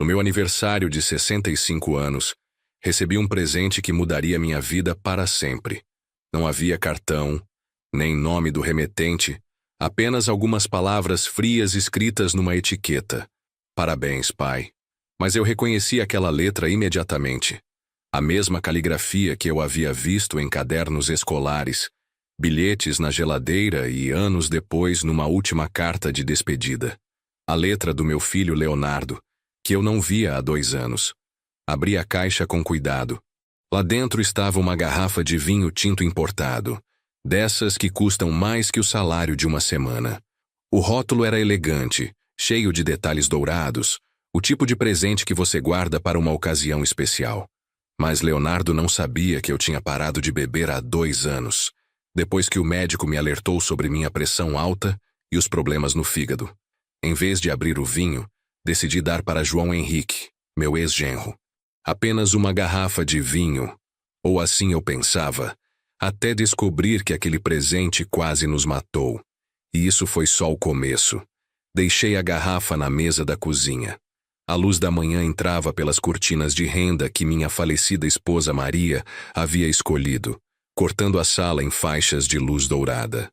No meu aniversário de 65 anos, recebi um presente que mudaria minha vida para sempre. Não havia cartão, nem nome do remetente, apenas algumas palavras frias escritas numa etiqueta. Parabéns, pai. Mas eu reconheci aquela letra imediatamente. A mesma caligrafia que eu havia visto em cadernos escolares, bilhetes na geladeira e, anos depois, numa última carta de despedida. A letra do meu filho Leonardo, que eu não via há 2 anos. Abri a caixa com cuidado. Lá dentro estava uma garrafa de vinho tinto importado, dessas que custam mais que o salário de uma semana. O rótulo era elegante, cheio de detalhes dourados, o tipo de presente que você guarda para uma ocasião especial. Mas Leonardo não sabia que eu tinha parado de beber há 2 anos, depois que o médico me alertou sobre minha pressão alta e os problemas no fígado. Em vez de abrir o vinho, decidi dar para João Henrique, meu ex-genro. Apenas uma garrafa de vinho, ou assim eu pensava, até descobrir que aquele presente quase nos matou. E isso foi só o começo. Deixei a garrafa na mesa da cozinha. A luz da manhã entrava pelas cortinas de renda que minha falecida esposa Maria havia escolhido, cortando a sala em faixas de luz dourada.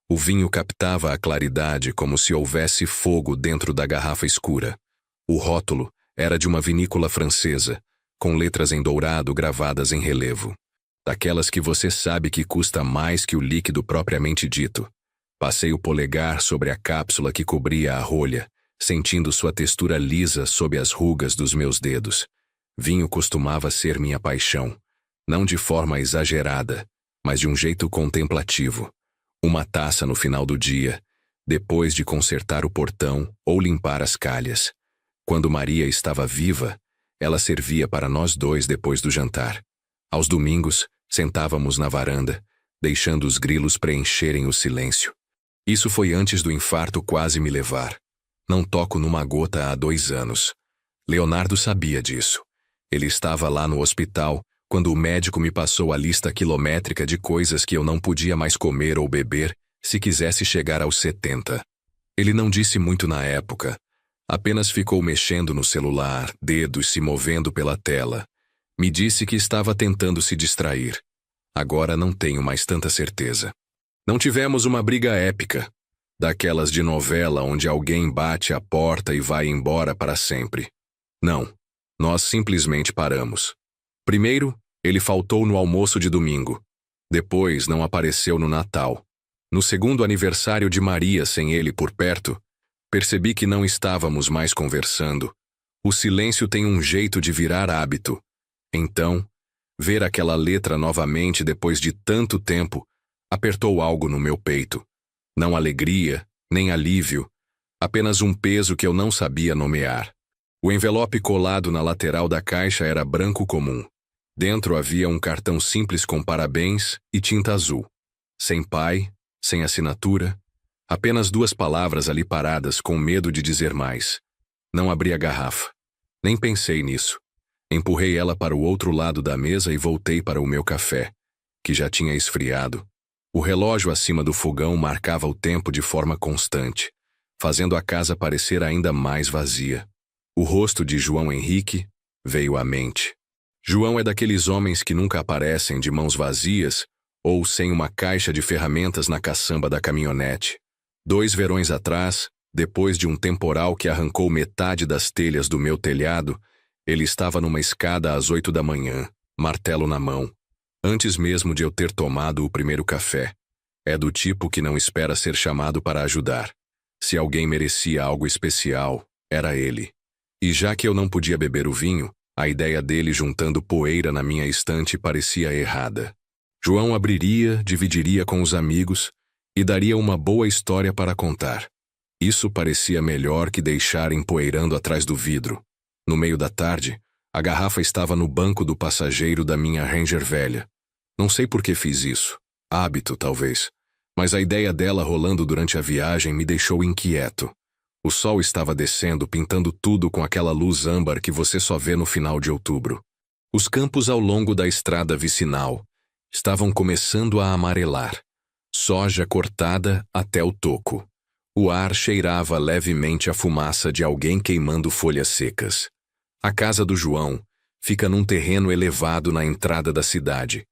O vinho captava a claridade como se houvesse fogo dentro da garrafa escura. O rótulo era de uma vinícola francesa, com letras em dourado gravadas em relevo. Daquelas que você sabe que custa mais que o líquido propriamente dito. Passei o polegar sobre a cápsula que cobria a rolha, sentindo sua textura lisa sob as rugas dos meus dedos. Vinho costumava ser minha paixão, não de forma exagerada, mas de um jeito contemplativo. Uma taça no final do dia, depois de consertar o portão ou limpar as calhas. Quando Maria estava viva, ela servia para nós 2 depois do jantar. Aos domingos, sentávamos na varanda, deixando os grilos preencherem o silêncio. Isso foi antes do infarto quase me levar. Não toco numa gota há 2 anos. Leonardo sabia disso. Ele estava lá no hospital, quando o médico me passou a lista quilométrica de coisas que eu não podia mais comer ou beber se quisesse chegar aos 70. Ele não disse muito na época. Apenas ficou mexendo no celular, dedos se movendo pela tela. Me disse que estava tentando se distrair. Agora não tenho mais tanta certeza. Não tivemos uma briga épica, daquelas de novela onde alguém bate a porta e vai embora para sempre. Não, nós simplesmente paramos. Primeiro, ele faltou no almoço de domingo. Depois, não apareceu no Natal. No segundo aniversário de Maria sem ele por perto, percebi que não estávamos mais conversando. O silêncio tem um jeito de virar hábito. Então, ver aquela letra novamente depois de tanto tempo apertou algo no meu peito. Não alegria, nem alívio, apenas um peso que eu não sabia nomear. O envelope colado na lateral da caixa era branco comum. Dentro havia um cartão simples com parabéns e tinta azul. Sem pai, sem assinatura, apenas 2 palavras ali paradas com medo de dizer mais. Não abri a garrafa. Nem pensei nisso. Empurrei ela para o outro lado da mesa e voltei para o meu café, que já tinha esfriado. O relógio acima do fogão marcava o tempo de forma constante, fazendo a casa parecer ainda mais vazia. O rosto de João Henrique veio à mente. João é daqueles homens que nunca aparecem de mãos vazias ou sem uma caixa de ferramentas na caçamba da caminhonete. 2 verões atrás, depois de um temporal que arrancou metade das telhas do meu telhado, ele estava numa escada às 8 da manhã, martelo na mão. Antes mesmo de eu ter tomado o primeiro café. É do tipo que não espera ser chamado para ajudar. Se alguém merecia algo especial, era ele. E já que eu não podia beber o vinho, a ideia dele juntando poeira na minha estante parecia errada. João abriria, dividiria com os amigos e daria uma boa história para contar. Isso parecia melhor que deixar empoeirando atrás do vidro. No meio da tarde, a garrafa estava no banco do passageiro da minha Ranger velha. Não sei por que fiz isso. Hábito, talvez. Mas a ideia dela rolando durante a viagem me deixou inquieto. O sol estava descendo, pintando tudo com aquela luz âmbar que você só vê no final de outubro. Os campos ao longo da estrada vicinal estavam começando a amarelar. Soja cortada até o toco. O ar cheirava levemente a fumaça de alguém queimando folhas secas. A casa do João fica num terreno elevado na entrada da cidade.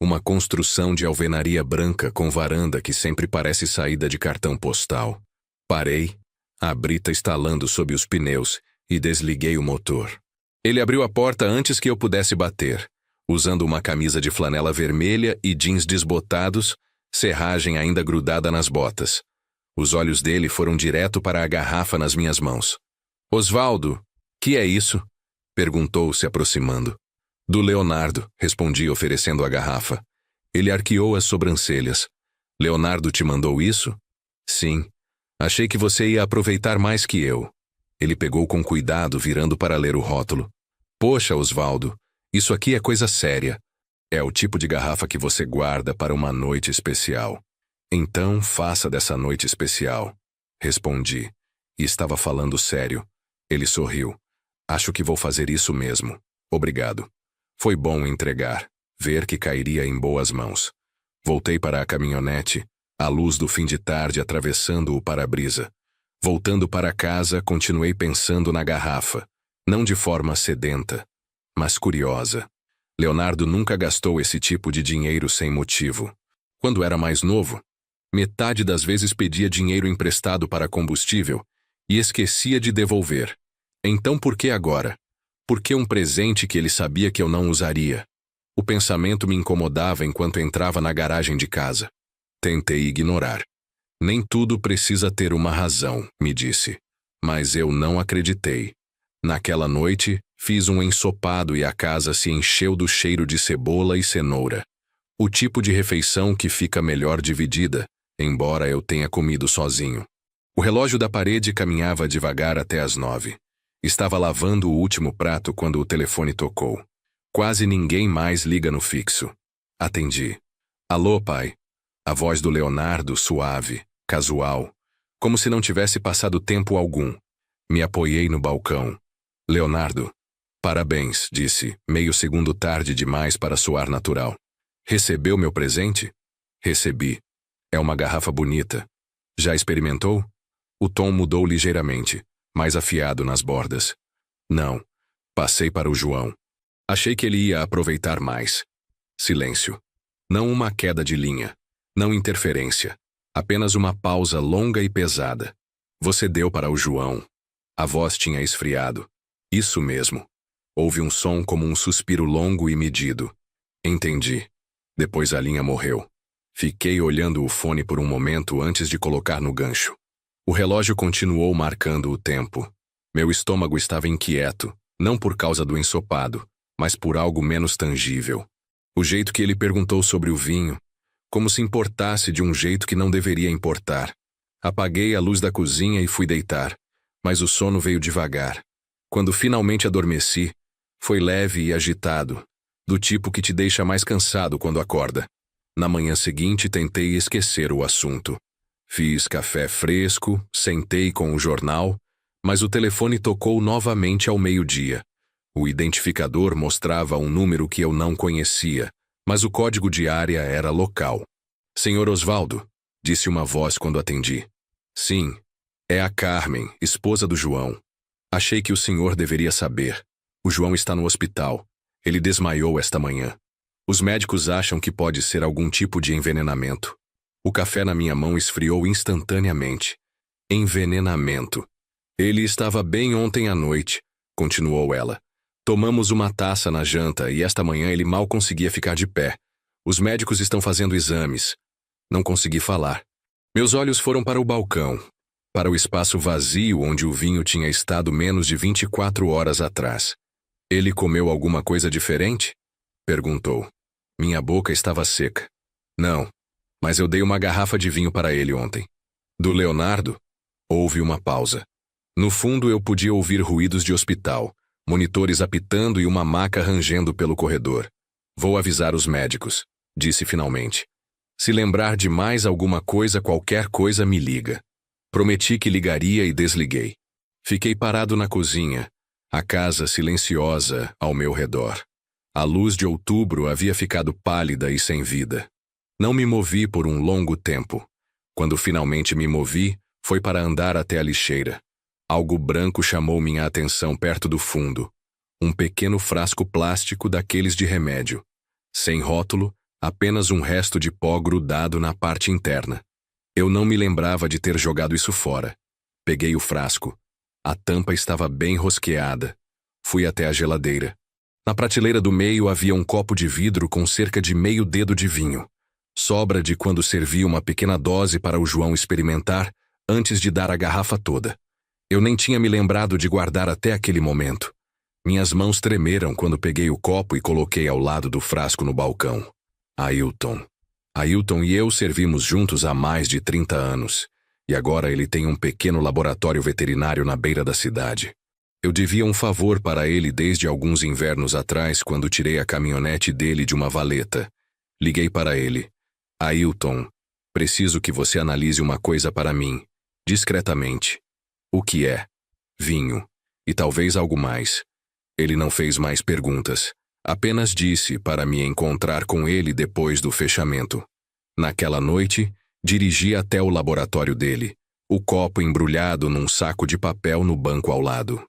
Uma construção de alvenaria branca com varanda que sempre parece saída de cartão postal. Parei, a brita estalando sob os pneus, e desliguei o motor. Ele abriu a porta antes que eu pudesse bater, usando uma camisa de flanela vermelha e jeans desbotados, serragem ainda grudada nas botas. Os olhos dele foram direto para a garrafa nas minhas mãos. Osvaldo, que é isso? Perguntou, se aproximando. Do Leonardo, respondi, oferecendo a garrafa. Ele arqueou as sobrancelhas. Leonardo te mandou isso? Sim. Achei que você ia aproveitar mais que eu. Ele pegou com cuidado, virando para ler o rótulo. Poxa, Osvaldo, isso aqui é coisa séria. É o tipo de garrafa que você guarda para uma noite especial. Então, faça dessa noite especial. Respondi. E estava falando sério. Ele sorriu. Acho que vou fazer isso mesmo. Obrigado. Foi bom entregar, ver que cairia em boas mãos. Voltei para a caminhonete, a luz do fim de tarde atravessando o para-brisa. Voltando para casa, continuei pensando na garrafa, não de forma sedenta, mas curiosa. Leonardo nunca gastou esse tipo de dinheiro sem motivo. Quando era mais novo, metade das vezes pedia dinheiro emprestado para combustível e esquecia de devolver. Então por que agora? Por que um presente que ele sabia que eu não usaria? O pensamento me incomodava enquanto entrava na garagem de casa. Tentei ignorar. Nem tudo precisa ter uma razão, me disse. Mas eu não acreditei. Naquela noite, fiz um ensopado e a casa se encheu do cheiro de cebola e cenoura. O tipo de refeição que fica melhor dividida, embora eu tenha comido sozinho. O relógio da parede caminhava devagar até as 9. Estava lavando o último prato quando o telefone tocou. Quase ninguém mais liga no fixo. Atendi. Alô, pai? A voz do Leonardo, suave, casual, como se não tivesse passado tempo algum. Me apoiei no balcão. Leonardo. Parabéns, disse, meio segundo tarde demais para soar natural. Recebeu meu presente? Recebi. É uma garrafa bonita. Já experimentou? O tom mudou ligeiramente, mais afiado nas bordas. Não. Passei para o João. Achei que ele ia aproveitar mais. Silêncio. Não uma queda de linha. Não interferência. Apenas uma pausa longa e pesada. Você deu para o João. A voz tinha esfriado. Isso mesmo. Houve um som como um suspiro longo e medido. Entendi. Depois a linha morreu. Fiquei olhando o fone por um momento antes de colocar no gancho. O relógio continuou marcando o tempo. Meu estômago estava inquieto, não por causa do ensopado, mas por algo menos tangível. O jeito que ele perguntou sobre o vinho, como se importasse de um jeito que não deveria importar. Apaguei a luz da cozinha e fui deitar, mas o sono veio devagar. Quando finalmente adormeci, foi leve e agitado, do tipo que te deixa mais cansado quando acorda. Na manhã seguinte tentei esquecer o assunto. Fiz café fresco, sentei com o jornal, mas o telefone tocou novamente ao meio-dia. O identificador mostrava um número que eu não conhecia, mas o código de área era local. Senhor Osvaldo, disse uma voz quando atendi. Sim, é a Carmen, esposa do João. Achei que o senhor deveria saber. O João está no hospital. Ele desmaiou esta manhã. Os médicos acham que pode ser algum tipo de envenenamento. O café na minha mão esfriou instantaneamente. Envenenamento. Ele estava bem ontem à noite, continuou ela. Tomamos uma taça na janta e esta manhã ele mal conseguia ficar de pé. Os médicos estão fazendo exames. Não consegui falar. Meus olhos foram para o balcão, para o espaço vazio onde o vinho tinha estado menos de 24 horas atrás. Ele comeu alguma coisa diferente? Perguntou. Minha boca estava seca. Não, mas eu dei uma garrafa de vinho para ele ontem. Do Leonardo? Houve uma pausa. No fundo eu podia ouvir ruídos de hospital, monitores apitando e uma maca rangendo pelo corredor. Vou avisar os médicos, disse finalmente. Se lembrar de mais alguma coisa, qualquer coisa me liga. Prometi que ligaria e desliguei. Fiquei parado na cozinha, a casa silenciosa ao meu redor. A luz de outubro havia ficado pálida e sem vida. Não me movi por um longo tempo. Quando finalmente me movi, foi para andar até a lixeira. Algo branco chamou minha atenção perto do fundo. Um pequeno frasco plástico daqueles de remédio. Sem rótulo, apenas um resto de pó grudado na parte interna. Eu não me lembrava de ter jogado isso fora. Peguei o frasco. A tampa estava bem rosqueada. Fui até a geladeira. Na prateleira do meio havia um copo de vidro com cerca de meio dedo de vinho. Sobra de quando servi uma pequena dose para o João experimentar antes de dar a garrafa toda. Eu nem tinha me lembrado de guardar até aquele momento. Minhas mãos tremeram quando peguei o copo e coloquei ao lado do frasco no balcão. Ailton e eu servimos juntos há mais de 30 anos, e agora ele tem um pequeno laboratório veterinário na beira da cidade. Eu devia um favor para ele desde alguns invernos atrás, quando tirei a caminhonete dele de uma valeta. Liguei para ele. Ailton, preciso que você analise uma coisa para mim, discretamente. O que é? Vinho. E talvez algo mais. Ele não fez mais perguntas. Apenas disse para me encontrar com ele depois do fechamento. Naquela noite, dirigi até o laboratório dele, o copo embrulhado num saco de papel no banco ao lado.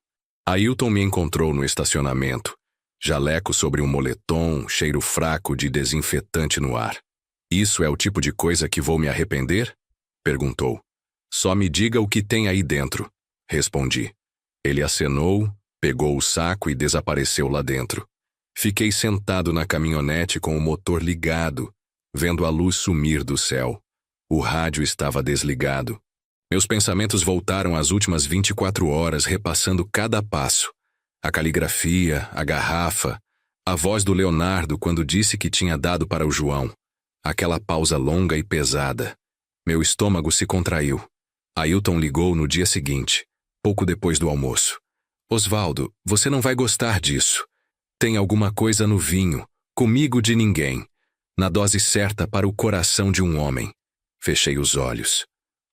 Ailton me encontrou no estacionamento, jaleco sobre um moletom, cheiro fraco de desinfetante no ar. Isso é o tipo de coisa que vou me arrepender? Perguntou. Só me diga o que tem aí dentro, respondi. Ele acenou, pegou o saco e desapareceu lá dentro. Fiquei sentado na caminhonete com o motor ligado, vendo a luz sumir do céu. O rádio estava desligado. Meus pensamentos voltaram às últimas 24 horas, repassando cada passo. A caligrafia, a garrafa, a voz do Leonardo quando disse que tinha dado para o João. Aquela pausa longa e pesada. Meu estômago se contraiu. Ailton ligou no dia seguinte, pouco depois do almoço. Osvaldo, você não vai gostar disso. Tem alguma coisa no vinho, comigo de ninguém, na dose certa para o coração de um homem. Fechei os olhos.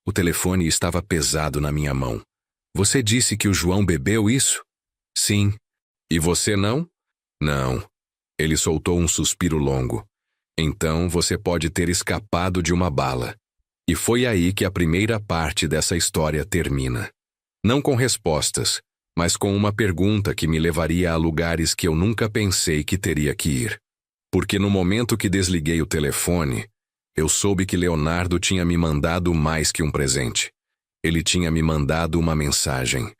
O telefone estava pesado na minha mão. Você disse que o João bebeu isso? Sim. E você não? Não. Ele soltou um suspiro longo. Então você pode ter escapado de uma bala. E foi aí que a primeira parte dessa história termina. Não com respostas, mas com uma pergunta que me levaria a lugares que eu nunca pensei que teria que ir. Porque no momento que desliguei o telefone, eu soube que Leonardo tinha me mandado mais que um presente. Ele tinha me mandado uma mensagem.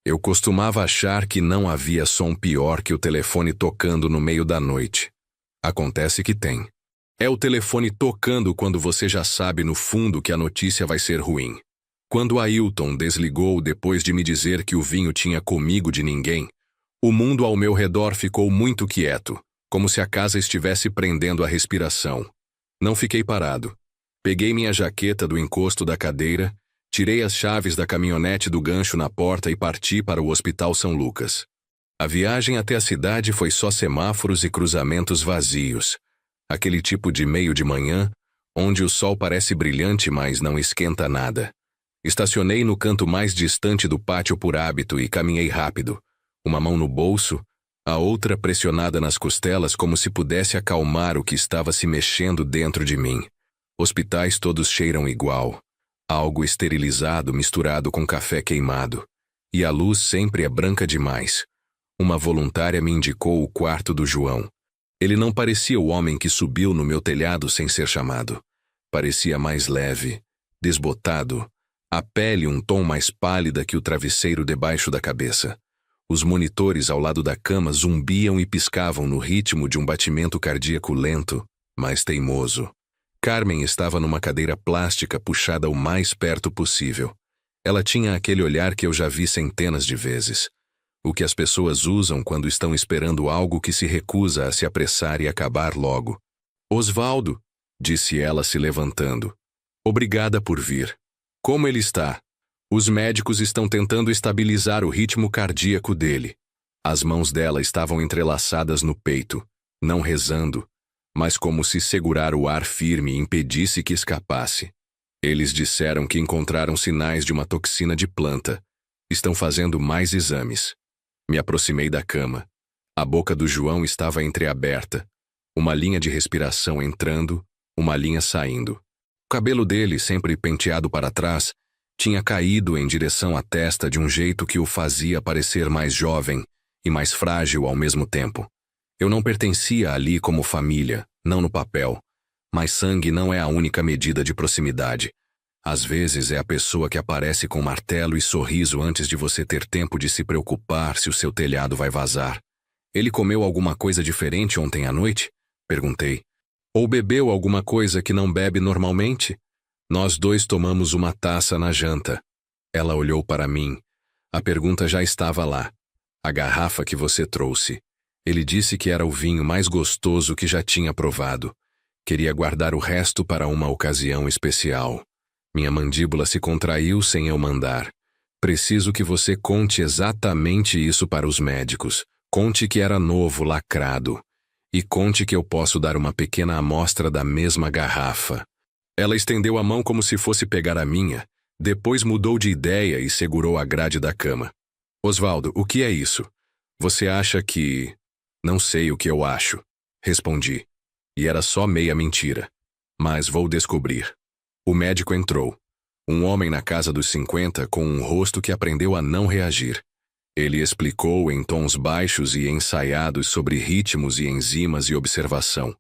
Eu costumava achar que não havia som pior que o telefone tocando no meio da noite. Acontece que tem. É o telefone tocando quando você já sabe no fundo que a notícia vai ser ruim. Quando Ailton desligou depois de me dizer que o vinho tinha comigo de ninguém, o mundo ao meu redor ficou muito quieto, como se a casa estivesse prendendo a respiração. Não fiquei parado. Peguei minha jaqueta do encosto da cadeira, tirei as chaves da caminhonete do gancho na porta e parti para o Hospital São Lucas. A viagem até a cidade foi só semáforos e cruzamentos vazios. Aquele tipo de meio de manhã, onde o sol parece brilhante, mas não esquenta nada. Estacionei no canto mais distante do pátio por hábito e caminhei rápido, uma mão no bolso, a outra pressionada nas costelas como se pudesse acalmar o que estava se mexendo dentro de mim. Hospitais todos cheiram igual, algo esterilizado misturado com café queimado. E a luz sempre é branca demais. Uma voluntária me indicou o quarto do João. Ele não parecia o homem que subiu no meu telhado sem ser chamado. Parecia mais leve, desbotado, a pele um tom mais pálida que o travesseiro debaixo da cabeça. Os monitores ao lado da cama zumbiam e piscavam no ritmo de um batimento cardíaco lento, mas teimoso. Carmen estava numa cadeira plástica puxada o mais perto possível. Ela tinha aquele olhar que eu já vi centenas de vezes. O que as pessoas usam quando estão esperando algo que se recusa a se apressar e acabar logo. Osvaldo, disse ela se levantando. Obrigada por vir. Como ele está? Os médicos estão tentando estabilizar o ritmo cardíaco dele. As mãos dela estavam entrelaçadas no peito, não rezando, mas como se segurar o ar firme impedisse que escapasse. Eles disseram que encontraram sinais de uma toxina de planta. Estão fazendo mais exames. Me aproximei da cama. A boca do João estava entreaberta, uma linha de respiração entrando, uma linha saindo. O cabelo dele, sempre penteado para trás, tinha caído em direção à testa de um jeito que o fazia parecer mais jovem e mais frágil ao mesmo tempo. Eu não pertencia ali como família, não no papel. Mas sangue não é a única medida de proximidade. Às vezes é a pessoa que aparece com martelo e sorriso antes de você ter tempo de se preocupar se o seu telhado vai vazar. Ele comeu alguma coisa diferente ontem à noite? Perguntei. Ou bebeu alguma coisa que não bebe normalmente? Nós dois tomamos uma taça na janta. Ela olhou para mim. A pergunta já estava lá. A garrafa que você trouxe. Ele disse que era o vinho mais gostoso que já tinha provado. Queria guardar o resto para uma ocasião especial. Minha mandíbula se contraiu sem eu mandar. Preciso que você conte exatamente isso para os médicos. Conte que era novo, lacrado. E conte que eu posso dar uma pequena amostra da mesma garrafa. Ela estendeu a mão como se fosse pegar a minha. Depois mudou de ideia e segurou a grade da cama. Osvaldo, o que é isso? Você acha que... Não sei o que eu acho. Respondi. E era só meia mentira. Mas vou descobrir. O médico entrou. Um homem na casa dos 50 com um rosto que aprendeu a não reagir. Ele explicou em tons baixos e ensaiados sobre ritmos e enzimas e observação.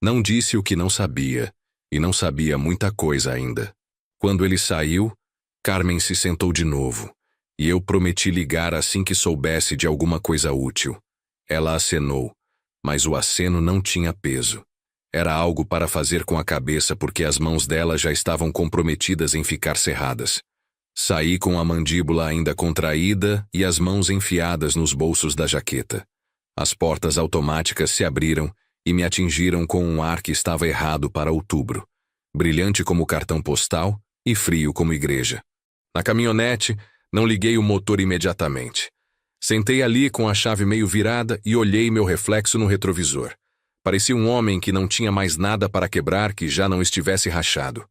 Não disse o que não sabia, e não sabia muita coisa ainda. Quando ele saiu, Carmen se sentou de novo, e eu prometi ligar assim que soubesse de alguma coisa útil. Ela acenou, mas o aceno não tinha peso. Era algo para fazer com a cabeça porque as mãos dela já estavam comprometidas em ficar cerradas. Saí com a mandíbula ainda contraída e as mãos enfiadas nos bolsos da jaqueta. As portas automáticas se abriram e me atingiram com um ar que estava errado para outubro. Brilhante como cartão postal e frio como igreja. Na caminhonete, não liguei o motor imediatamente. Sentei ali com a chave meio virada e olhei meu reflexo no retrovisor. Parecia um homem que não tinha mais nada para quebrar que já não estivesse rachado.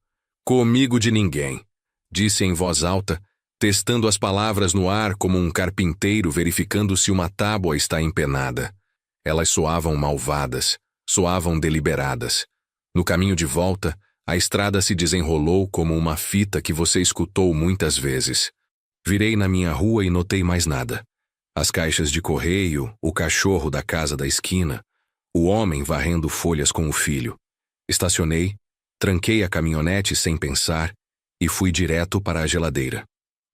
Comigo de ninguém, disse em voz alta, testando as palavras no ar como um carpinteiro verificando se uma tábua está empenada. Elas soavam malvadas, soavam deliberadas. No caminho de volta, a estrada se desenrolou como uma fita que você escutou muitas vezes. Virei na minha rua e notei mais nada. As caixas de correio, o cachorro da casa da esquina, o homem varrendo folhas com o filho. Estacionei, tranquei a caminhonete sem pensar e fui direto para a geladeira.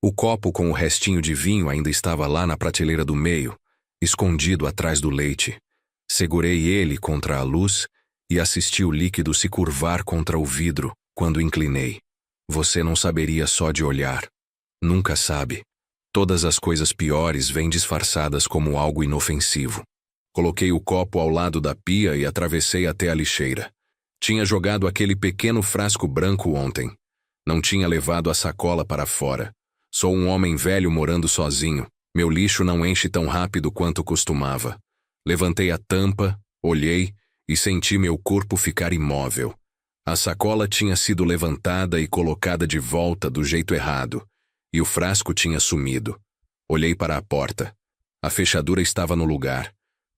O copo com o restinho de vinho ainda estava lá na prateleira do meio, escondido atrás do leite. Segurei ele contra a luz e assisti o líquido se curvar contra o vidro quando inclinei. Você não saberia só de olhar. Nunca sabe. Todas as coisas piores vêm disfarçadas como algo inofensivo. Coloquei o copo ao lado da pia e atravessei até a lixeira. Tinha jogado aquele pequeno frasco branco ontem. Não tinha levado a sacola para fora. Sou um homem velho morando sozinho. Meu lixo não enche tão rápido quanto costumava. Levantei a tampa, olhei e senti meu corpo ficar imóvel. A sacola tinha sido levantada e colocada de volta do jeito errado, e o frasco tinha sumido. Olhei para a porta. A fechadura estava no lugar,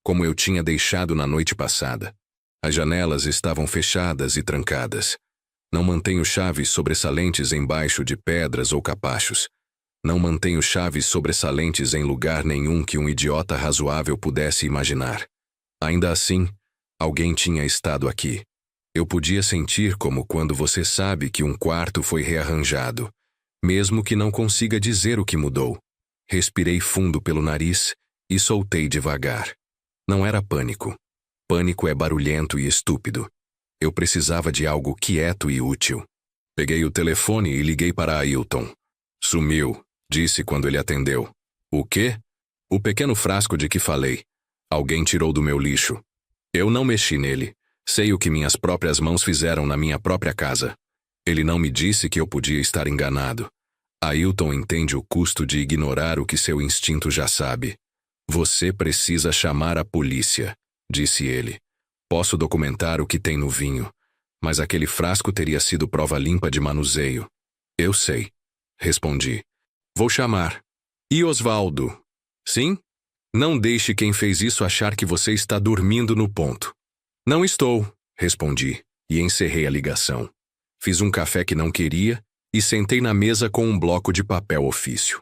como eu tinha deixado na noite passada. As janelas estavam fechadas e trancadas. Não mantenho chaves sobressalentes embaixo de pedras ou capachos. Não mantenho chaves sobressalentes em lugar nenhum que um idiota razoável pudesse imaginar. Ainda assim, alguém tinha estado aqui. Eu podia sentir como quando você sabe que um quarto foi rearranjado, mesmo que não consiga dizer o que mudou. Respirei fundo pelo nariz e soltei devagar. Não era pânico. Pânico é barulhento e estúpido. Eu precisava de algo quieto e útil. Peguei o telefone e liguei para Ailton. Sumiu, disse quando ele atendeu. O quê? O pequeno frasco de que falei. Alguém tirou do meu lixo. Eu não mexi nele. Sei o que minhas próprias mãos fizeram na minha própria casa. Ele não me disse que eu podia estar enganado. Ailton entende o custo de ignorar o que seu instinto já sabe. Você precisa chamar a polícia, disse ele. Posso documentar o que tem no vinho, mas aquele frasco teria sido prova limpa de manuseio. Eu sei, respondi. Vou chamar. E Osvaldo? Sim? Não deixe quem fez isso achar que você está dormindo no ponto. Não estou, respondi, e encerrei a ligação. Fiz um café que não queria e sentei na mesa com um bloco de papel ofício.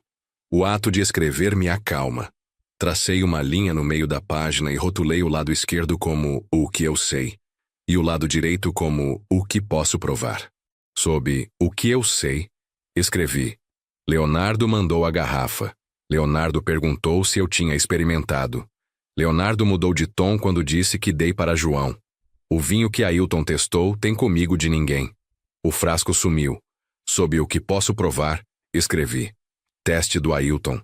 O ato de escrever me acalma. Tracei uma linha no meio da página e rotulei o lado esquerdo como "o que eu sei" e o lado direito como "o que posso provar". Sob "o que eu sei", escrevi: Leonardo mandou a garrafa. Leonardo perguntou se eu tinha experimentado. Leonardo mudou de tom quando disse que dei para João. O vinho que Ailton testou tem comigo de ninguém. O frasco sumiu. Sob "o que posso provar", escrevi: teste do Ailton.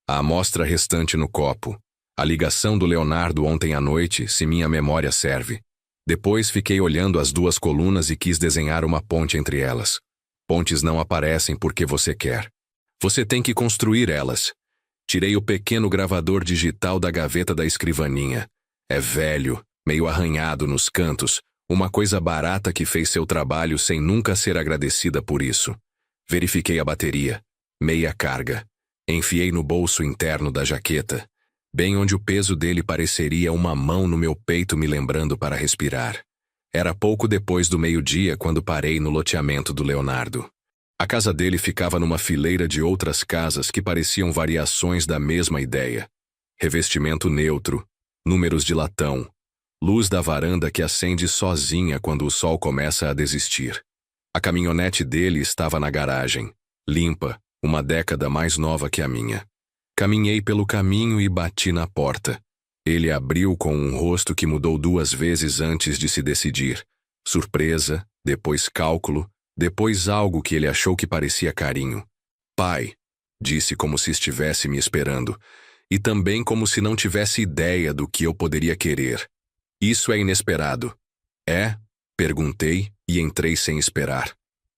A amostra restante no copo. A ligação do Leonardo ontem à noite, se minha memória serve. Depois fiquei olhando as duas colunas e quis desenhar uma ponte entre elas. Pontes não aparecem porque você quer. Você tem que construir elas. Tirei o pequeno gravador digital da gaveta da escrivaninha. É velho, meio arranhado nos cantos, uma coisa barata que fez seu trabalho sem nunca ser agradecida por isso. Verifiquei a bateria. Meia carga. Enfiei no bolso interno da jaqueta, bem onde o peso dele pareceria uma mão no meu peito me lembrando para respirar. Era pouco depois do meio-dia quando parei no loteamento do Leonardo. A casa dele ficava numa fileira de outras casas que pareciam variações da mesma ideia. Revestimento neutro, números de latão, luz da varanda que acende sozinha quando o sol começa a desistir. A caminhonete dele estava na garagem, limpa, uma década mais nova que a minha. Caminhei pelo caminho e bati na porta. Ele abriu com um rosto que mudou 2 vezes antes de se decidir. Surpresa, depois cálculo, depois algo que ele achou que parecia carinho. "Pai", disse como se estivesse me esperando, e também como se não tivesse ideia do que eu poderia querer. "Isso é inesperado." "É?", perguntei e entrei sem esperar.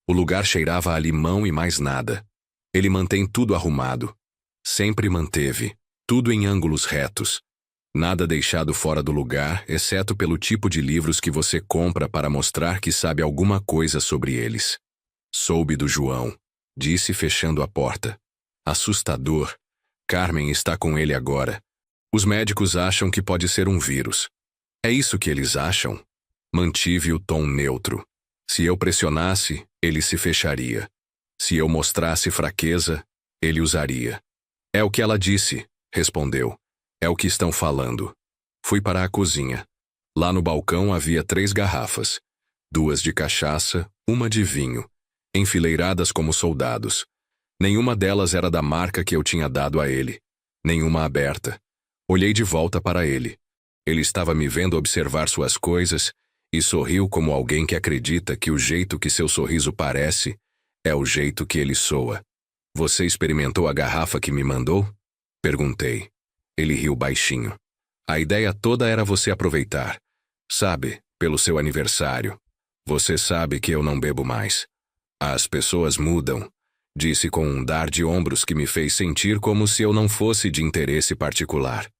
O lugar cheirava a limão e mais nada. Ele mantém tudo arrumado. Sempre manteve. Tudo em ângulos retos. Nada deixado fora do lugar, exceto pelo tipo de livros que você compra para mostrar que sabe alguma coisa sobre eles. "Soube do João", disse fechando a porta. "Assustador. Carmen está com ele agora. Os médicos acham que pode ser um vírus." "É isso que eles acham?" Mantive o tom neutro. Se eu pressionasse, ele se fecharia. Se eu mostrasse fraqueza, ele usaria. "É o que ela disse", respondeu. "É o que estão falando." Fui para a cozinha. Lá no balcão havia 3 garrafas. 2 de cachaça, uma de vinho, enfileiradas como soldados. Nenhuma delas era da marca que eu tinha dado a ele. Nenhuma aberta. Olhei de volta para ele. Ele estava me vendo observar suas coisas e sorriu como alguém que acredita que o jeito que seu sorriso parece é o jeito que ele soa. "Você experimentou a garrafa que me mandou?" Perguntei. Ele riu baixinho. "A ideia toda era você aproveitar. Sabe, pelo seu aniversário. Você sabe que eu não bebo mais." "As pessoas mudam", disse com um dar de ombros que me fez sentir como se eu não fosse de interesse particular.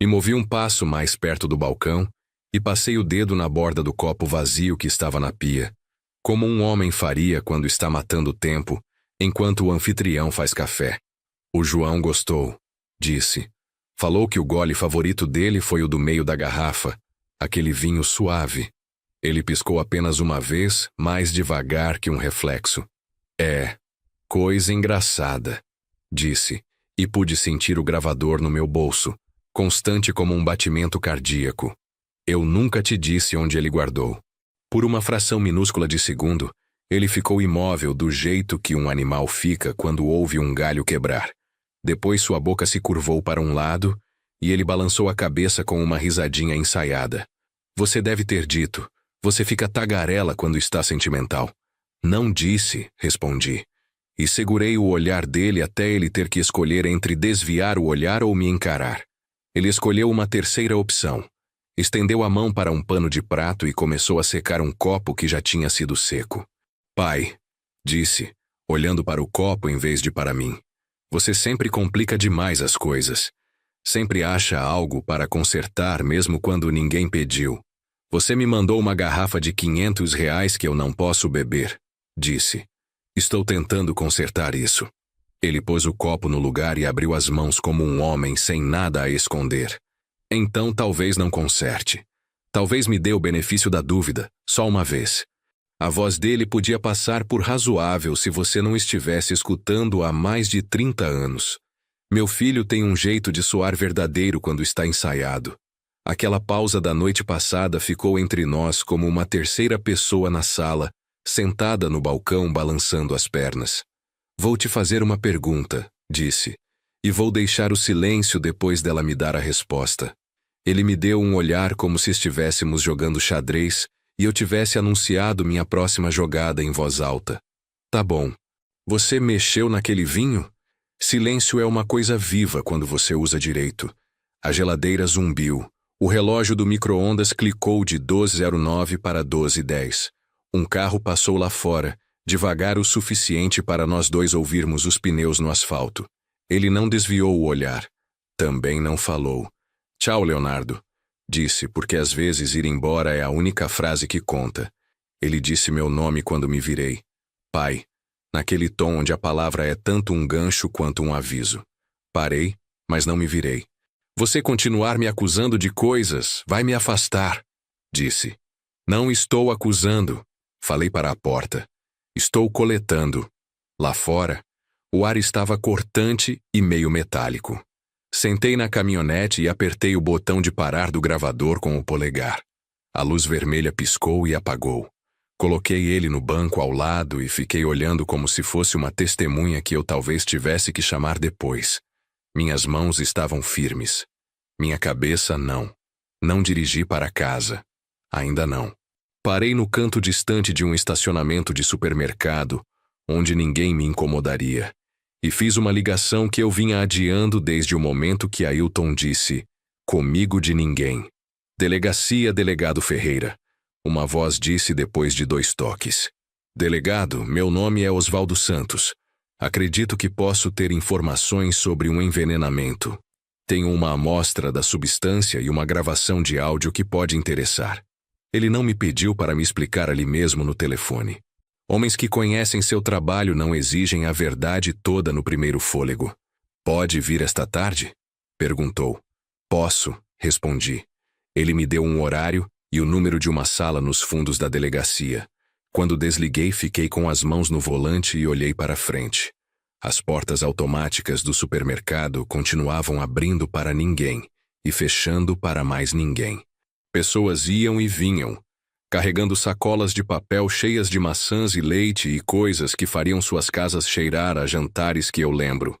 E movi um passo mais perto do balcão e passei o dedo na borda do copo vazio que estava na pia, como um homem faria quando está matando o tempo, enquanto o anfitrião faz café. "O João gostou", disse. Falou que o gole favorito dele foi o do meio da garrafa, aquele vinho suave. Ele piscou apenas uma vez, mais devagar que um reflexo. "É, coisa engraçada", disse, e pude sentir o gravador no meu bolso, constante como um batimento cardíaco. Eu nunca te disse onde ele guardou. Por uma fração minúscula de segundo, ele ficou imóvel do jeito que um animal fica quando ouve um galho quebrar. Depois sua boca se curvou para um lado e ele balançou a cabeça com uma risadinha ensaiada. "Você deve ter dito. Você fica tagarela quando está sentimental." "Não disse", respondi. E segurei o olhar dele até ele ter que escolher entre desviar o olhar ou me encarar. Ele escolheu uma terceira opção. Estendeu a mão para um pano de prato e começou a secar um copo que já tinha sido seco. "Pai", disse, olhando para o copo em vez de para mim. "Você sempre complica demais as coisas. Sempre acha algo para consertar mesmo quando ninguém pediu. Você me mandou uma garrafa de R$ 500 que eu não posso beber", disse. "Estou tentando consertar isso." Ele pôs o copo no lugar e abriu as mãos como um homem sem nada a esconder. "Então talvez não conserte. Talvez me dê o benefício da dúvida, só uma vez." A voz dele podia passar por razoável se você não estivesse escutando há mais de 30 anos. Meu filho tem um jeito de soar verdadeiro quando está ensaiado. Aquela pausa da noite passada ficou entre nós como uma terceira pessoa na sala, sentada no balcão balançando as pernas. Vou te fazer uma pergunta, disse, e vou deixar o silêncio depois dela me dar a resposta. Ele me deu um olhar como se estivéssemos jogando xadrez e eu tivesse anunciado minha próxima jogada em voz alta. Tá bom. Você mexeu naquele vinho? Silêncio é uma coisa viva quando você usa direito. A geladeira zumbiu. O relógio do micro-ondas clicou de 12:09 para 12:10. Um carro passou lá fora, devagar o suficiente para nós dois ouvirmos os pneus no asfalto. Ele não desviou o olhar. Também não falou. Tchau, Leonardo, disse, porque às vezes ir embora é a única frase que conta. Ele disse meu nome quando me virei. Pai, naquele tom onde a palavra é tanto um gancho quanto um aviso. Parei, mas não me virei. Você continuar me acusando de coisas, vai me afastar, disse. Não estou acusando, falei para a porta. Estou coletando. Lá fora, o ar estava cortante e meio metálico. Sentei na caminhonete e apertei o botão de parar do gravador com o polegar. A luz vermelha piscou e apagou. Coloquei ele no banco ao lado e fiquei olhando como se fosse uma testemunha que eu talvez tivesse que chamar depois. Minhas mãos estavam firmes. Minha cabeça não. Não dirigi para casa. Ainda não. Parei no canto distante de um estacionamento de supermercado, onde ninguém me incomodaria, e fiz uma ligação que eu vinha adiando desde o momento que Ailton disse, comigo de ninguém. Delegacia, delegado Ferreira. Uma voz disse depois de 2 toques. Delegado, meu nome é Osvaldo Santos. Acredito que posso ter informações sobre um envenenamento. Tenho uma amostra da substância e uma gravação de áudio que pode interessar. Ele não me pediu para me explicar ali mesmo no telefone. Homens que conhecem seu trabalho não exigem a verdade toda no primeiro fôlego. Pode vir esta tarde? Perguntou. Posso, respondi. Ele me deu um horário e o número de uma sala nos fundos da delegacia. Quando desliguei, fiquei com as mãos no volante e olhei para frente. As portas automáticas do supermercado continuavam abrindo para ninguém e fechando para mais ninguém. Pessoas iam e vinham, carregando sacolas de papel cheias de maçãs e leite e coisas que fariam suas casas cheirar a jantares que eu lembro.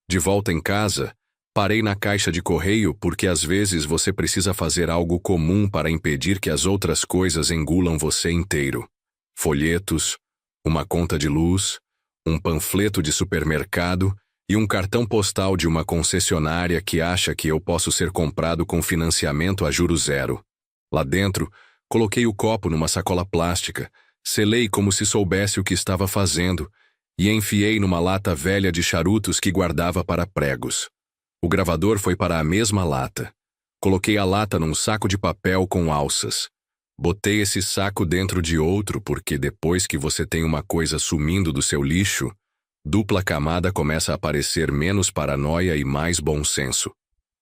De volta em casa, parei na caixa de correio porque às vezes você precisa fazer algo comum para impedir que as outras coisas engulam você inteiro. Folhetos, uma conta de luz, um panfleto de supermercado e um cartão postal de uma concessionária que acha que eu posso ser comprado com financiamento a juros zero. Lá dentro, coloquei o copo numa sacola plástica, selei como se soubesse o que estava fazendo e enfiei numa lata velha de charutos que guardava para pregos. O gravador foi para a mesma lata. Coloquei a lata num saco de papel com alças. Botei esse saco dentro de outro porque depois que você tem uma coisa sumindo do seu lixo, dupla camada começa a parecer menos paranoia e mais bom senso.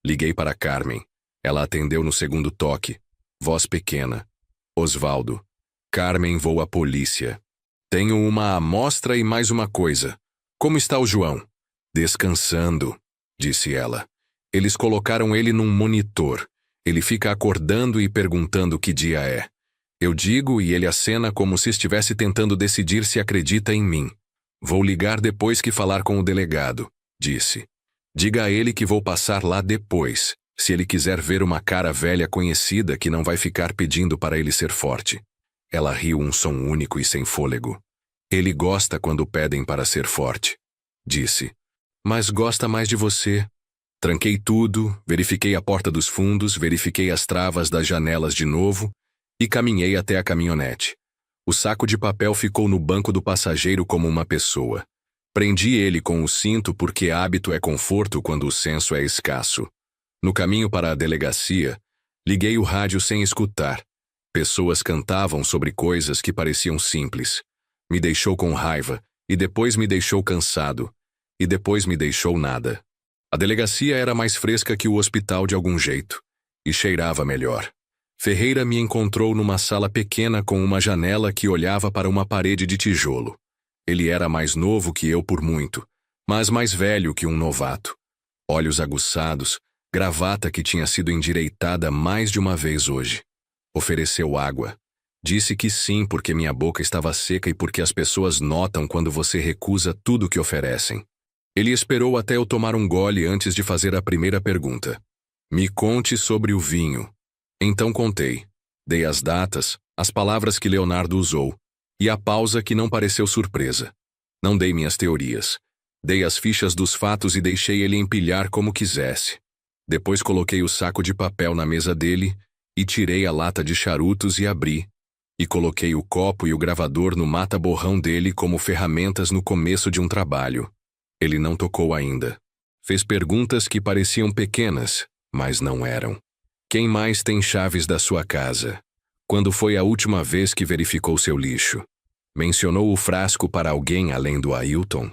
Liguei para Carmen. Ela atendeu no segundo toque. Voz pequena. Osvaldo. Carmen, vou à polícia. Tenho uma amostra e mais uma coisa. Como está o João? Descansando, disse ela. Eles colocaram ele num monitor. Ele fica acordando e perguntando que dia é. Eu digo e ele acena como se estivesse tentando decidir se acredita em mim. Vou ligar depois que falar com o delegado, disse. Diga a ele que vou passar lá depois, se ele quiser ver uma cara velha conhecida que não vai ficar pedindo para ele ser forte. Ela riu um som único e sem fôlego. Ele gosta quando pedem para ser forte, disse. Mas gosta mais de você. Tranquei tudo, verifiquei a porta dos fundos, verifiquei as travas das janelas de novo e caminhei até a caminhonete. O saco de papel ficou no banco do passageiro como uma pessoa. Prendi ele com o cinto porque hábito é conforto quando o senso é escasso. No caminho para a delegacia, liguei o rádio sem escutar. Pessoas cantavam sobre coisas que pareciam simples. Me deixou com raiva, e depois me deixou cansado, e depois me deixou nada. A delegacia era mais fresca que o hospital de algum jeito, e cheirava melhor. Ferreira me encontrou numa sala pequena com uma janela que olhava para uma parede de tijolo. Ele era mais novo que eu por muito, mas mais velho que um novato. olhos aguçados, gravata que tinha sido endireitada mais de uma vez hoje. Ofereceu água. Disse que sim porque minha boca estava seca e porque as pessoas notam quando você recusa tudo que oferecem. Ele esperou até eu tomar um gole antes de fazer a primeira pergunta. Me conte sobre o vinho. Então contei. Dei as datas, as palavras que Leonardo usou, e a pausa que não pareceu surpresa. Não dei minhas teorias. Dei as fichas dos fatos e deixei ele empilhar como quisesse. Depois coloquei o saco de papel na mesa dele e tirei a lata de charutos e abri. E coloquei o copo e o gravador no mata-borrão dele como ferramentas no começo de um trabalho. Ele não tocou ainda. Fez perguntas que pareciam pequenas, mas não eram. Quem mais tem chaves da sua casa? Quando foi a última vez que verificou seu lixo? Mencionou o frasco para alguém além do Ailton?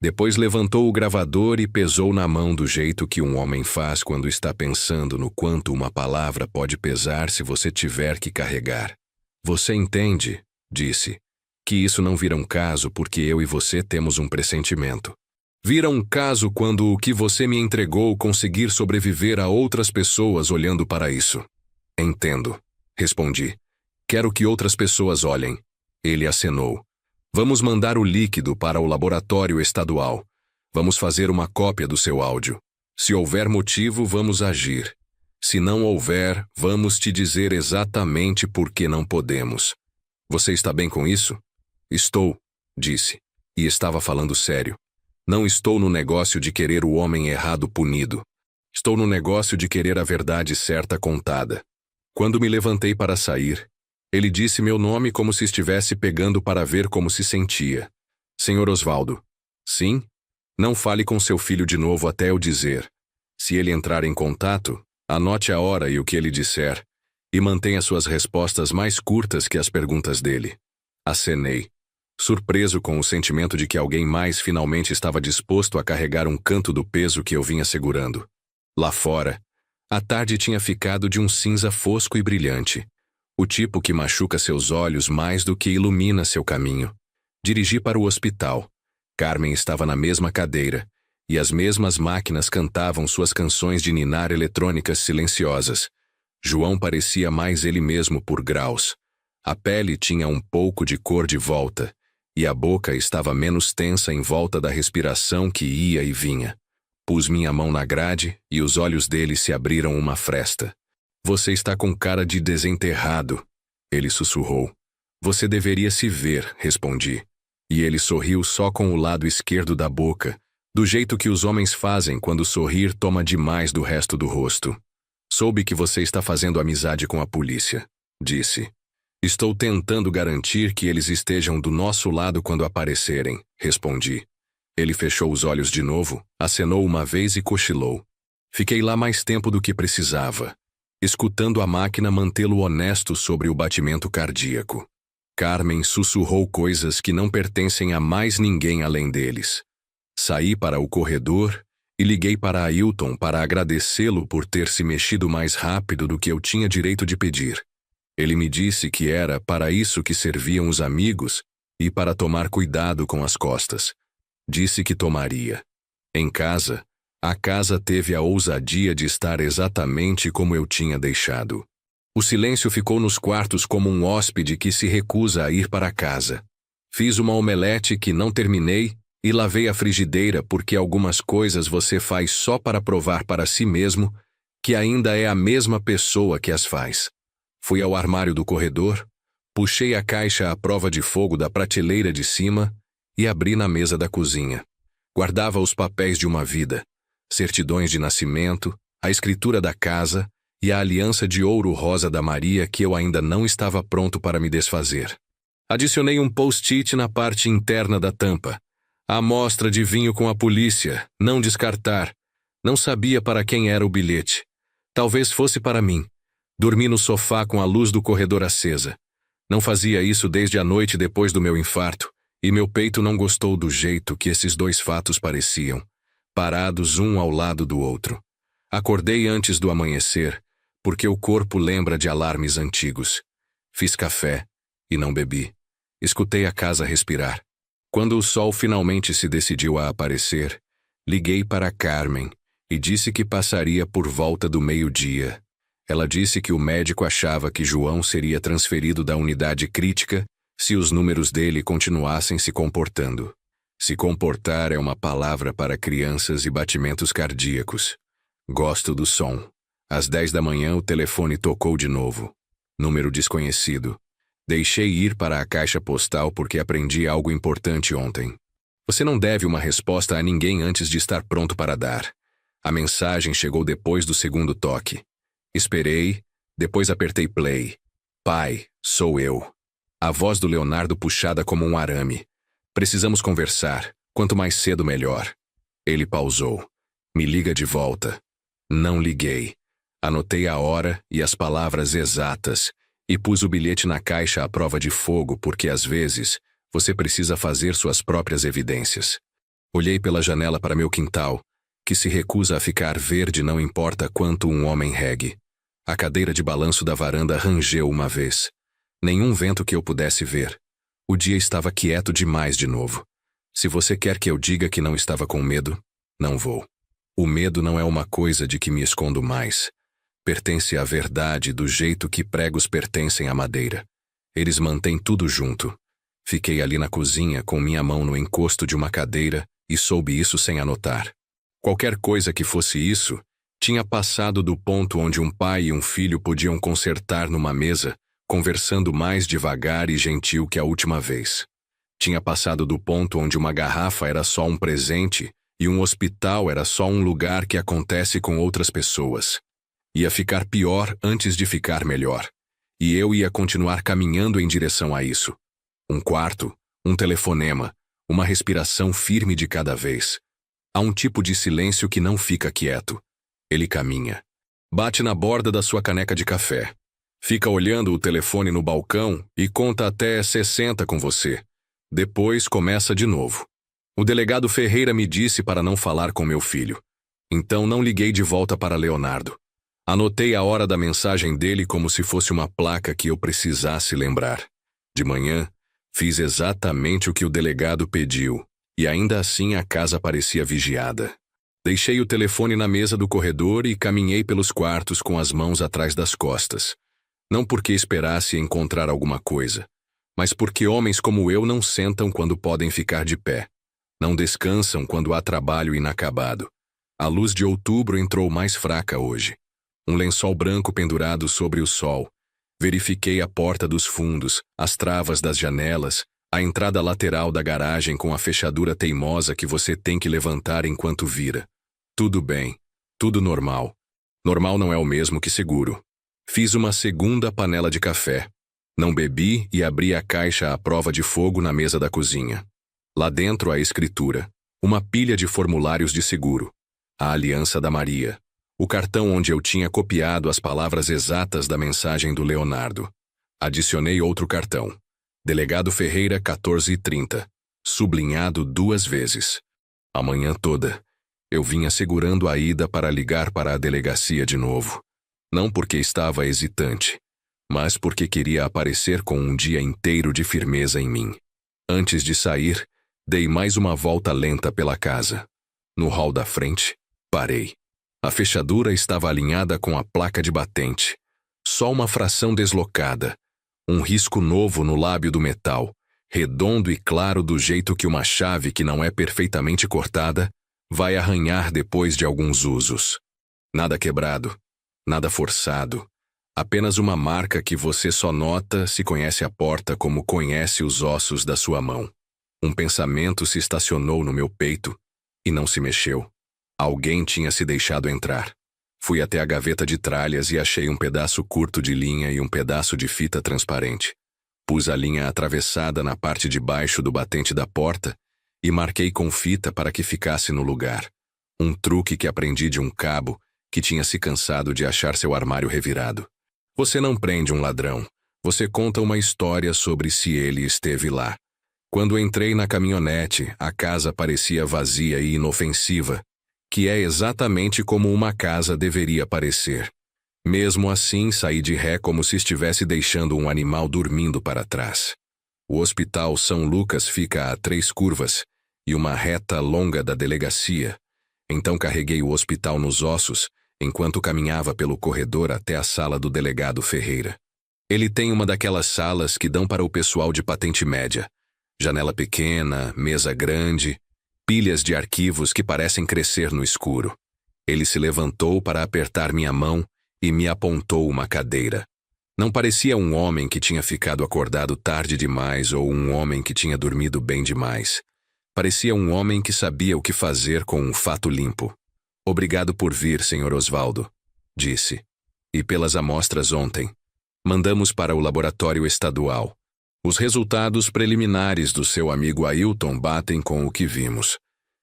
Depois levantou o gravador e pesou na mão do jeito que um homem faz quando está pensando no quanto uma palavra pode pesar se você tiver que carregar. Você entende, disse, que isso não vira um caso porque eu e você temos um pressentimento. Vira um caso quando o que você me entregou conseguir sobreviver a outras pessoas olhando para isso. Entendo, respondi. Quero que outras pessoas olhem. Ele acenou. Vamos mandar o líquido para o laboratório estadual. Vamos fazer uma cópia do seu áudio. Se houver motivo, vamos agir. Se não houver, vamos te dizer exatamente por que não podemos. Você está bem com isso? Estou, disse. E estava falando sério. Não estou no negócio de querer o homem errado punido. Estou no negócio de querer a verdade certa contada. Quando me levantei para sair, ele disse meu nome como se estivesse pegando para ver como se sentia. Senhor Osvaldo. Sim? Não fale com seu filho de novo até eu dizer. Se ele entrar em contato, anote a hora e o que ele disser, e mantenha suas respostas mais curtas que as perguntas dele. Acenei. Surpreso com o sentimento de que alguém mais finalmente estava disposto a carregar um canto do peso que eu vinha segurando. Lá fora, a tarde tinha ficado de um cinza fosco e brilhante, o tipo que machuca seus olhos mais do que ilumina seu caminho. Dirigi para o hospital. Carmen estava na mesma cadeira, e as mesmas máquinas cantavam suas canções de ninar eletrônicas silenciosas. João parecia mais ele mesmo por graus. A pele tinha um pouco de cor de volta, e a boca estava menos tensa em volta da respiração que ia e vinha. Pus minha mão na grade e os olhos dele se abriram uma fresta. Você está com cara de desenterrado, ele sussurrou. Você deveria se ver, respondi. E ele sorriu só com o lado esquerdo da boca, do jeito que os homens fazem quando sorrir toma demais do resto do rosto. Soube que você está fazendo amizade com a polícia, disse. Estou tentando garantir que eles estejam do nosso lado quando aparecerem, respondi. Ele fechou os olhos de novo, acenou uma vez e cochilou. Fiquei lá mais tempo do que precisava, escutando a máquina mantê-lo honesto sobre o batimento cardíaco. Carmen sussurrou coisas que não pertencem a mais ninguém além deles. Saí para o corredor e liguei para Ailton para agradecê-lo por ter se mexido mais rápido do que eu tinha direito de pedir. Ele me disse que era para isso que serviam os amigos e para tomar cuidado com as costas. Disse que tomaria. Em casa, a casa teve a ousadia de estar exatamente como eu tinha deixado. O silêncio ficou nos quartos como um hóspede que se recusa a ir para casa. Fiz uma omelete que não terminei e lavei a frigideira porque algumas coisas você faz só para provar para si mesmo que ainda é a mesma pessoa que as faz. Fui ao armário do corredor, puxei a caixa à prova de fogo da prateleira de cima e abri na mesa da cozinha. Guardava os papéis de uma vida, certidões de nascimento, a escritura da casa e a aliança de ouro rosa da Maria que eu ainda não estava pronto para me desfazer. Adicionei um post-it na parte interna da tampa. A amostra de vinho com a polícia, não descartar. Não sabia para quem era o bilhete. Talvez fosse para mim. Dormi no sofá com a luz do corredor acesa. Não fazia isso desde a noite depois do meu infarto, e meu peito não gostou do jeito que esses dois fatos pareciam, parados um ao lado do outro. Acordei antes do amanhecer, porque o corpo lembra de alarmes antigos. Fiz café e não bebi. Escutei a casa respirar. Quando o sol finalmente se decidiu a aparecer, liguei para Carmen e disse que passaria por volta do meio-dia. Ela disse que o médico achava que João seria transferido da unidade crítica se os números dele continuassem se comportando. Se comportar é uma palavra para crianças e batimentos cardíacos. Gosto do som. Às 10 da manhã o telefone tocou de novo. Número desconhecido. Deixei ir para a caixa postal porque aprendi algo importante ontem. Você não deve uma resposta a ninguém antes de estar pronto para dar. A mensagem chegou depois do segundo toque. Esperei, depois apertei play. Pai, sou eu. A voz do Leonardo puxada como um arame. Precisamos conversar. Quanto mais cedo, melhor. Ele pausou. Me liga de volta. Não liguei. Anotei a hora e as palavras exatas e pus o bilhete na caixa à prova de fogo porque, às vezes, você precisa fazer suas próprias evidências. Olhei pela janela para meu quintal, que se recusa a ficar verde não importa quanto um homem regue. A cadeira de balanço da varanda rangeu uma vez. Nenhum vento que eu pudesse ver. O dia estava quieto demais de novo. Se você quer que eu diga que não estava com medo, não vou. O medo não é uma coisa de que me escondo mais. Pertence à verdade do jeito que pregos pertencem à madeira. Eles mantêm tudo junto. Fiquei ali na cozinha com minha mão no encosto de uma cadeira e soube isso sem anotar. Qualquer coisa que fosse isso, tinha passado do ponto onde um pai e um filho podiam consertar numa mesa, conversando mais devagar e gentil que a última vez. Tinha passado do ponto onde uma garrafa era só um presente e um hospital era só um lugar que acontece com outras pessoas. Ia ficar pior antes de ficar melhor. E eu ia continuar caminhando em direção a isso. Um quarto, um telefonema, uma respiração firme de cada vez. Há um tipo de silêncio que não fica quieto. Ele caminha. Bate na borda da sua caneca de café. Fica olhando o telefone no balcão e conta até 60 com você. Depois começa de novo. O delegado Ferreira me disse para não falar com meu filho. Então não liguei de volta para Leonardo. Anotei a hora da mensagem dele como se fosse uma placa que eu precisasse lembrar. De manhã, fiz exatamente o que o delegado pediu, e ainda assim a casa parecia vigiada. Deixei o telefone na mesa do corredor e caminhei pelos quartos com as mãos atrás das costas. Não porque esperasse encontrar alguma coisa, mas porque homens como eu não sentam quando podem ficar de pé. Não descansam quando há trabalho inacabado. A luz de outubro entrou mais fraca hoje. Um lençol branco pendurado sobre o sol. Verifiquei a porta dos fundos, as travas das janelas, a entrada lateral da garagem com a fechadura teimosa que você tem que levantar enquanto vira. Tudo bem. Tudo normal. Normal não é o mesmo que seguro. Fiz uma segunda panela de café. Não bebi e abri a caixa à prova de fogo na mesa da cozinha. Lá dentro a escritura. Uma pilha de formulários de seguro. A aliança da Maria. O cartão onde eu tinha copiado as palavras exatas da mensagem do Leonardo. Adicionei outro cartão. Delegado Ferreira, 14h30. Sublinhado 2 vezes. A manhã toda, eu vinha segurando a ida para ligar para a delegacia de novo. Não porque estava hesitante, mas porque queria aparecer com um dia inteiro de firmeza em mim. Antes de sair, dei mais uma volta lenta pela casa. No hall da frente, parei. A fechadura estava alinhada com a placa de batente. Só uma fração deslocada. Um risco novo no lábio do metal, redondo e claro do jeito que uma chave que não é perfeitamente cortada vai arranhar depois de alguns usos. Nada quebrado, nada forçado. Apenas uma marca que você só nota se conhece a porta como conhece os ossos da sua mão. Um pensamento se estacionou no meu peito e não se mexeu. Alguém tinha se deixado entrar. Fui até a gaveta de tralhas e achei um pedaço curto de linha e um pedaço de fita transparente. Pus a linha atravessada na parte de baixo do batente da porta e marquei com fita para que ficasse no lugar. Um truque que aprendi de um cabo que tinha se cansado de achar seu armário revirado. Você não prende um ladrão. Você conta uma história sobre se ele esteve lá. Quando entrei na caminhonete, a casa parecia vazia e inofensiva, que é exatamente como uma casa deveria parecer. Mesmo assim, saí de ré como se estivesse deixando um animal dormindo para trás. O Hospital São Lucas fica a 3 curvas e uma reta longa da delegacia, Então carreguei o hospital nos ossos, enquanto caminhava pelo corredor até a sala do delegado Ferreira. Ele tem uma daquelas salas que dão para o pessoal de patente média. Janela pequena, mesa grande, pilhas de arquivos que parecem crescer no escuro. Ele se levantou para apertar minha mão e me apontou uma cadeira. Não parecia um homem que tinha ficado acordado tarde demais ou um homem que tinha dormido bem demais. Parecia um homem que sabia o que fazer com um fato limpo. Obrigado por vir, Sr. Osvaldo, disse. E pelas amostras ontem. Mandamos para o laboratório estadual. Os resultados preliminares do seu amigo Ailton batem com o que vimos.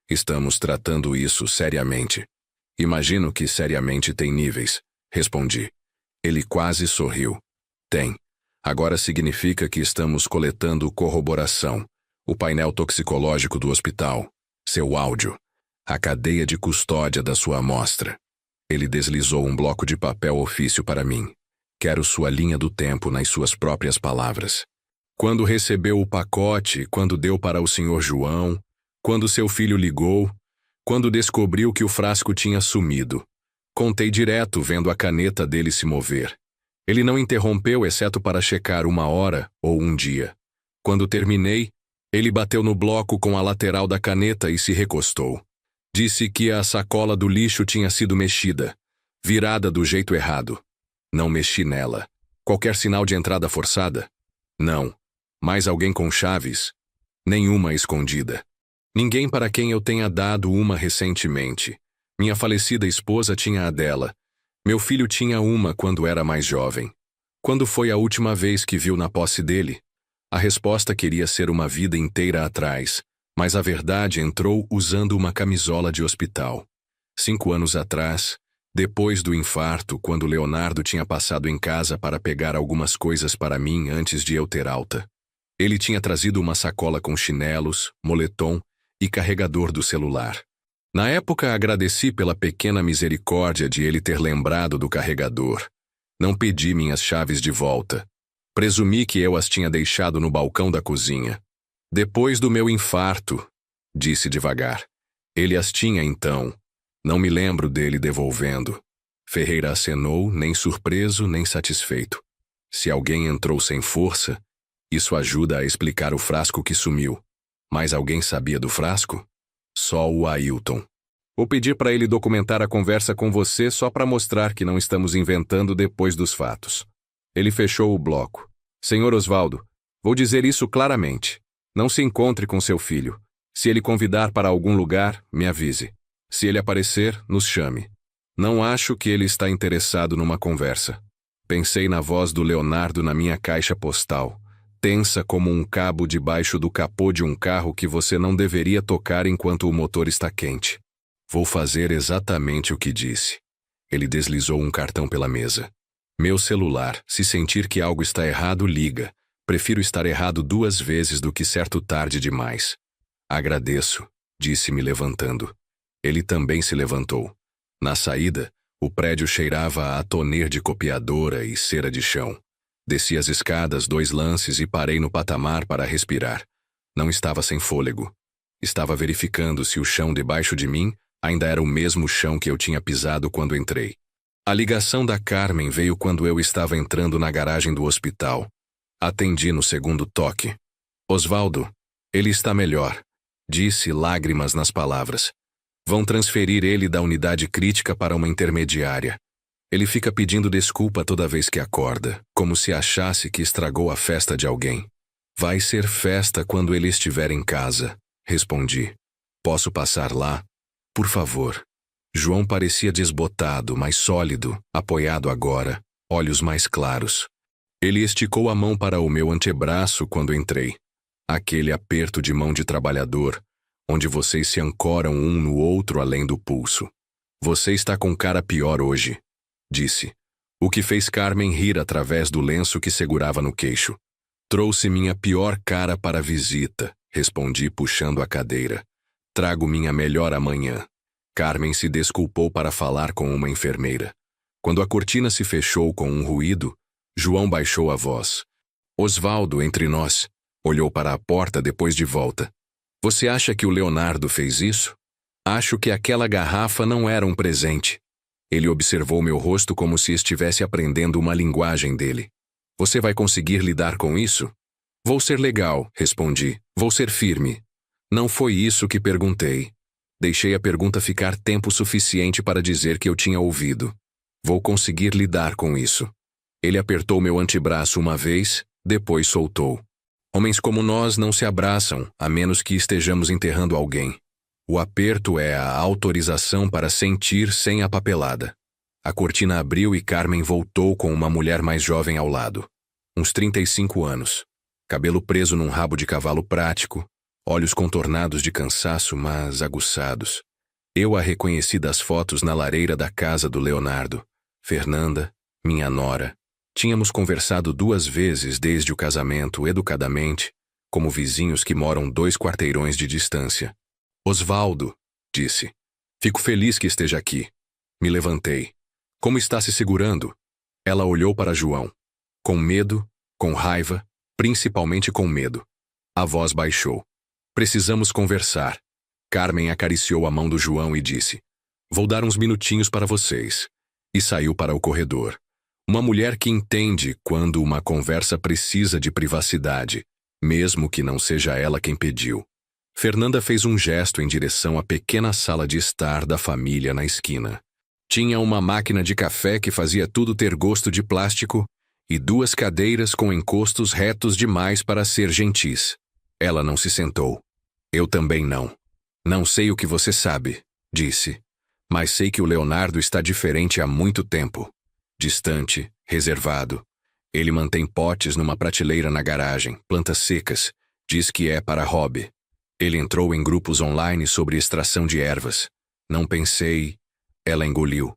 Estamos tratando isso seriamente. Imagino que seriamente tem níveis, respondi. Ele quase sorriu. Tem. Agora significa que estamos coletando corroboração, o painel toxicológico do hospital, seu áudio, a cadeia de custódia da sua amostra. Ele deslizou um bloco de papel ofício para mim. Quero sua linha do tempo nas suas próprias palavras. Quando recebeu o pacote, quando deu para o Sr. João, quando seu filho ligou, quando descobriu que o frasco tinha sumido. Contei direto, vendo a caneta dele se mover. Ele não interrompeu, exceto para checar 1 hora ou 1 dia. Quando terminei, ele bateu no bloco com a lateral da caneta e se recostou. Disse que a sacola do lixo tinha sido mexida, virada do jeito errado. Não mexi nela. Qualquer sinal de entrada forçada? Não. Mais alguém com chaves? Nenhuma escondida. Ninguém para quem eu tenha dado uma recentemente. Minha falecida esposa tinha a dela. Meu filho tinha uma quando era mais jovem. Quando foi a última vez que viu na posse dele? A resposta queria ser uma vida inteira atrás, mas a verdade entrou usando uma camisola de hospital. 5 anos atrás, depois do infarto, quando Leonardo tinha passado em casa para pegar algumas coisas para mim antes de eu ter alta. Ele tinha trazido uma sacola com chinelos, moletom e carregador do celular. Na época, agradeci pela pequena misericórdia de ele ter lembrado do carregador. Não pedi minhas chaves de volta. Presumi que eu as tinha deixado no balcão da cozinha. Depois do meu infarto, disse devagar. Ele as tinha então. Não me lembro dele devolvendo. Ferreira acenou, nem surpreso, nem satisfeito. Se alguém entrou sem força, isso ajuda a explicar o frasco que sumiu. Mas alguém sabia do frasco? Só o Ailton. Vou pedir para ele documentar a conversa com você só para mostrar que não estamos inventando depois dos fatos. Ele fechou o bloco. Senhor Osvaldo, vou dizer isso claramente. Não se encontre com seu filho. Se ele convidar para algum lugar, me avise. Se ele aparecer, nos chame. Não acho que ele está interessado numa conversa. Pensei na voz do Leonardo na minha caixa postal, tensa como um cabo debaixo do capô de um carro que você não deveria tocar enquanto o motor está quente. Vou fazer exatamente o que disse. Ele deslizou um cartão pela mesa. Meu celular, se sentir que algo está errado, liga. Prefiro estar errado 2 vezes do que certo tarde demais. Agradeço, disse-me levantando. Ele também se levantou. Na saída, o prédio cheirava a toner de copiadora e cera de chão. Desci as escadas 2 lances e parei no patamar para respirar. Não estava sem fôlego. Estava verificando se o chão debaixo de mim ainda era o mesmo chão que eu tinha pisado quando entrei. A ligação da Carmen veio quando eu estava entrando na garagem do hospital. Atendi no segundo toque. Osvaldo, ele está melhor, disse, lágrimas nas palavras. Vão transferir ele da unidade crítica para uma intermediária. Ele fica pedindo desculpa toda vez que acorda, como se achasse que estragou a festa de alguém. Vai ser festa quando ele estiver em casa, respondi. Posso passar lá? Por favor. João parecia desbotado, mas sólido, apoiado agora, olhos mais claros. Ele esticou a mão para o meu antebraço quando entrei. Aquele aperto de mão de trabalhador, onde vocês se ancoram um no outro além do pulso. Você está com cara pior hoje, disse. O que fez Carmen rir através do lenço que segurava no queixo. Trouxe minha pior cara para a visita, respondi puxando a cadeira. Trago minha melhor amanhã. Carmen se desculpou para falar com uma enfermeira. Quando a cortina se fechou com um ruído, João baixou a voz. Osvaldo, entre nós, olhou para a porta depois de volta. Você acha que o Leonardo fez isso? Acho que aquela garrafa não era um presente. Ele observou meu rosto como se estivesse aprendendo uma linguagem dele. Você vai conseguir lidar com isso? Vou ser legal, respondi. Vou ser firme. Não foi isso que perguntei. Deixei a pergunta ficar tempo suficiente para dizer que eu tinha ouvido. Vou conseguir lidar com isso. Ele apertou meu antebraço uma vez, depois soltou. Homens como nós não se abraçam, a menos que estejamos enterrando alguém. O aperto é a autorização para sentir sem a papelada. A cortina abriu e Carmen voltou com uma mulher mais jovem ao lado. Uns 35 anos. Cabelo preso num rabo de cavalo prático, olhos contornados de cansaço, mas aguçados. Eu a reconheci das fotos na lareira da casa do Leonardo. Fernanda, minha nora. Tínhamos conversado 2 vezes desde o casamento, educadamente, como vizinhos que moram 2 quarteirões de distância. Osvaldo, disse. Fico feliz que esteja aqui. Me levantei. Como está se segurando? Ela olhou para João. Com medo, com raiva, principalmente com medo. A voz baixou. Precisamos conversar. Carmen acariciou a mão do João e disse: Vou dar uns minutinhos para vocês. E saiu para o corredor. Uma mulher que entende quando uma conversa precisa de privacidade, mesmo que não seja ela quem pediu. Fernanda fez um gesto em direção à pequena sala de estar da família na esquina. Tinha uma máquina de café que fazia tudo ter gosto de plástico e 2 cadeiras com encostos retos demais para ser gentis. Ela não se sentou. Eu também não. Não sei o que você sabe, disse, mas sei que o Leonardo está diferente há muito tempo. Distante, reservado. Ele mantém potes numa prateleira na garagem, plantas secas. Diz que é para hobby. Ele entrou em grupos online sobre extração de ervas. Não pensei... Ela engoliu.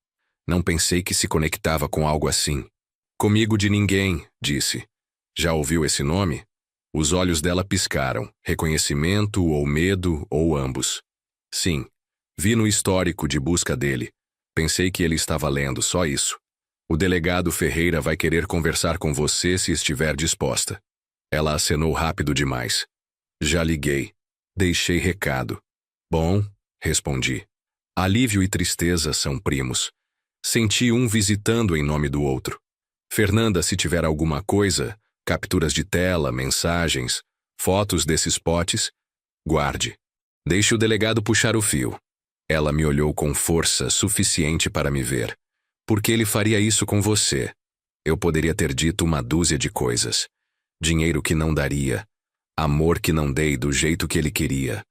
Não pensei que se conectava com algo assim. Comigo de ninguém, disse. Já ouviu esse nome? Os olhos dela piscaram, reconhecimento ou medo ou ambos. Sim, vi no histórico de busca dele. Pensei que ele estava lendo, só isso. O delegado Ferreira vai querer conversar com você se estiver disposta. Ela acenou rápido demais. Já liguei. Deixei recado. Bom, respondi. Alívio e tristeza são primos. Senti um visitando em nome do outro. Fernanda, se tiver alguma coisa, capturas de tela, mensagens, fotos desses potes, guarde. Deixe o delegado puxar o fio. Ela me olhou com força suficiente para me ver. Por que ele faria isso com você? Eu poderia ter dito uma dúzia de coisas. Dinheiro que não daria. Amor que não dei do jeito que ele queria.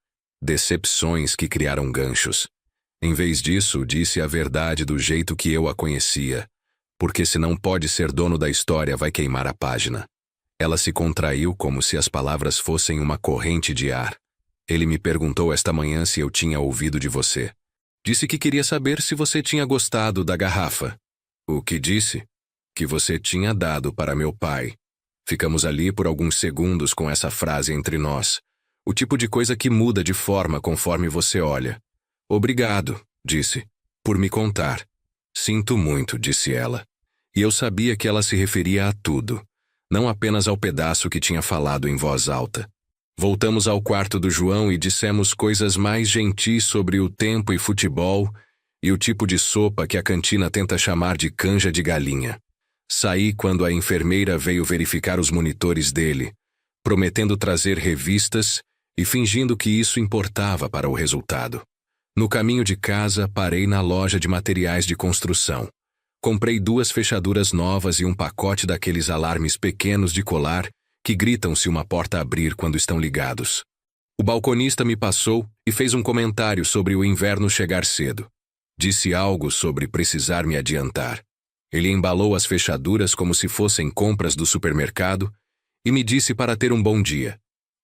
Decepções que criaram ganchos. Em vez disso, disse a verdade do jeito que eu a conhecia. Porque se não pode ser dono da história, vai queimar a página. Ela se contraiu como se as palavras fossem uma corrente de ar. Ele me perguntou esta manhã se eu tinha ouvido de você. Disse que queria saber se você tinha gostado da garrafa. O que disse? Que você tinha dado para meu pai. Ficamos ali por alguns segundos com essa frase entre nós. O tipo de coisa que muda de forma conforme você olha. Obrigado, disse, por me contar. Sinto muito, disse ela. E eu sabia que ela se referia a tudo, não apenas ao pedaço que tinha falado em voz alta. Voltamos ao quarto do João e dissemos coisas mais gentis sobre o tempo e futebol e o tipo de sopa que a cantina tenta chamar de canja de galinha. Saí quando a enfermeira veio verificar os monitores dele, prometendo trazer revistas e fingindo que isso importava para o resultado. No caminho de casa, parei na loja de materiais de construção. Comprei 2 fechaduras novas e um pacote daqueles alarmes pequenos de colar que gritam se uma porta abrir quando estão ligados. O balconista me passou e fez um comentário sobre o inverno chegar cedo. Disse algo sobre precisar me adiantar. Ele embalou as fechaduras como se fossem compras do supermercado e me disse para ter um bom dia.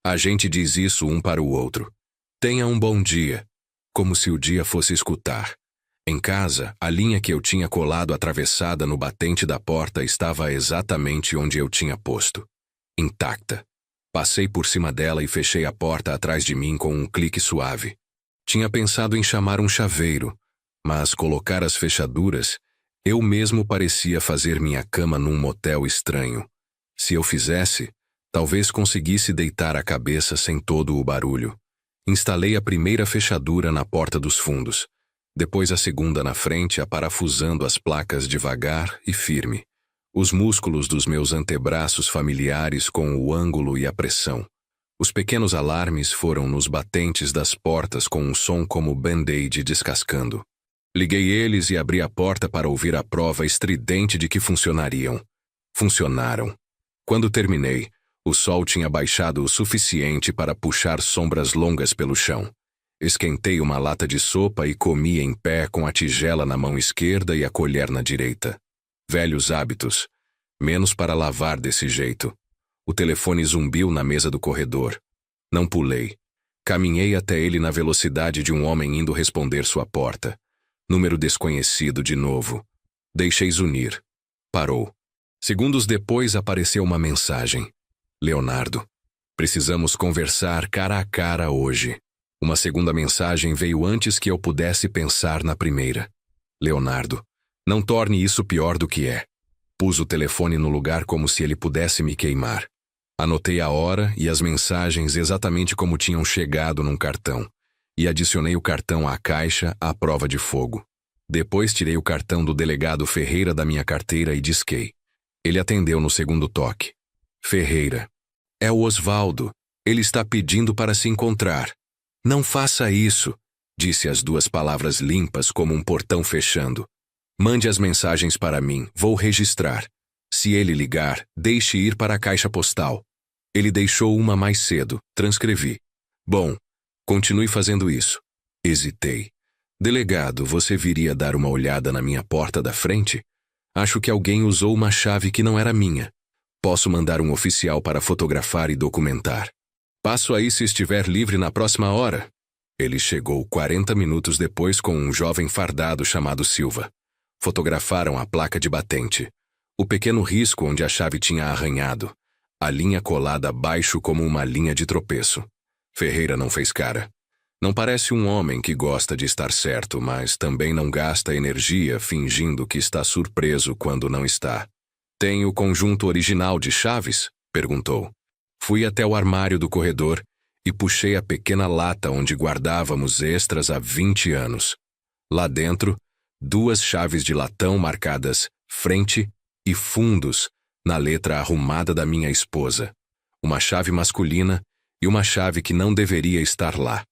A gente diz isso um para o outro. Tenha um bom dia. Como se o dia fosse escutar. Em casa, a linha que eu tinha colado atravessada no batente da porta estava exatamente onde eu tinha posto. Intacta. Passei por cima dela e fechei a porta atrás de mim com um clique suave. Tinha pensado em chamar um chaveiro, mas colocar as fechaduras, eu mesmo parecia fazer minha cama num motel estranho. Se eu fizesse, talvez conseguisse deitar a cabeça sem todo o barulho. Instalei a primeira fechadura na porta dos fundos, depois a segunda na frente, aparafusando as placas devagar e firme. Os músculos dos meus antebraços familiares com o ângulo e a pressão. Os pequenos alarmes foram nos batentes das portas com um som como band-aid descascando. Liguei eles e abri a porta para ouvir a prova estridente de que funcionariam. Funcionaram. Quando terminei, o sol tinha baixado o suficiente para puxar sombras longas pelo chão. Esquentei uma lata de sopa e comi em pé com a tigela na mão esquerda e a colher na direita. Velhos hábitos. Menos para lavar desse jeito. O telefone zumbiu na mesa do corredor. Não pulei. Caminhei até ele na velocidade de um homem indo responder sua porta. Número desconhecido de novo. Deixei zunir. Parou. Segundos depois apareceu uma mensagem. Leonardo. Precisamos conversar cara a cara hoje. Uma segunda mensagem veio antes que eu pudesse pensar na primeira. Leonardo. Não torne isso pior do que é. Pus o telefone no lugar como se ele pudesse me queimar. Anotei a hora e as mensagens exatamente como tinham chegado num cartão. E adicionei o cartão à caixa à prova de fogo. Depois tirei o cartão do delegado Ferreira da minha carteira e disquei. Ele atendeu no segundo toque. Ferreira. É o Osvaldo. Ele está pedindo para se encontrar. Não faça isso, disse as duas palavras limpas como um portão fechando. Mande as mensagens para mim, vou registrar. Se ele ligar, deixe ir para a caixa postal. Ele deixou uma mais cedo, transcrevi. Bom, continue fazendo isso. Hesitei. Delegado, você viria dar uma olhada na minha porta da frente? Acho que alguém usou uma chave que não era minha. Posso mandar um oficial para fotografar e documentar. Passo aí se estiver livre na próxima hora. Ele chegou 40 minutos depois com um jovem fardado chamado Silva. Fotografaram a placa de batente. O pequeno risco onde a chave tinha arranhado. A linha colada abaixo como uma linha de tropeço. Ferreira não fez cara. Não parece um homem que gosta de estar certo, mas também não gasta energia fingindo que está surpreso quando não está. Tem o conjunto original de chaves? Perguntou. Fui até o armário do corredor e puxei a pequena lata onde guardávamos extras há 20 anos. Lá dentro, 2 chaves de latão marcadas frente e fundos na letra arrumada da minha esposa. Uma chave masculina e uma chave que não deveria estar lá.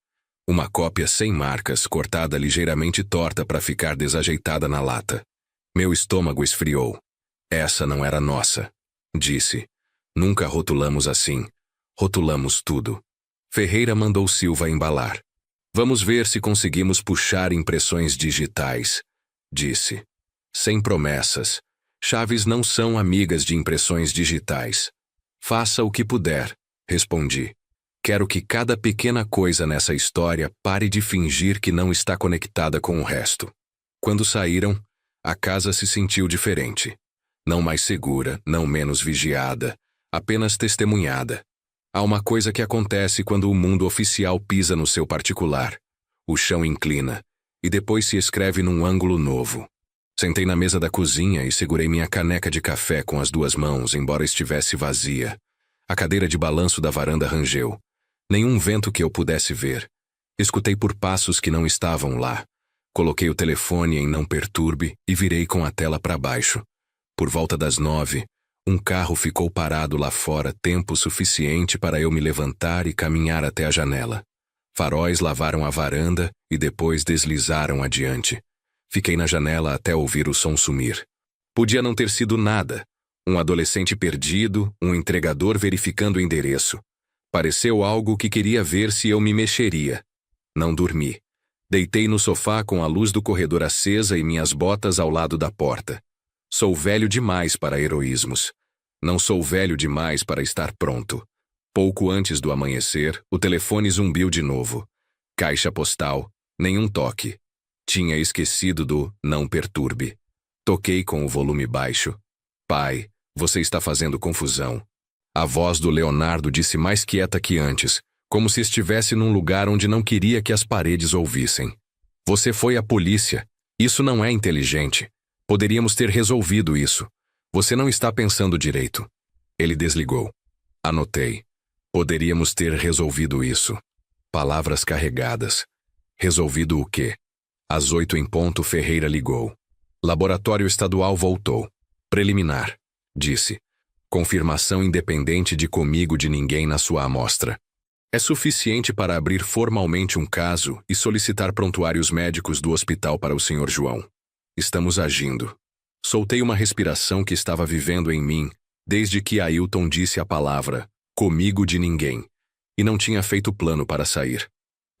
Uma cópia sem marcas, cortada ligeiramente torta para ficar desajeitada na lata. Meu estômago esfriou. Essa não era nossa, disse. Nunca rotulamos assim. Rotulamos tudo. Ferreira mandou Silva embalar. Vamos ver se conseguimos puxar impressões digitais, disse. Sem promessas. Chaves não são amigas de impressões digitais. Faça o que puder, respondi. Quero que cada pequena coisa nessa história pare de fingir que não está conectada com o resto. Quando saíram, a casa se sentiu diferente. Não mais segura, não menos vigiada, apenas testemunhada. Há uma coisa que acontece quando o mundo oficial pisa no seu particular. O chão inclina, e depois se escreve num ângulo novo. Sentei na mesa da cozinha e segurei minha caneca de café com as 2 mãos, embora estivesse vazia. A cadeira de balanço da varanda rangeu. Nenhum vento que eu pudesse ver. Escutei por passos que não estavam lá. Coloquei o telefone em não perturbe e virei com a tela para baixo. Por volta das 9, um carro ficou parado lá fora tempo suficiente para eu me levantar e caminhar até a janela. Faróis lavaram a varanda e depois deslizaram adiante. Fiquei na janela até ouvir o som sumir. Podia não ter sido nada. Um adolescente perdido, um entregador verificando o endereço. Pareceu algo que queria ver se eu me mexeria. Não dormi. Deitei no sofá com a luz do corredor acesa e minhas botas ao lado da porta. Sou velho demais para heroísmos. Não sou velho demais para estar pronto. Pouco antes do amanhecer, o telefone zumbiu de novo. Caixa postal, nenhum toque. Tinha esquecido do não perturbe. Toquei com o volume baixo. Pai, você está fazendo confusão. A voz do Leonardo disse mais quieta que antes, como se estivesse num lugar onde não queria que as paredes ouvissem. Você foi à polícia. Isso não é inteligente. Poderíamos ter resolvido isso. Você não está pensando direito. Ele desligou. Anotei. Poderíamos ter resolvido isso. palavras carregadas. Resolvido o quê? Às 8 em ponto, Ferreira ligou. Laboratório estadual voltou. Preliminar, disse. Confirmação independente de comigo de ninguém na sua amostra. É suficiente para abrir formalmente um caso e solicitar prontuários médicos do hospital para o Sr. João. Estamos agindo. Soltei uma respiração que estava vivendo em mim desde que Ailton disse a palavra comigo de ninguém e não tinha feito plano para sair.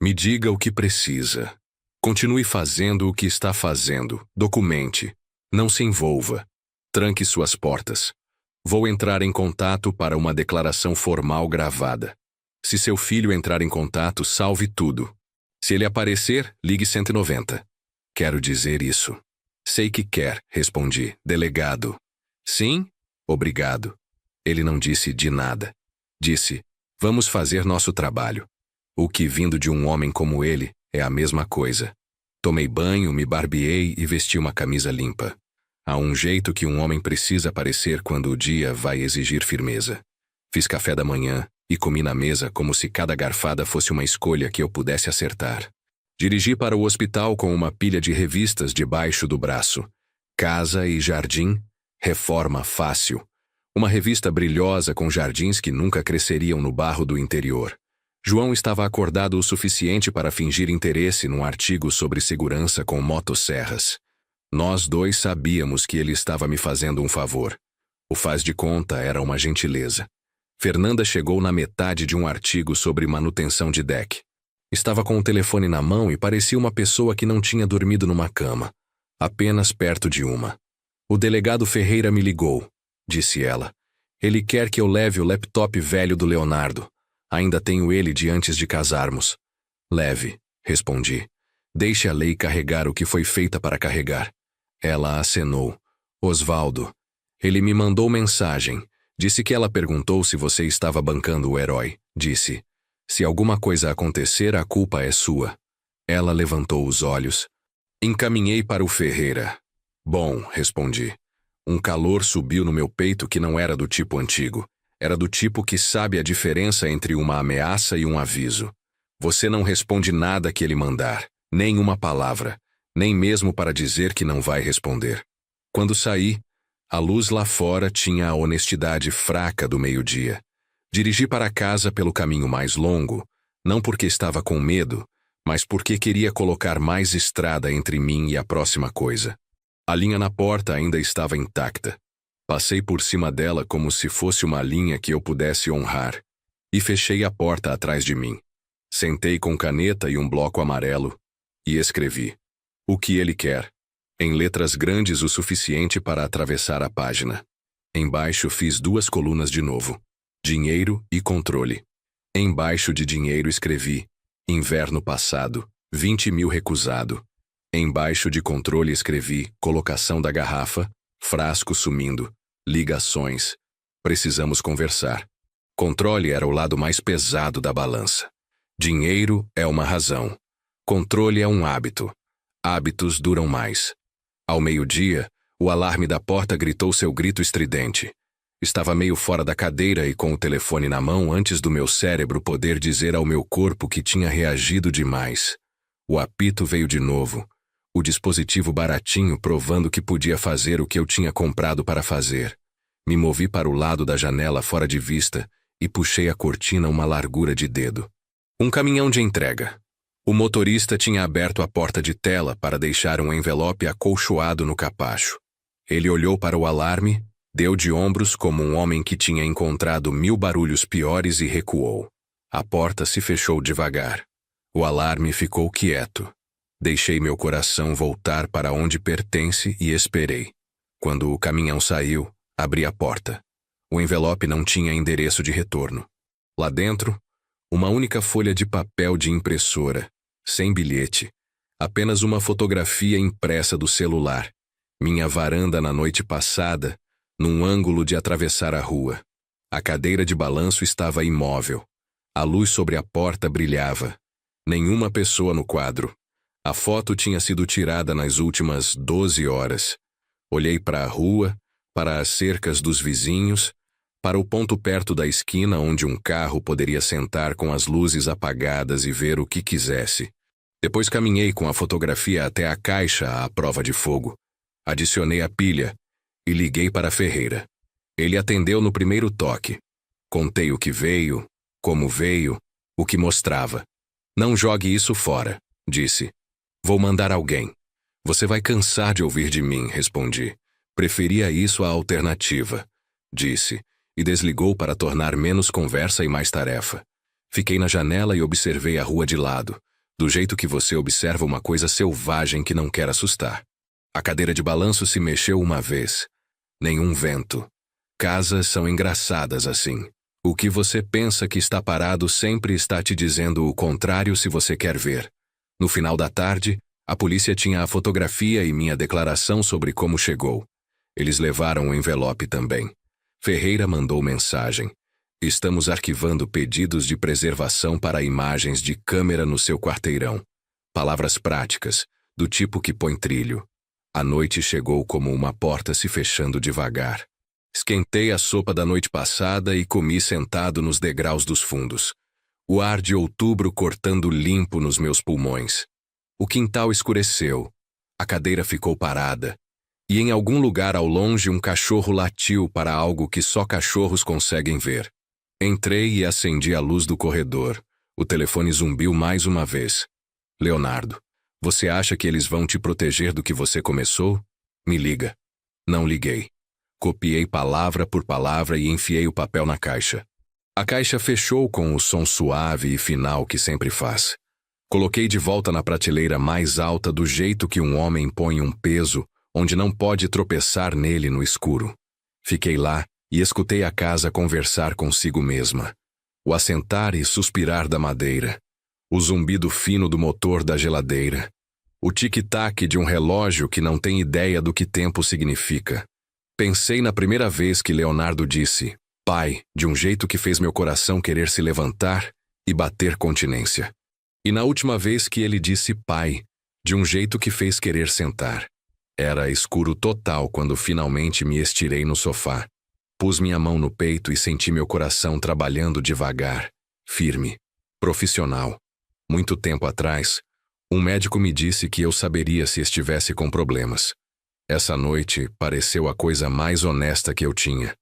Me diga o que precisa. Continue fazendo o que está fazendo. Documente. Não se envolva. Tranque suas portas. Vou entrar em contato para uma declaração formal gravada. Se seu filho entrar em contato, salve tudo. Se ele aparecer, ligue 190. Quero dizer isso. Sei que quer, respondi. Delegado. Sim? Obrigado. Ele não disse de nada. Disse, vamos fazer nosso trabalho. O que vindo de um homem como ele é a mesma coisa. Tomei banho, me barbeei e vesti uma camisa limpa. Há um jeito que um homem precisa parecer quando o dia vai exigir firmeza. Fiz café da manhã e comi na mesa como se cada garfada fosse uma escolha que eu pudesse acertar. Dirigi para o hospital com uma pilha de revistas debaixo do braço. Casa e Jardim, Reforma Fácil. Uma revista brilhosa com jardins que nunca cresceriam no barro do interior. João estava acordado o suficiente para fingir interesse num artigo sobre segurança com motosserras. Nós dois sabíamos que ele estava me fazendo um favor. O faz de conta era uma gentileza. Fernanda chegou na metade de um artigo sobre manutenção de deck. Estava com o telefone na mão e parecia uma pessoa que não tinha dormido numa cama, apenas perto de uma. O delegado Ferreira me ligou, disse ela. Ele quer que eu leve o laptop velho do Leonardo. Ainda tenho ele de antes de casarmos. Leve, respondi. Deixe a lei carregar o que foi feita para carregar. Ela acenou. Osvaldo. Ele me mandou mensagem. Disse que ela perguntou se você estava bancando o herói. Disse. Se alguma coisa acontecer, a culpa é sua. Ela levantou os olhos. Encaminhei para o Ferreira. Bom, respondi. Um calor subiu no meu peito que não era do tipo antigo. Era do tipo que sabe a diferença entre uma ameaça e um aviso. Você não responde nada que ele mandar, nem uma palavra, nem mesmo para dizer que não vai responder. Quando saí, a luz lá fora tinha a honestidade fraca do meio-dia. Dirigi para casa pelo caminho mais longo, não porque estava com medo, mas porque queria colocar mais estrada entre mim e a próxima coisa. A linha na porta ainda estava intacta. Passei por cima dela como se fosse uma linha que eu pudesse honrar, e fechei a porta atrás de mim. Sentei com caneta e um bloco amarelo, e escrevi. O que ele quer, em letras grandes o suficiente para atravessar a página. Embaixo fiz 2 colunas de novo. Dinheiro e controle. Embaixo de dinheiro escrevi, inverno passado, 20 mil recusado. Embaixo de controle escrevi, colocação da garrafa, frasco sumindo, ligações. Precisamos conversar. Controle era o lado mais pesado da balança. Dinheiro é uma razão. Controle é um hábito. Hábitos duram mais. Ao meio-dia, o alarme da porta gritou seu grito estridente. Estava meio fora da cadeira e com o telefone na mão antes do meu cérebro poder dizer ao meu corpo que tinha reagido demais. O apito veio de novo. O dispositivo baratinho provando que podia fazer o que eu tinha comprado para fazer. Me movi para o lado da janela fora de vista e puxei a cortina uma largura de dedo. Um caminhão de entrega. O motorista tinha aberto a porta de tela para deixar um envelope acolchoado no capacho. Ele olhou para o alarme, deu de ombros como um homem que tinha encontrado 1000 barulhos piores e recuou. A porta se fechou devagar. O alarme ficou quieto. Deixei meu coração voltar para onde pertence e esperei. Quando o caminhão saiu, abri a porta. O envelope não tinha endereço de retorno. Lá dentro, uma única folha de papel de impressora, sem bilhete. Apenas uma fotografia impressa do celular. Minha varanda na noite passada, num ângulo de atravessar a rua. A cadeira de balanço estava imóvel. A luz sobre a porta brilhava. Nenhuma pessoa no quadro. A foto tinha sido tirada nas últimas 12 horas. Olhei para a rua, para as cercas dos vizinhos, Para o ponto perto da esquina onde um carro poderia sentar com as luzes apagadas e ver o que quisesse. Depois caminhei com a fotografia até a caixa à prova de fogo. Adicionei a pilha e liguei para Ferreira. Ele atendeu no primeiro toque. Contei o que veio, como veio, o que mostrava. Não jogue isso fora, disse. Vou mandar alguém. Você vai cansar de ouvir de mim, respondi. Preferia isso à alternativa, disse, e desligou para tornar menos conversa e mais tarefa. Fiquei na janela e observei a rua de lado, do jeito que você observa uma coisa selvagem que não quer assustar. A cadeira de balanço se mexeu uma vez. Nenhum vento. Casas são engraçadas assim. O que você pensa que está parado sempre está te dizendo o contrário se você quer ver. No final da tarde, a polícia tinha a fotografia e minha declaração sobre como chegou. Eles levaram o envelope também. Ferreira mandou mensagem. Estamos arquivando pedidos de preservação para imagens de câmera no seu quarteirão. Palavras práticas, do tipo que põe trilho. A noite chegou como uma porta se fechando devagar. Esquentei a sopa da noite passada e comi sentado nos degraus dos fundos. O ar de outubro cortando limpo nos meus pulmões. O quintal escureceu. A cadeira ficou parada. E em algum lugar ao longe um cachorro latiu para algo que só cachorros conseguem ver. Entrei e acendi a luz do corredor. O telefone zumbiu mais uma vez. Leonardo, você acha que eles vão te proteger do que você começou? Me liga. Não liguei. Copiei palavra por palavra e enfiei o papel na caixa. A caixa fechou com o som suave e final que sempre faz. Coloquei de volta na prateleira mais alta do jeito que um homem põe um peso onde não pode tropeçar nele no escuro. Fiquei lá e escutei a casa conversar consigo mesma. O assentar e suspirar da madeira. O zumbido fino do motor da geladeira. O tic-tac de um relógio que não tem ideia do que tempo significa. Pensei na primeira vez que Leonardo disse pai, de um jeito que fez meu coração querer se levantar e bater continência. E na última vez que ele disse pai, de um jeito que fez querer sentar. Era escuro total quando finalmente me estirei no sofá. Pus minha mão no peito e senti meu coração trabalhando devagar, firme, profissional. Muito tempo atrás, um médico me disse que eu saberia se estivesse com problemas. Essa noite pareceu a coisa mais honesta que eu tinha.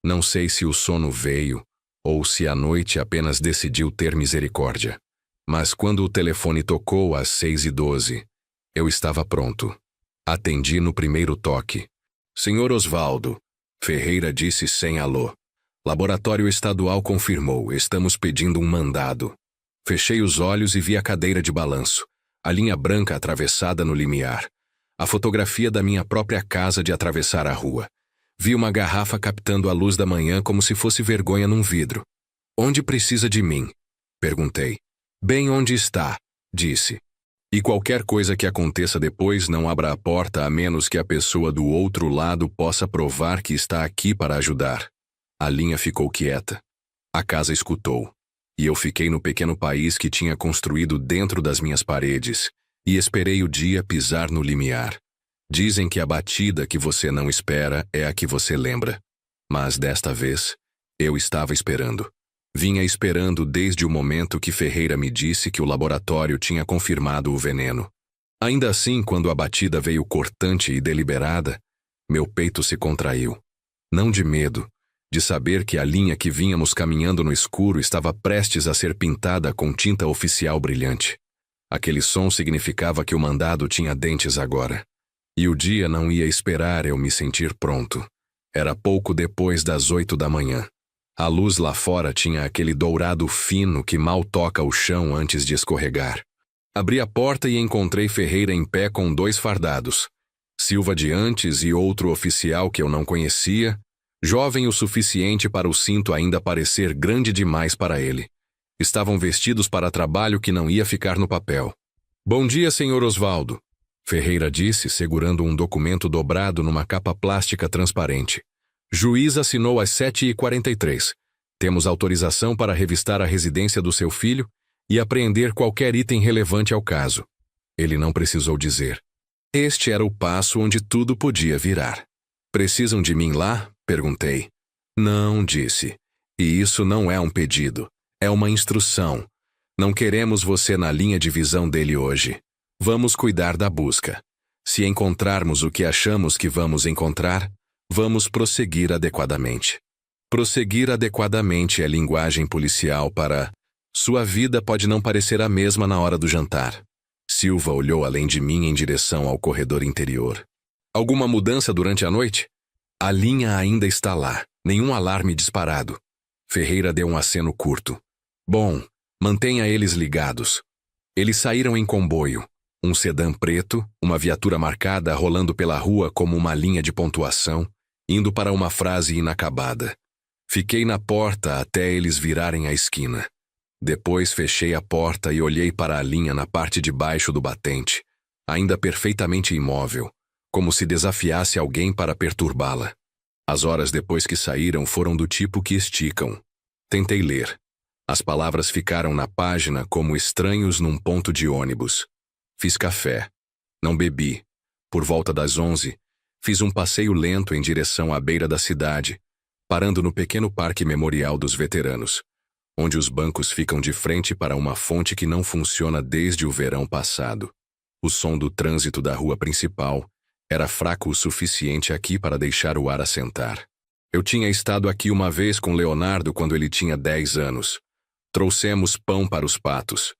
Não sei se o sono veio ou se a noite apenas decidiu ter misericórdia. Mas quando o telefone tocou às 6h12, eu estava pronto. Atendi no primeiro toque. Senhor Osvaldo, Ferreira disse sem alô. Laboratório Estadual confirmou, estamos pedindo um mandado. Fechei os olhos e vi a cadeira de balanço, a linha branca atravessada no limiar. A fotografia da minha própria casa de atravessar a rua. Vi uma garrafa captando a luz da manhã como se fosse vergonha num vidro. Onde precisa de mim? Perguntei. Bem onde está, disse. E qualquer coisa que aconteça depois não abra a porta a menos que a pessoa do outro lado possa provar que está aqui para ajudar. A linha ficou quieta. A casa escutou. E eu fiquei no pequeno país que tinha construído dentro das minhas paredes, e esperei o dia pisar no limiar. Dizem que a batida que você não espera é a que você lembra. Mas desta vez, eu estava esperando. Vinha esperando desde o momento que Ferreira me disse que o laboratório tinha confirmado o veneno. Ainda assim, quando a batida veio cortante e deliberada, meu peito se contraiu. Não de medo, de saber que a linha que vínhamos caminhando no escuro estava prestes a ser pintada com tinta oficial brilhante. Aquele som significava que o mandado tinha dentes agora. E o dia não ia esperar eu me sentir pronto. Era pouco depois das 8h. A luz lá fora tinha aquele dourado fino que mal toca o chão antes de escorregar. Abri a porta e encontrei Ferreira em pé com 2 fardados. Silva de antes e outro oficial que eu não conhecia, jovem o suficiente para o cinto ainda parecer grande demais para ele. Estavam vestidos para trabalho que não ia ficar no papel. Bom dia, senhor Osvaldo, Ferreira disse, segurando um documento dobrado numa capa plástica transparente. Juiz assinou às 7h43. Temos autorização para revistar a residência do seu filho e apreender qualquer item relevante ao caso. Ele não precisou dizer. Este era o passo onde tudo podia virar. Precisam de mim lá? Perguntei. Não, disse. E isso não é um pedido. É uma instrução. Não queremos você na linha de visão dele hoje. Vamos cuidar da busca. Se encontrarmos o que achamos que vamos encontrar, vamos prosseguir adequadamente. Prosseguir adequadamente é linguagem policial para... Sua vida pode não parecer a mesma na hora do jantar. Silva olhou além de mim em direção ao corredor interior. Alguma mudança durante a noite? A linha ainda está lá. Nenhum alarme disparado. Ferreira deu um aceno curto. Bom, mantenha eles ligados. Eles saíram em comboio. Um sedã preto, uma viatura marcada rolando pela rua como uma linha de pontuação, indo para uma frase inacabada. Fiquei na porta até eles virarem a esquina. Depois fechei a porta e olhei para a linha na parte de baixo do batente, ainda perfeitamente imóvel, como se desafiasse alguém para perturbá-la. As horas depois que saíram foram do tipo que esticam. Tentei ler. As palavras ficaram na página como estranhos num ponto de ônibus. Fiz café. Não bebi. Por volta das 11, fiz um passeio lento em direção à beira da cidade, parando no pequeno parque memorial dos veteranos, onde os bancos ficam de frente para uma fonte que não funciona desde o verão passado. O som do trânsito da rua principal era fraco o suficiente aqui para deixar o ar assentar. Eu tinha estado aqui uma vez com Leonardo quando ele tinha 10 anos. Trouxemos pão para os patos.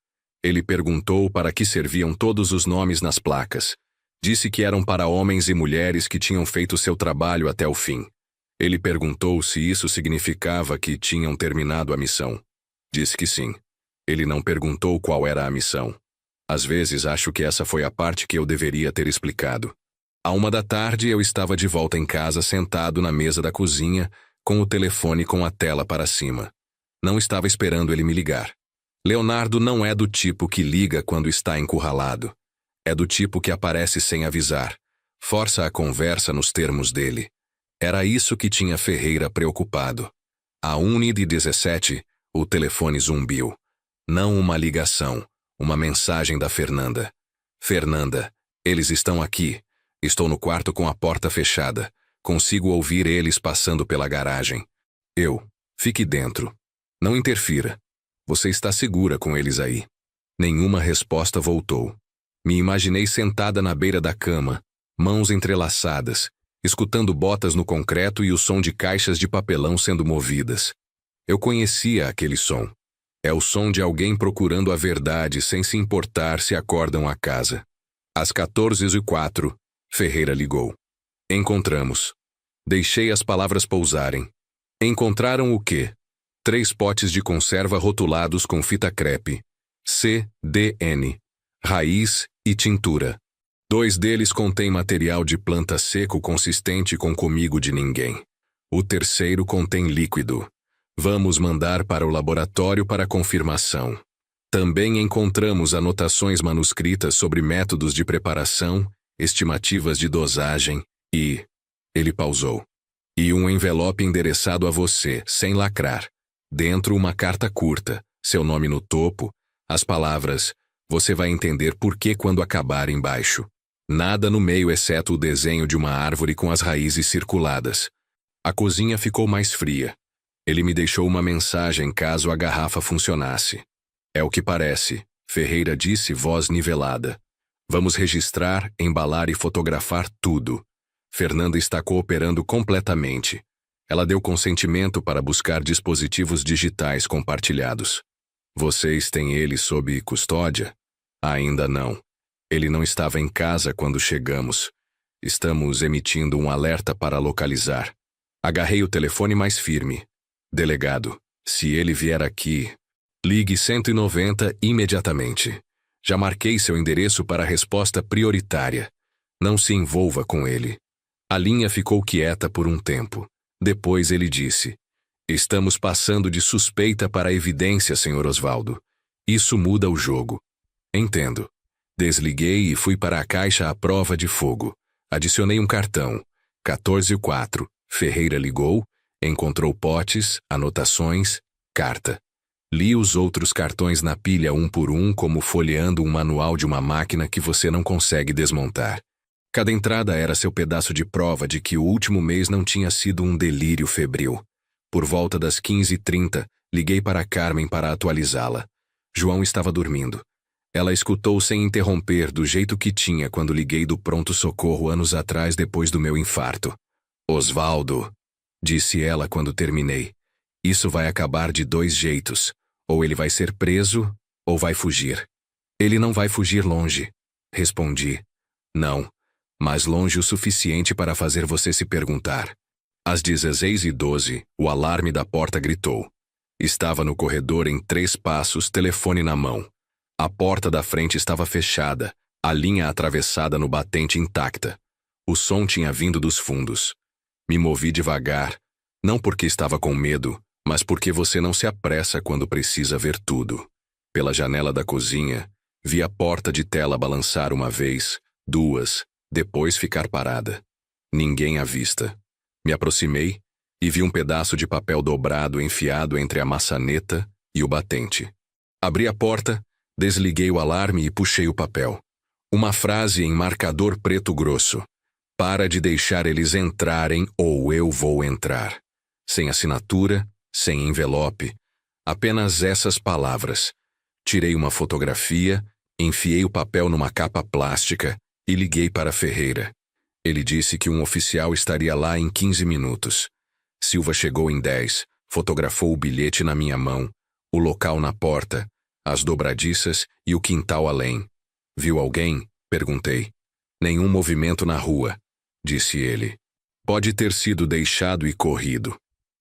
Ele perguntou para que serviam todos os nomes nas placas. Disse que eram para homens e mulheres que tinham feito seu trabalho até o fim. Ele perguntou se isso significava que tinham terminado a missão. Disse que sim. Ele não perguntou qual era a missão. Às vezes acho que essa foi a parte que eu deveria ter explicado. À 1 da tarde eu estava de volta em casa sentado na mesa da cozinha, com o telefone com a tela para cima. Não estava esperando ele me ligar. Leonardo não é do tipo que liga quando está encurralado. É do tipo que aparece sem avisar. Força a conversa nos termos dele. Era isso que tinha Ferreira preocupado. À 1h17, o telefone zumbiu. Não uma ligação, uma mensagem da Fernanda. Fernanda, eles estão aqui. Estou no quarto com a porta fechada. Consigo ouvir eles passando pela garagem. Fique dentro. Não interfira. Você está segura com eles aí. Nenhuma resposta voltou. Me imaginei sentada na beira da cama, mãos entrelaçadas, escutando botas no concreto e o som de caixas de papelão sendo movidas. Eu conhecia aquele som. É o som de alguém procurando a verdade sem se importar se acordam a casa. Às 14h04, Ferreira ligou. Encontramos. Deixei as palavras pousarem. Encontraram o quê? 3 potes de conserva rotulados com fita crepe. CDN. Raiz e tintura. 2 deles contêm material de planta seco consistente com comigo de ninguém. O terceiro contém líquido. Vamos mandar para o laboratório para confirmação. Também encontramos anotações manuscritas sobre métodos de preparação, estimativas de dosagem e... Ele pausou. E um envelope endereçado a você, sem lacrar. Dentro uma carta curta, seu nome no topo, as palavras, você vai entender por que quando acabar embaixo. Nada no meio exceto o desenho de uma árvore com as raízes circuladas. A cozinha ficou mais fria. Ele me deixou uma mensagem caso a garrafa funcionasse. É o que parece, Ferreira disse, voz nivelada. Vamos registrar, embalar e fotografar tudo. Fernanda está cooperando completamente. Ela deu consentimento para buscar dispositivos digitais compartilhados. Vocês têm ele sob custódia? Ainda não. Ele não estava em casa quando chegamos. Estamos emitindo um alerta para localizar. Agarrei o telefone mais firme. Delegado, se ele vier aqui, ligue 190 imediatamente. Já marquei seu endereço para a resposta prioritária. Não se envolva com ele. A linha ficou quieta por um tempo. Depois ele disse: Estamos passando de suspeita para evidência, Sr. Osvaldo. Isso muda o jogo. Entendo. Desliguei e fui para a caixa à prova de fogo. Adicionei um cartão. 14h04. Ferreira ligou, encontrou potes, anotações, carta. Li os outros cartões na pilha um por um como folheando um manual de uma máquina que você não consegue desmontar. Cada entrada era seu pedaço de prova de que o último mês não tinha sido um delírio febril. Por volta das 15h30, liguei para Carmen para atualizá-la. João estava dormindo. Ela escutou sem interromper do jeito que tinha quando liguei do pronto-socorro anos atrás depois do meu infarto. Osvaldo, disse ela quando terminei. Isso vai acabar de 2 jeitos. Ou ele vai ser preso, ou vai fugir. Ele não vai fugir longe. Respondi. Não, mas longe o suficiente para fazer você se perguntar. Às 16h12, o alarme da porta gritou. Estava no corredor em 3 passos, telefone na mão. A porta da frente estava fechada, a linha atravessada no batente intacta. O som tinha vindo dos fundos. Me movi devagar, não porque estava com medo, mas porque você não se apressa quando precisa ver tudo. Pela janela da cozinha, vi a porta de tela balançar uma vez, 2, depois ficar parada. Ninguém à vista. Me aproximei e vi um pedaço de papel dobrado enfiado entre a maçaneta e o batente. Abri a porta, desliguei o alarme e puxei o papel. Uma frase em marcador preto grosso. Para de deixar eles entrarem ou eu vou entrar. Sem assinatura, sem envelope. Apenas essas palavras. Tirei uma fotografia, enfiei o papel numa capa plástica e liguei para Ferreira. Ele disse que um oficial estaria lá em 15 minutos. Silva chegou em 10, fotografou o bilhete na minha mão, o local na porta, as dobradiças e o quintal além. Viu alguém? Perguntei. Nenhum movimento na rua, disse ele. Pode ter sido deixado e corrido.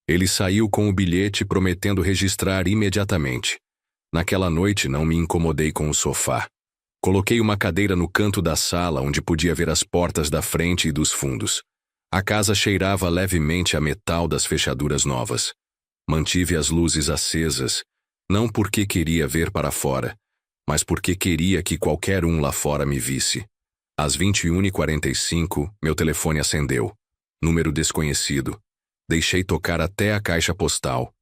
Ele saiu com o bilhete prometendo registrar imediatamente. Naquela noite não me incomodei com o sofá. Coloquei uma cadeira no canto da sala onde podia ver as portas da frente e dos fundos. A casa cheirava levemente a metal das fechaduras novas. Mantive as luzes acesas, não porque queria ver para fora, mas porque queria que qualquer um lá fora me visse. Às 21h45, meu telefone acendeu. Número desconhecido. Deixei tocar até a caixa postal.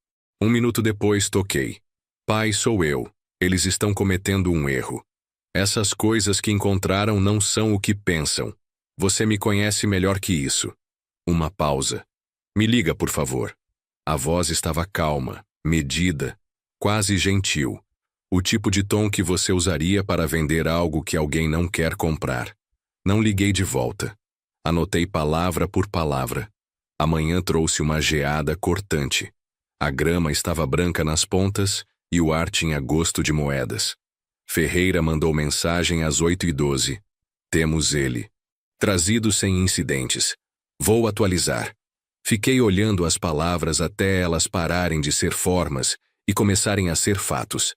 1 minuto depois, toquei. Pai, sou eu. Eles estão cometendo um erro. Essas coisas que encontraram não são o que pensam. Você me conhece melhor que isso. Uma pausa. Me liga, por favor. A voz estava calma, medida, quase gentil. O tipo de tom que você usaria para vender algo que alguém não quer comprar. Não liguei de volta. Anotei palavra por palavra. A manhã trouxe uma geada cortante. A grama estava branca nas pontas e o ar tinha gosto de moedas. Ferreira mandou mensagem às 8h12. Temos ele. Trazido sem incidentes. Vou atualizar. Fiquei olhando as palavras até elas pararem de ser formas e começarem a ser fatos.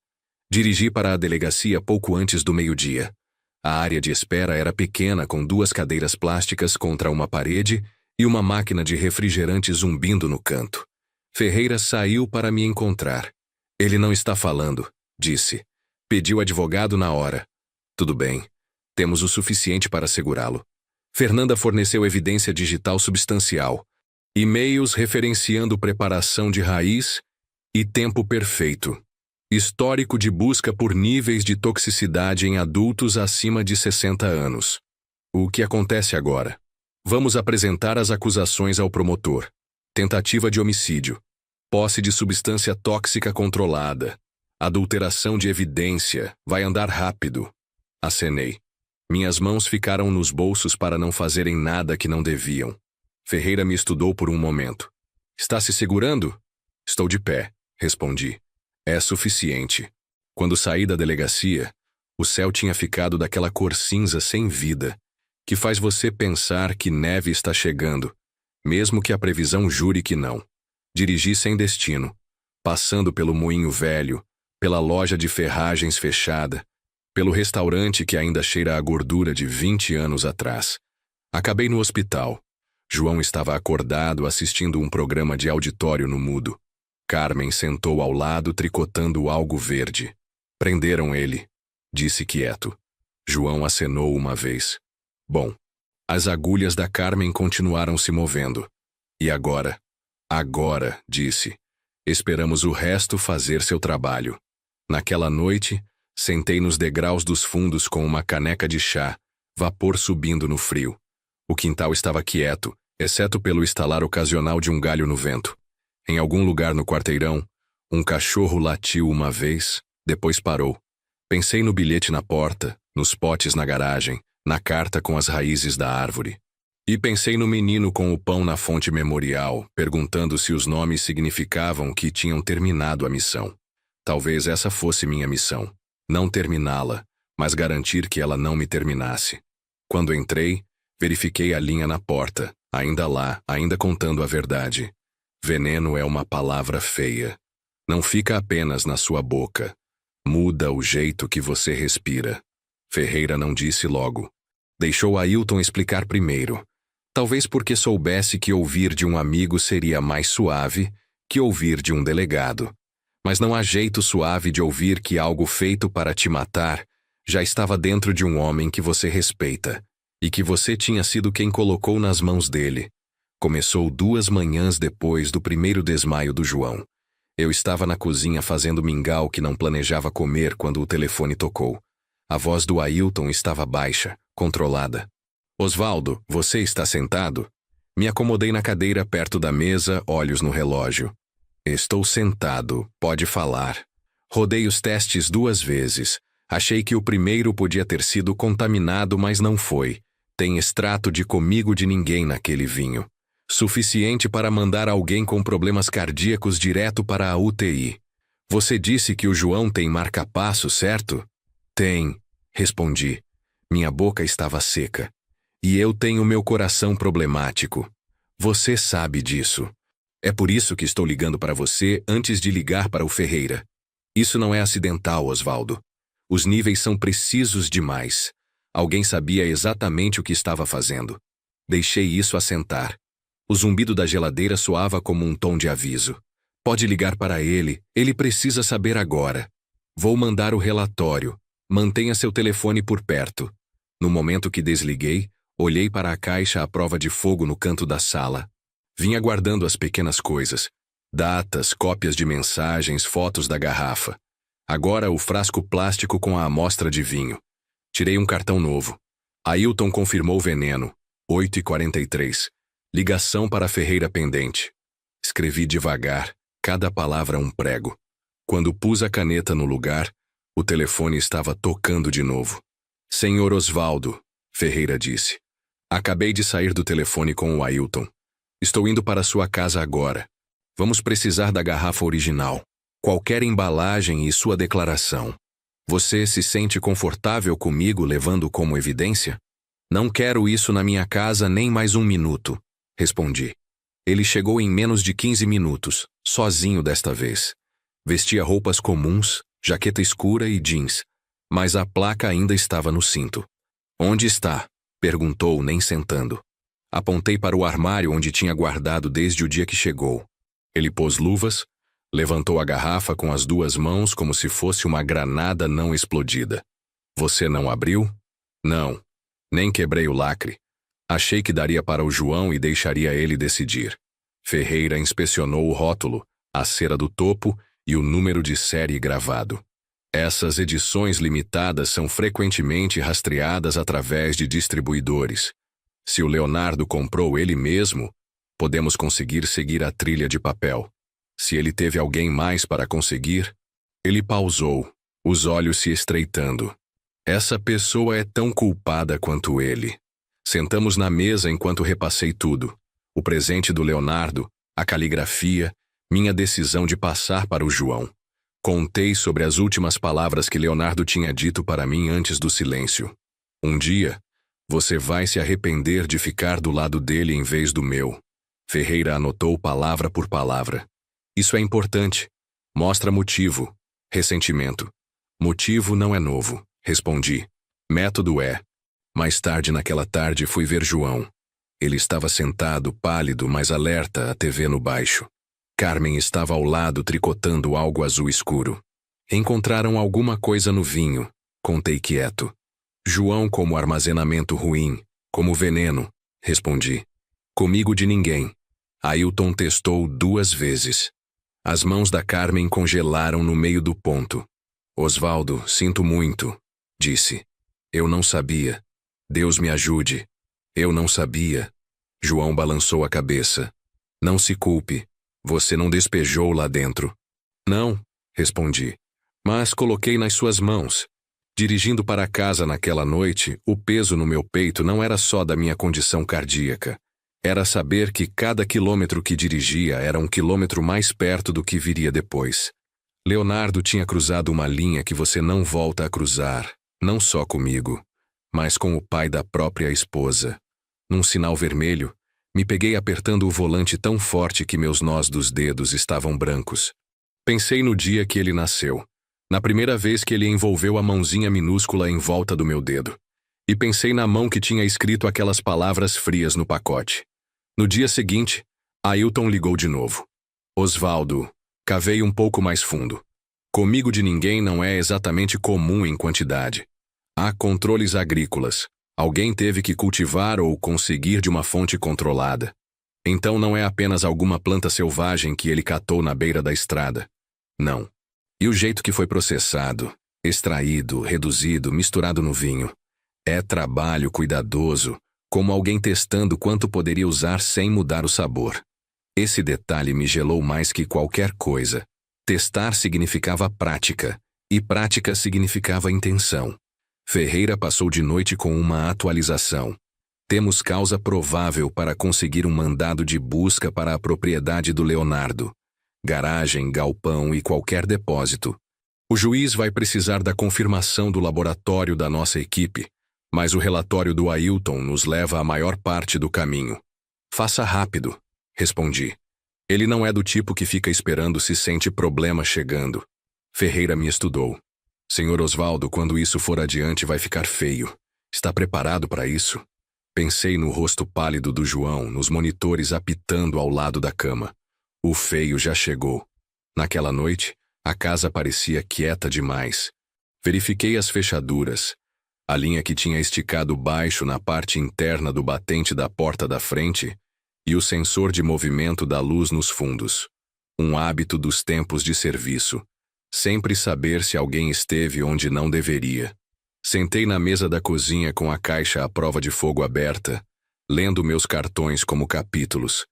Dirigi para a delegacia pouco antes do meio-dia. A área de espera era pequena, com 2 cadeiras plásticas contra uma parede e uma máquina de refrigerante zumbindo no canto. Ferreira saiu para me encontrar. Ele não está falando, disse. Pediu advogado na hora. Tudo bem. Temos o suficiente para segurá-lo. Fernanda forneceu evidência digital substancial. E-mails referenciando preparação de raiz e tempo perfeito. Histórico de busca por níveis de toxicidade em adultos acima de 60 anos. O que acontece agora? Vamos apresentar as acusações ao promotor. Tentativa de homicídio. Posse de substância tóxica controlada. Adulteração de evidência. Vai andar rápido. Acenei. Minhas mãos ficaram nos bolsos para não fazerem nada que não deviam. Ferreira me estudou por um momento. Está se segurando? Estou de pé, respondi. É suficiente. Quando saí da delegacia, o céu tinha ficado daquela cor cinza sem vida, que faz você pensar que neve está chegando, mesmo que a previsão jure que não. Dirigi sem destino, passando pelo moinho velho, pela loja de ferragens fechada, pelo restaurante que ainda cheira a gordura de 20 anos atrás. Acabei no hospital. João estava acordado assistindo um programa de auditório no mudo. Carmen sentou ao lado tricotando algo verde. Prenderam ele, disse quieto. João acenou uma vez. Bom, as agulhas da Carmen continuaram se movendo. E agora? Agora, disse. Esperamos o resto fazer seu trabalho. Naquela noite, sentei nos degraus dos fundos com uma caneca de chá, vapor subindo no frio. O quintal estava quieto, exceto pelo estalar ocasional de um galho no vento. Em algum lugar no quarteirão, um cachorro latiu uma vez, depois parou. Pensei no bilhete na porta, nos potes na garagem, na carta com as raízes da árvore. E pensei no menino com o pão na fonte memorial, perguntando se os nomes significavam que tinham terminado a missão. Talvez essa fosse minha missão. Não terminá-la, mas garantir que ela não me terminasse. Quando entrei, verifiquei a linha na porta, ainda lá, ainda contando a verdade. Veneno é uma palavra feia. Não fica apenas na sua boca. Muda o jeito que você respira. Ferreira não disse logo. Deixou Ailton explicar primeiro. Talvez porque soubesse que ouvir de um amigo seria mais suave que ouvir de um delegado. Mas não há jeito suave de ouvir que algo feito para te matar já estava dentro de um homem que você respeita, e que você tinha sido quem colocou nas mãos dele. Começou 2 manhãs depois do primeiro desmaio do João. Eu estava na cozinha fazendo mingau que não planejava comer quando o telefone tocou. A voz do Ailton estava baixa, controlada. Osvaldo, você está sentado? Me acomodei na cadeira perto da mesa, olhos no relógio. Estou sentado, pode falar. Rodei os testes 2 vezes. Achei que o primeiro podia ter sido contaminado, mas não foi. Tem extrato de comigo de ninguém naquele vinho. Suficiente para mandar alguém com problemas cardíacos direto para a UTI. Você disse que o João tem marca-passo, certo? Tem, respondi. Minha boca estava seca. E eu tenho meu coração problemático. Você sabe disso. É por isso que estou ligando para você antes de ligar para o Ferreira. Isso não é acidental, Osvaldo. Os níveis são precisos demais. Alguém sabia exatamente o que estava fazendo. Deixei isso assentar. O zumbido da geladeira soava como um tom de aviso. Pode ligar para ele precisa saber agora. Vou mandar o relatório. Mantenha seu telefone por perto. No momento que desliguei, olhei para a caixa à prova de fogo no canto da sala. Vinha guardando as pequenas coisas. Datas, cópias de mensagens, fotos da garrafa. Agora o frasco plástico com a amostra de vinho. Tirei um cartão novo. Ailton confirmou veneno. 8h43. Ligação para Ferreira pendente. Escrevi devagar, cada palavra um prego. Quando pus a caneta no lugar, o telefone estava tocando de novo. Senhor Osvaldo, Ferreira disse. Acabei de sair do telefone com o Ailton. Estou indo para sua casa agora. Vamos precisar da garrafa original. Qualquer embalagem e sua declaração. Você se sente confortável comigo levando como evidência? Não quero isso na minha casa nem mais 1 minuto, respondi. Ele chegou em menos de 15 minutos, sozinho desta vez. Vestia roupas comuns, jaqueta escura e jeans, mas a placa ainda estava no cinto. Onde está? Perguntou, nem sentando. Apontei para o armário onde tinha guardado desde o dia que chegou. Ele pôs luvas, levantou a garrafa com as 2 mãos como se fosse uma granada não explodida. Você não abriu? Não. Nem quebrei o lacre. Achei que daria para o João e deixaria ele decidir. Ferreira inspecionou o rótulo, a cera do topo e o número de série gravado. Essas edições limitadas são frequentemente rastreadas através de distribuidores. Se o Leonardo comprou ele mesmo, podemos conseguir seguir a trilha de papel. Se ele teve alguém mais para conseguir, ele pausou, os olhos se estreitando. Essa pessoa é tão culpada quanto ele. Sentamos na mesa enquanto repassei tudo. O presente do Leonardo, a caligrafia, minha decisão de passar para o João. Contei sobre as últimas palavras que Leonardo tinha dito para mim antes do silêncio. Um dia, você vai se arrepender de ficar do lado dele em vez do meu. Ferreira anotou palavra por palavra. Isso é importante. Mostra motivo. Ressentimento. Motivo não é novo, respondi. Método é. Mais tarde naquela tarde fui ver João. Ele estava sentado, pálido, mas alerta, a TV no baixo. Carmen estava ao lado tricotando algo azul escuro. Encontraram alguma coisa no vinho, contei quieto. João como armazenamento ruim, como veneno, respondi. Comigo de ninguém. Ailton testou 2 vezes. As mãos da Carmen congelaram no meio do ponto. Osvaldo, sinto muito, disse. Eu não sabia. Deus me ajude. Eu não sabia. João balançou a cabeça. Não se culpe. Você não despejou lá dentro. Não, respondi. Mas coloquei nas suas mãos. Dirigindo para casa naquela noite, o peso no meu peito não era só da minha condição cardíaca. Era saber que cada quilômetro que dirigia era um quilômetro mais perto do que viria depois. Leonardo tinha cruzado uma linha que você não volta a cruzar, não só comigo, mas com o pai da própria esposa. Num sinal vermelho, me peguei apertando o volante tão forte que meus nós dos dedos estavam brancos. Pensei no dia que ele nasceu, na primeira vez que ele envolveu a mãozinha minúscula em volta do meu dedo. E pensei na mão que tinha escrito aquelas palavras frias no pacote. No dia seguinte, Ailton ligou de novo. Osvaldo, cavei um pouco mais fundo. Comigo de ninguém não é exatamente comum em quantidade. Há controles agrícolas. Alguém teve que cultivar ou conseguir de uma fonte controlada. Então não é apenas alguma planta selvagem que ele catou na beira da estrada. Não. E o jeito que foi processado, extraído, reduzido, misturado no vinho. É trabalho cuidadoso, como alguém testando quanto poderia usar sem mudar o sabor. Esse detalhe me gelou mais que qualquer coisa. Testar significava prática, e prática significava intenção. Ferreira passou de noite com uma atualização. Temos causa provável para conseguir um mandado de busca para a propriedade do Leonardo. Garagem, galpão e qualquer depósito. O juiz vai precisar da confirmação do laboratório da nossa equipe, mas o relatório do Ailton nos leva a maior parte do caminho. Faça rápido, respondi. Ele não é do tipo que fica esperando se sente problema chegando. Ferreira me estudou. Senhor Osvaldo, quando isso for adiante vai ficar feio. Está preparado para isso? Pensei no rosto pálido do João, nos monitores apitando ao lado da cama. O feio já chegou. Naquela noite, a casa parecia quieta demais. Verifiquei as fechaduras. A linha que tinha esticado baixo na parte interna do batente da porta da frente e o sensor de movimento da luz nos fundos. Um hábito dos tempos de serviço. Sempre saber se alguém esteve onde não deveria. Sentei na mesa da cozinha com a caixa à prova de fogo aberta, lendo meus cartões como capítulos.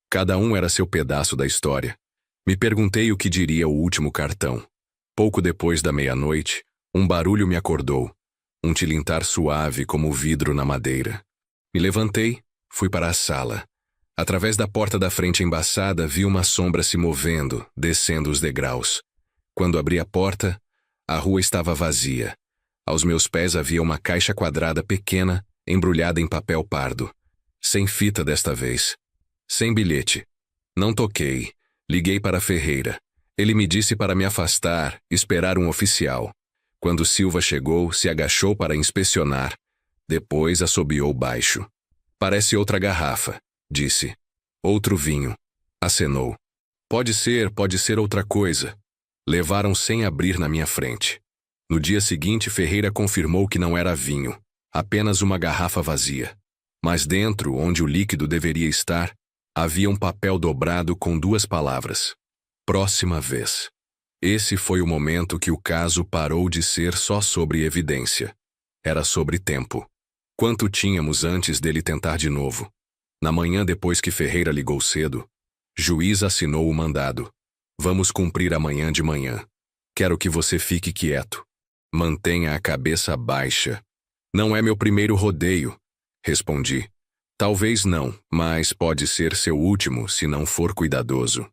Cada um era seu pedaço da história. Me perguntei o que diria o último cartão. Pouco depois da meia-noite, um barulho me acordou. Um tilintar suave como vidro na madeira. Me levantei, fui para a sala. Através da porta da frente embaçada, vi uma sombra se movendo, descendo os degraus. Quando abri a porta, a rua estava vazia. Aos meus pés havia uma caixa quadrada pequena, embrulhada em papel pardo. Sem fita desta vez. Sem bilhete. Não toquei. Liguei para Ferreira. Ele me disse para me afastar, esperar um oficial. Quando Silva chegou, se agachou para inspecionar. Depois assobiou baixo. Parece outra garrafa, disse. Outro vinho. Acenou. Pode ser outra coisa. Levaram sem abrir na minha frente. No dia seguinte, Ferreira confirmou que não era vinho, apenas uma garrafa vazia. Mas dentro, onde o líquido deveria estar, havia um papel dobrado com duas palavras. Próxima vez. Esse foi o momento que o caso parou de ser só sobre evidência. Era sobre tempo. Quanto tínhamos antes dele tentar de novo? Na manhã depois que Ferreira ligou cedo, juiz assinou o mandado. Vamos cumprir amanhã de manhã. Quero que você fique quieto. Mantenha a cabeça baixa. Não é meu primeiro rodeio, respondi. Talvez não, mas pode ser seu último se não for cuidadoso.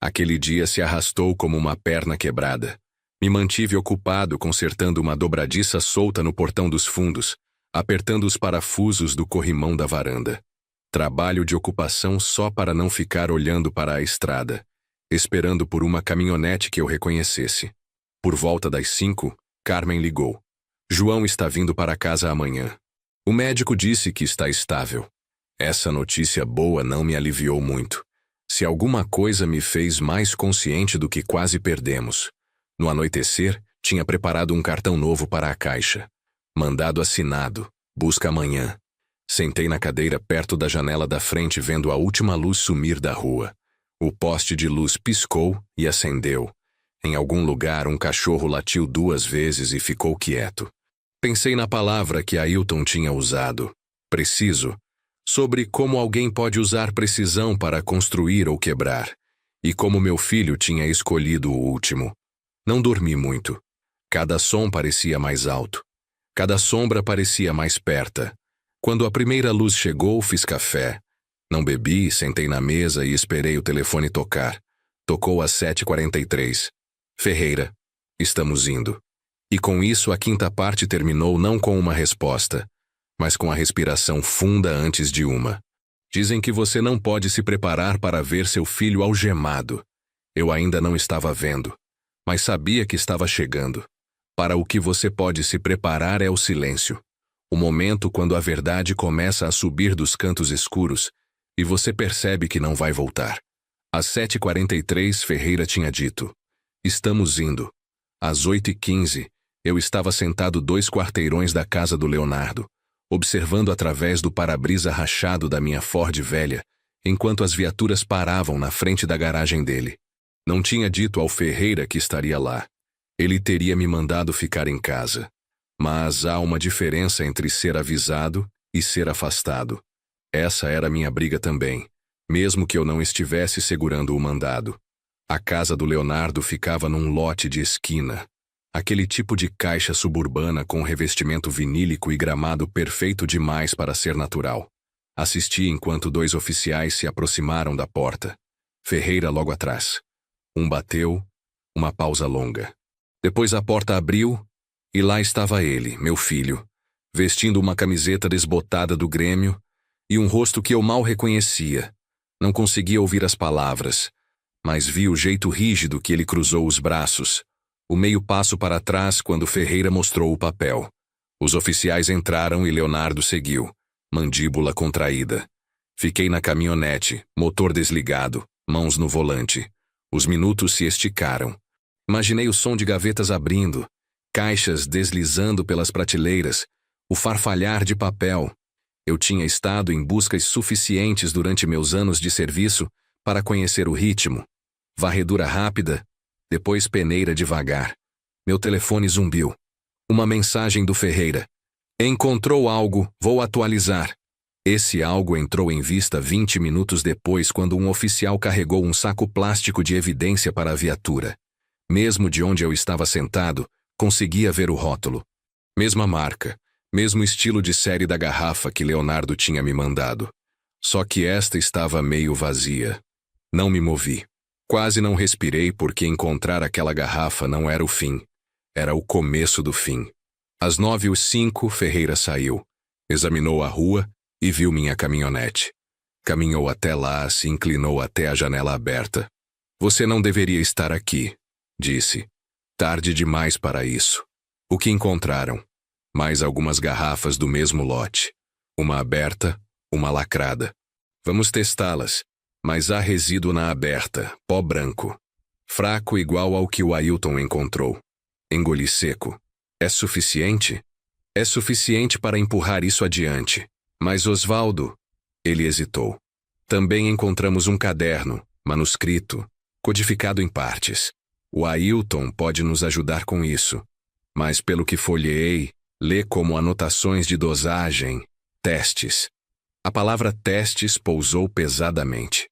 Aquele dia se arrastou como uma perna quebrada. Me mantive ocupado consertando uma dobradiça solta no portão dos fundos, apertando os parafusos do corrimão da varanda. Trabalho de ocupação só para não ficar olhando para a estrada, esperando por uma caminhonete que eu reconhecesse. Por volta das 5, Carmen ligou. João está vindo para casa amanhã. O médico disse que está estável. Essa notícia boa não me aliviou muito. Se alguma coisa me fez mais consciente do que quase perdemos. No anoitecer, tinha preparado um cartão novo para a caixa. Mandado assinado. Busca amanhã. Sentei na cadeira perto da janela da frente vendo a última luz sumir da rua. O poste de luz piscou e acendeu. Em algum lugar, um cachorro latiu 2 vezes e ficou quieto. Pensei na palavra que Ailton tinha usado. Preciso. Sobre como alguém pode usar precisão para construir ou quebrar. E como meu filho tinha escolhido o último. Não dormi muito. Cada som parecia mais alto. Cada sombra parecia mais perto. Quando a primeira luz chegou, fiz café. Não bebi, sentei na mesa e esperei o telefone tocar. Tocou às 7h43. Ferreira, estamos indo. E com isso a quinta parte terminou não com uma resposta, mas com a respiração funda antes de uma. Dizem que você não pode se preparar para ver seu filho algemado. Eu ainda não estava vendo, mas sabia que estava chegando. Para o que você pode se preparar é o silêncio. O momento quando a verdade começa a subir dos cantos escuros e você percebe que não vai voltar. Às 7h43, Ferreira tinha dito: estamos indo. Às 8h15, eu estava sentado 2 quarteirões da casa do Leonardo, observando através do para-brisa rachado da minha Ford velha, enquanto as viaturas paravam na frente da garagem dele. Não tinha dito ao Ferreira que estaria lá. Ele teria me mandado ficar em casa. Mas há uma diferença entre ser avisado e ser afastado. Essa era minha briga também, mesmo que eu não estivesse segurando o mandado. A casa do Leonardo ficava num lote de esquina. Aquele tipo de caixa suburbana com revestimento vinílico e gramado perfeito demais para ser natural. Assisti enquanto 2 oficiais se aproximaram da porta. Ferreira logo atrás. Um bateu, uma pausa longa. Depois a porta abriu e lá estava ele, meu filho, vestindo uma camiseta desbotada do Grêmio e um rosto que eu mal reconhecia. Não conseguia ouvir as palavras, mas vi o jeito rígido que ele cruzou os braços, o meio passo para trás quando Ferreira mostrou o papel. Os oficiais entraram e Leonardo seguiu, mandíbula contraída. Fiquei na caminhonete, motor desligado, mãos no volante. Os minutos se esticaram. Imaginei o som de gavetas abrindo, caixas deslizando pelas prateleiras, o farfalhar de papel. Eu tinha estado em buscas suficientes durante meus anos de serviço para conhecer o ritmo. Varredura rápida, depois peneira devagar. Meu telefone zumbiu. Uma mensagem do Ferreira. Encontrou algo, vou atualizar. Esse algo entrou em vista 20 minutos depois quando um oficial carregou um saco plástico de evidência para a viatura. Mesmo de onde eu estava sentado, conseguia ver o rótulo. Mesma marca, mesmo estilo de série da garrafa que Leonardo tinha me mandado. Só que esta estava meio vazia. Não me movi. Quase não respirei porque encontrar aquela garrafa não era o fim. Era o começo do fim. Às 9h05, Ferreira saiu. Examinou a rua e viu minha caminhonete. Caminhou até lá, se inclinou até a janela aberta. Você não deveria estar aqui, disse. Tarde demais para isso. O que encontraram? Mais algumas garrafas do mesmo lote. Uma aberta, uma lacrada. Vamos testá-las. Mas há resíduo na aberta, pó branco. Fraco igual ao que o Ailton encontrou. Engoli seco. É suficiente? É suficiente para empurrar isso adiante. Mas Osvaldo... Ele hesitou. Também encontramos um caderno, manuscrito, codificado em partes. O Ailton pode nos ajudar com isso. Mas pelo que folheei, lê como anotações de dosagem, testes. A palavra testes pousou pesadamente.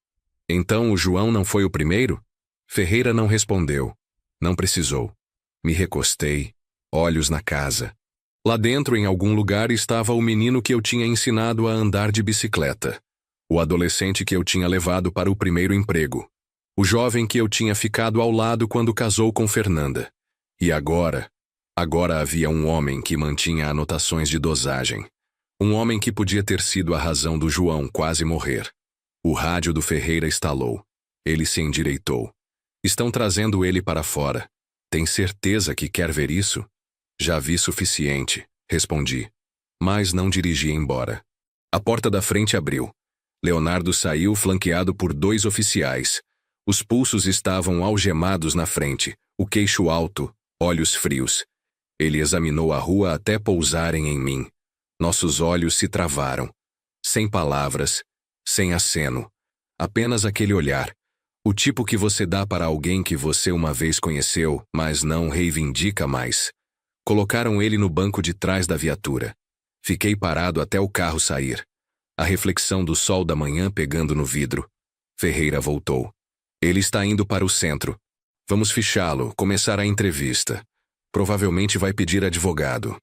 Então o João não foi o primeiro? Ferreira não respondeu. Não precisou. Me recostei, olhos na casa. Lá dentro, em algum lugar, estava o menino que eu tinha ensinado a andar de bicicleta. O adolescente que eu tinha levado para o primeiro emprego. O jovem que eu tinha ficado ao lado quando casou com Fernanda. E agora havia um homem que mantinha anotações de dosagem. Um homem que podia ter sido a razão do João quase morrer. O rádio do Ferreira estalou. Ele se endireitou. Estão trazendo ele para fora. Tem certeza que quer ver isso? Já vi suficiente, respondi. Mas não dirigi embora. A porta da frente abriu. Leonardo saiu flanqueado por 2 oficiais. Os pulsos estavam algemados na frente, o queixo alto, olhos frios. Ele examinou a rua até pousarem em mim. Nossos olhos se travaram. Sem palavras, sem aceno. Apenas aquele olhar. O tipo que você dá para alguém que você uma vez conheceu, mas não reivindica mais. Colocaram ele no banco de trás da viatura. Fiquei parado até o carro sair. A reflexão do sol da manhã pegando no vidro. Ferreira voltou. Ele está indo para o centro. Vamos fichá-lo, começar a entrevista. Provavelmente vai pedir advogado.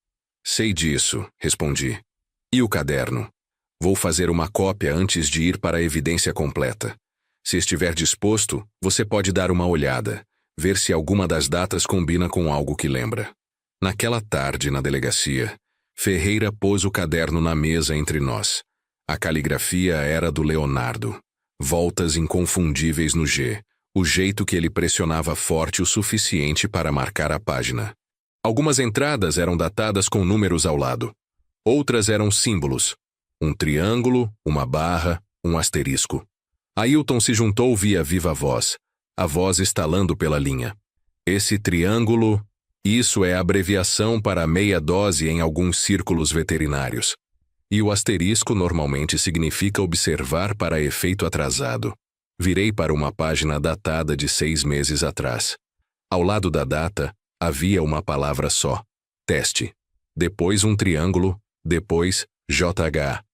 Sei disso, respondi. E o caderno? Vou fazer uma cópia antes de ir para a evidência completa. Se estiver disposto, você pode dar uma olhada, ver se alguma das datas combina com algo que lembra. Naquela tarde, na delegacia, Ferreira pôs o caderno na mesa entre nós. A caligrafia era do Leonardo. Voltas inconfundíveis no G, o jeito que ele pressionava forte o suficiente para marcar a página. Algumas entradas eram datadas com números ao lado. Outras eram símbolos. Um triângulo, uma barra, um asterisco. Ailton se juntou via viva voz, a voz estalando pela linha. Esse triângulo, isso é a abreviação para meia dose em alguns círculos veterinários. E o asterisco normalmente significa observar para efeito atrasado. Virei para uma página datada de 6 meses atrás. Ao lado da data, havia uma palavra só: teste. Depois um triângulo, depois JH.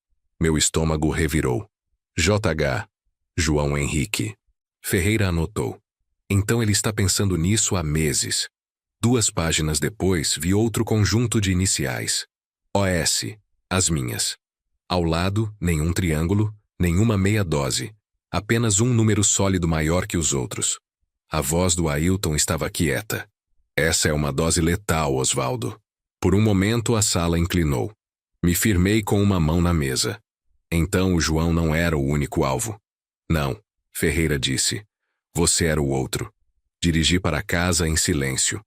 Meu estômago revirou. JH. João Henrique. Ferreira anotou. Então ele está pensando nisso há meses. 2 páginas depois, vi outro conjunto de iniciais. OS. As minhas. Ao lado, nenhum triângulo, nenhuma meia dose. Apenas um número sólido maior que os outros. A voz do Ailton estava quieta. Essa é uma dose letal, Osvaldo. Por um momento a sala inclinou. Me firmei com uma mão na mesa. Então o João não era o único alvo. Não, Ferreira disse. Você era o outro. Dirigi para casa em silêncio.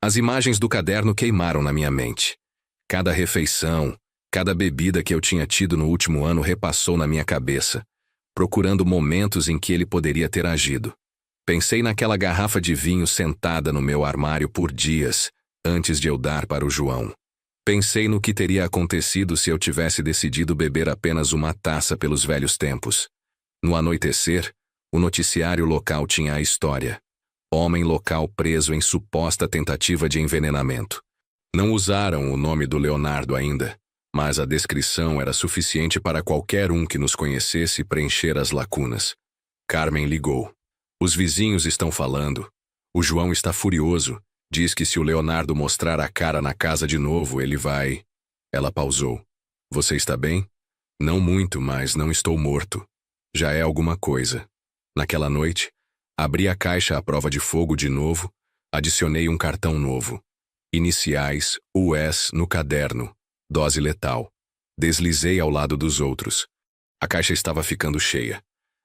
As imagens do caderno queimaram na minha mente. Cada refeição, cada bebida que eu tinha tido no último ano repassou na minha cabeça, procurando momentos em que ele poderia ter agido. Pensei naquela garrafa de vinho sentada no meu armário por dias, antes de eu dar para o João. Pensei no que teria acontecido se eu tivesse decidido beber apenas uma taça pelos velhos tempos. No anoitecer, o noticiário local tinha a história. Homem local preso em suposta tentativa de envenenamento. Não usaram o nome do Leonardo ainda, mas a descrição era suficiente para qualquer um que nos conhecesse preencher as lacunas. Carmen ligou. Os vizinhos estão falando. O João está furioso. Diz que se o Leonardo mostrar a cara na casa de novo, ele vai... Ela pausou. Você está bem? Não muito, mas não estou morto. Já é alguma coisa. Naquela noite, abri a caixa à prova de fogo de novo, adicionei um cartão novo. Iniciais, US, no caderno. Dose letal. Deslizei ao lado dos outros. A caixa estava ficando cheia.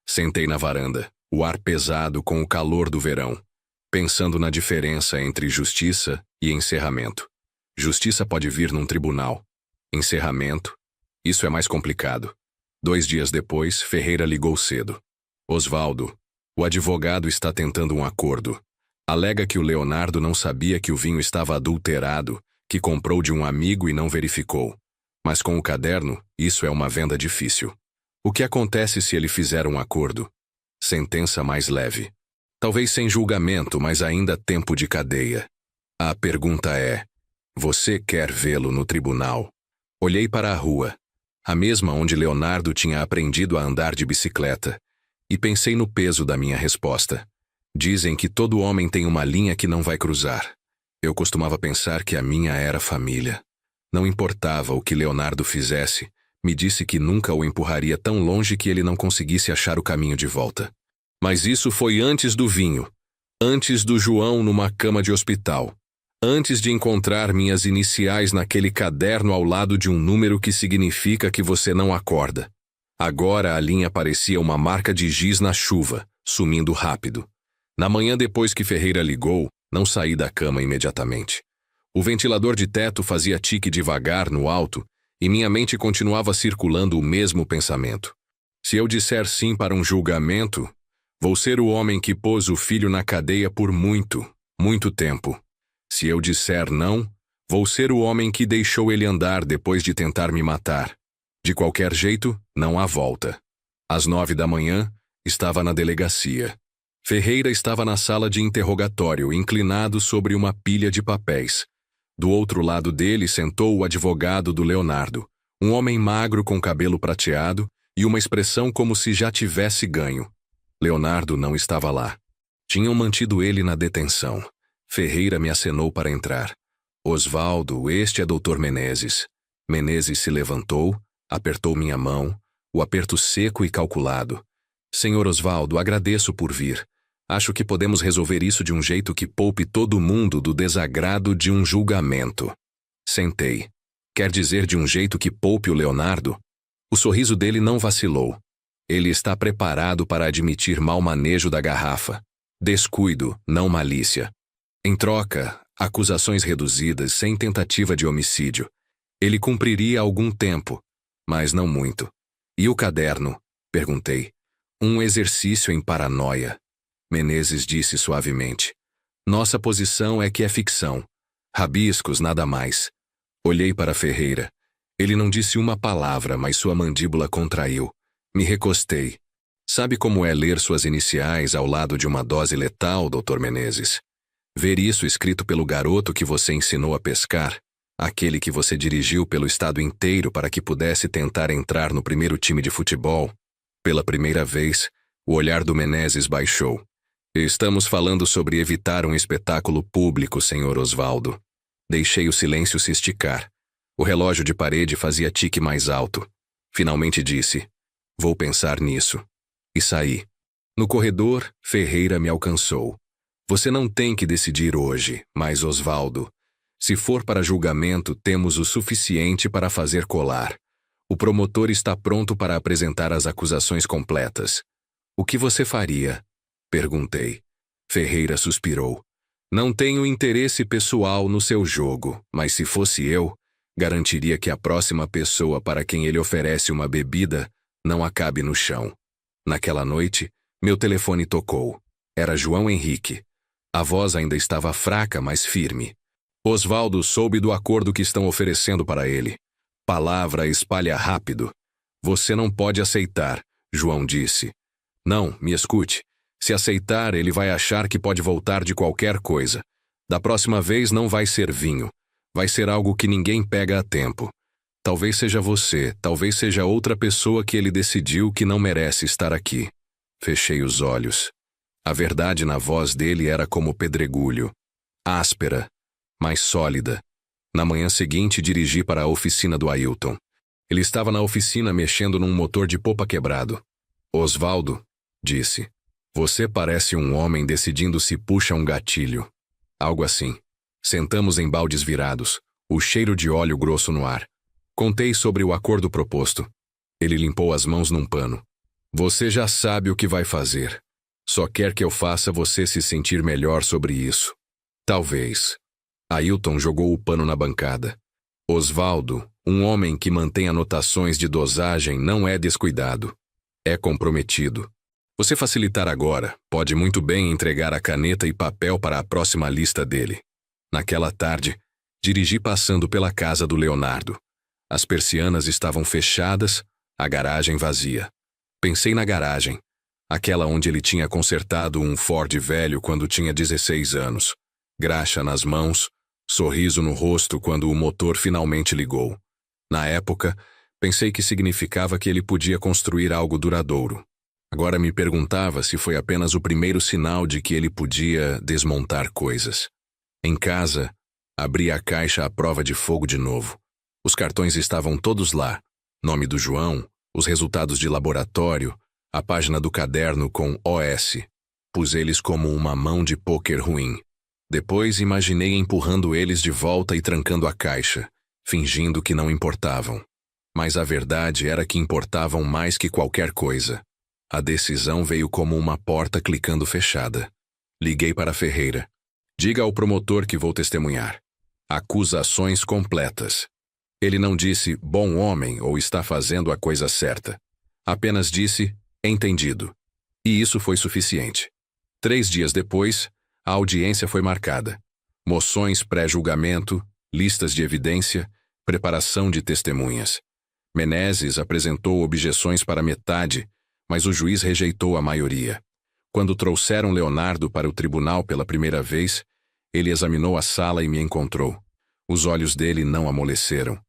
Sentei na varanda, o ar pesado com o calor do verão, pensando na diferença entre justiça e encerramento. Justiça pode vir num tribunal. Encerramento, isso é mais complicado. 2 dias depois, Ferreira ligou cedo. Osvaldo, o advogado está tentando um acordo. Alega que o Leonardo não sabia que o vinho estava adulterado, que comprou de um amigo e não verificou. Mas com o caderno, isso é uma venda difícil. O que acontece se ele fizer um acordo? Sentença mais leve. Talvez sem julgamento, mas ainda tempo de cadeia. A pergunta é: você quer vê-lo no tribunal? Olhei para a rua, a mesma onde Leonardo tinha aprendido a andar de bicicleta, e pensei no peso da minha resposta. Dizem que todo homem tem uma linha que não vai cruzar. Eu costumava pensar que a minha era família. Não importava o que Leonardo fizesse, me disse que nunca o empurraria tão longe que ele não conseguisse achar o caminho de volta. Mas isso foi antes do vinho, antes do João numa cama de hospital, antes de encontrar minhas iniciais naquele caderno ao lado de um número que significa que você não acorda. Agora a linha parecia uma marca de giz na chuva, sumindo rápido. Na manhã depois que Ferreira ligou, não saí da cama imediatamente. O ventilador de teto fazia tique devagar no alto e minha mente continuava circulando o mesmo pensamento. Se eu disser sim para um julgamento, vou ser o homem que pôs o filho na cadeia por muito, muito tempo. Se eu disser não, vou ser o homem que deixou ele andar depois de tentar me matar. De qualquer jeito, não há volta. Às 9 da manhã, estava na delegacia. Ferreira estava na sala de interrogatório, inclinado sobre uma pilha de papéis. Do outro lado dele sentou o advogado do Leonardo, um homem magro com cabelo prateado e uma expressão como se já tivesse ganho. Leonardo não estava lá. Tinham mantido ele na detenção. Ferreira me acenou para entrar. Osvaldo, este é Dr. Menezes. Menezes se levantou, apertou minha mão, o aperto seco e calculado. Senhor Osvaldo, agradeço por vir. Acho que podemos resolver isso de um jeito que poupe todo mundo do desagrado de um julgamento. Sentei. Quer dizer de um jeito que poupe o Leonardo? O sorriso dele não vacilou. Ele está preparado para admitir mau manejo da garrafa. Descuido, não malícia. Em troca, acusações reduzidas sem tentativa de homicídio. Ele cumpriria algum tempo, mas não muito. E o caderno? Perguntei. Um exercício em paranoia. Menezes disse suavemente. Nossa posição é que é ficção. Rabiscos, nada mais. Olhei para Ferreira. Ele não disse uma palavra, mas sua mandíbula contraiu. Me recostei. Sabe como é ler suas iniciais ao lado de uma dose letal, Dr. Menezes? Ver isso escrito pelo garoto que você ensinou a pescar, aquele que você dirigiu pelo estado inteiro para que pudesse tentar entrar no primeiro time de futebol. Pela primeira vez, o olhar do Menezes baixou. Estamos falando sobre evitar um espetáculo público, Sr. Osvaldo. Deixei o silêncio se esticar. O relógio de parede fazia tique mais alto. Finalmente disse, vou pensar nisso. E saí. No corredor, Ferreira me alcançou. Você não tem que decidir hoje, mas Osvaldo, se for para julgamento, temos o suficiente para fazer colar. O promotor está pronto para apresentar as acusações completas. O que você faria? Perguntei. Ferreira suspirou. Não tenho interesse pessoal no seu jogo, mas se fosse eu, garantiria que a próxima pessoa para quem ele oferece uma bebida não acabe no chão. Naquela noite, meu telefone tocou. Era João Henrique. A voz ainda estava fraca, mas firme. Osvaldo soube do acordo que estão oferecendo para ele. Palavra espalha rápido. Você não pode aceitar, João disse. Não, me escute. Se aceitar, ele vai achar que pode voltar de qualquer coisa. Da próxima vez não vai ser vinho. Vai ser algo que ninguém pega a tempo. Talvez seja você, talvez seja outra pessoa que ele decidiu que não merece estar aqui. Fechei os olhos. A verdade na voz dele era como pedregulho. Áspera, mas sólida. Na manhã seguinte, dirigi para a oficina do Ailton. Ele estava na oficina mexendo num motor de popa quebrado. Osvaldo, disse, você parece um homem decidindo se puxa um gatilho. Algo assim. Sentamos em baldes virados, o cheiro de óleo grosso no ar. Contei sobre o acordo proposto. Ele limpou as mãos num pano. Você já sabe o que vai fazer. Só quer que eu faça você se sentir melhor sobre isso. Talvez. Ailton jogou o pano na bancada. Osvaldo, um homem que mantém anotações de dosagem, não é descuidado. É comprometido. Você facilitar agora, pode muito bem entregar a caneta e papel para a próxima lista dele. Naquela tarde, dirigi passando pela casa do Leonardo. As persianas estavam fechadas, a garagem vazia. Pensei na garagem, aquela onde ele tinha consertado um Ford velho quando tinha 16 anos. Graxa nas mãos, sorriso no rosto quando o motor finalmente ligou. Na época, pensei que significava que ele podia construir algo duradouro. Agora me perguntava se foi apenas o primeiro sinal de que ele podia desmontar coisas. Em casa, abri a caixa à prova de fogo de novo. Os cartões estavam todos lá. Nome do João, os resultados de laboratório, a página do caderno com OS. Pus eles como uma mão de pôquer ruim. Depois imaginei empurrando eles de volta e trancando a caixa, fingindo que não importavam. Mas a verdade era que importavam mais que qualquer coisa. A decisão veio como uma porta clicando fechada. Liguei para Ferreira. Diga ao promotor que vou testemunhar. Acusações completas. Ele não disse bom homem ou está fazendo a coisa certa. Apenas disse entendido. E isso foi suficiente. 3 dias depois, a audiência foi marcada. Moções pré-julgamento, listas de evidência, preparação de testemunhas. Menezes apresentou objeções para metade, mas o juiz rejeitou a maioria. Quando trouxeram Leonardo para o tribunal pela primeira vez, ele examinou a sala e me encontrou. Os olhos dele não amoleceram.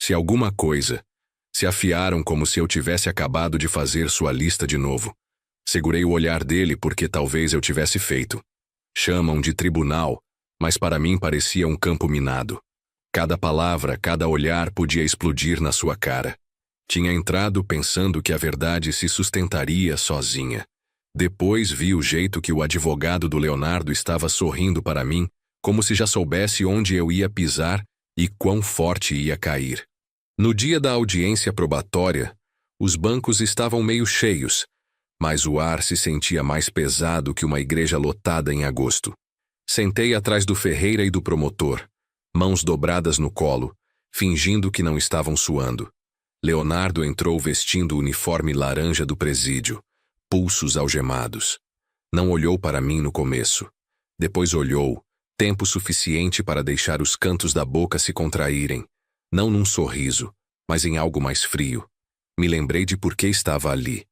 Se alguma coisa, se afiaram como se eu tivesse acabado de fazer sua lista de novo. Segurei o olhar dele porque talvez eu tivesse feito. Chamam de tribunal, mas para mim parecia um campo minado. Cada palavra, cada olhar podia explodir na sua cara. Tinha entrado pensando que a verdade se sustentaria sozinha. Depois vi o jeito que o advogado do Leonardo estava sorrindo para mim, como se já soubesse onde eu ia pisar e quão forte ia cair. No dia da audiência probatória, os bancos estavam meio cheios, mas o ar se sentia mais pesado que uma igreja lotada em agosto. Sentei atrás do Ferreira e do promotor, mãos dobradas no colo, fingindo que não estavam suando. Leonardo entrou vestindo o uniforme laranja do presídio, pulsos algemados. Não olhou para mim no começo. Depois olhou, tempo suficiente para deixar os cantos da boca se contraírem, não num sorriso, mas em algo mais frio. Me lembrei de por que estava ali.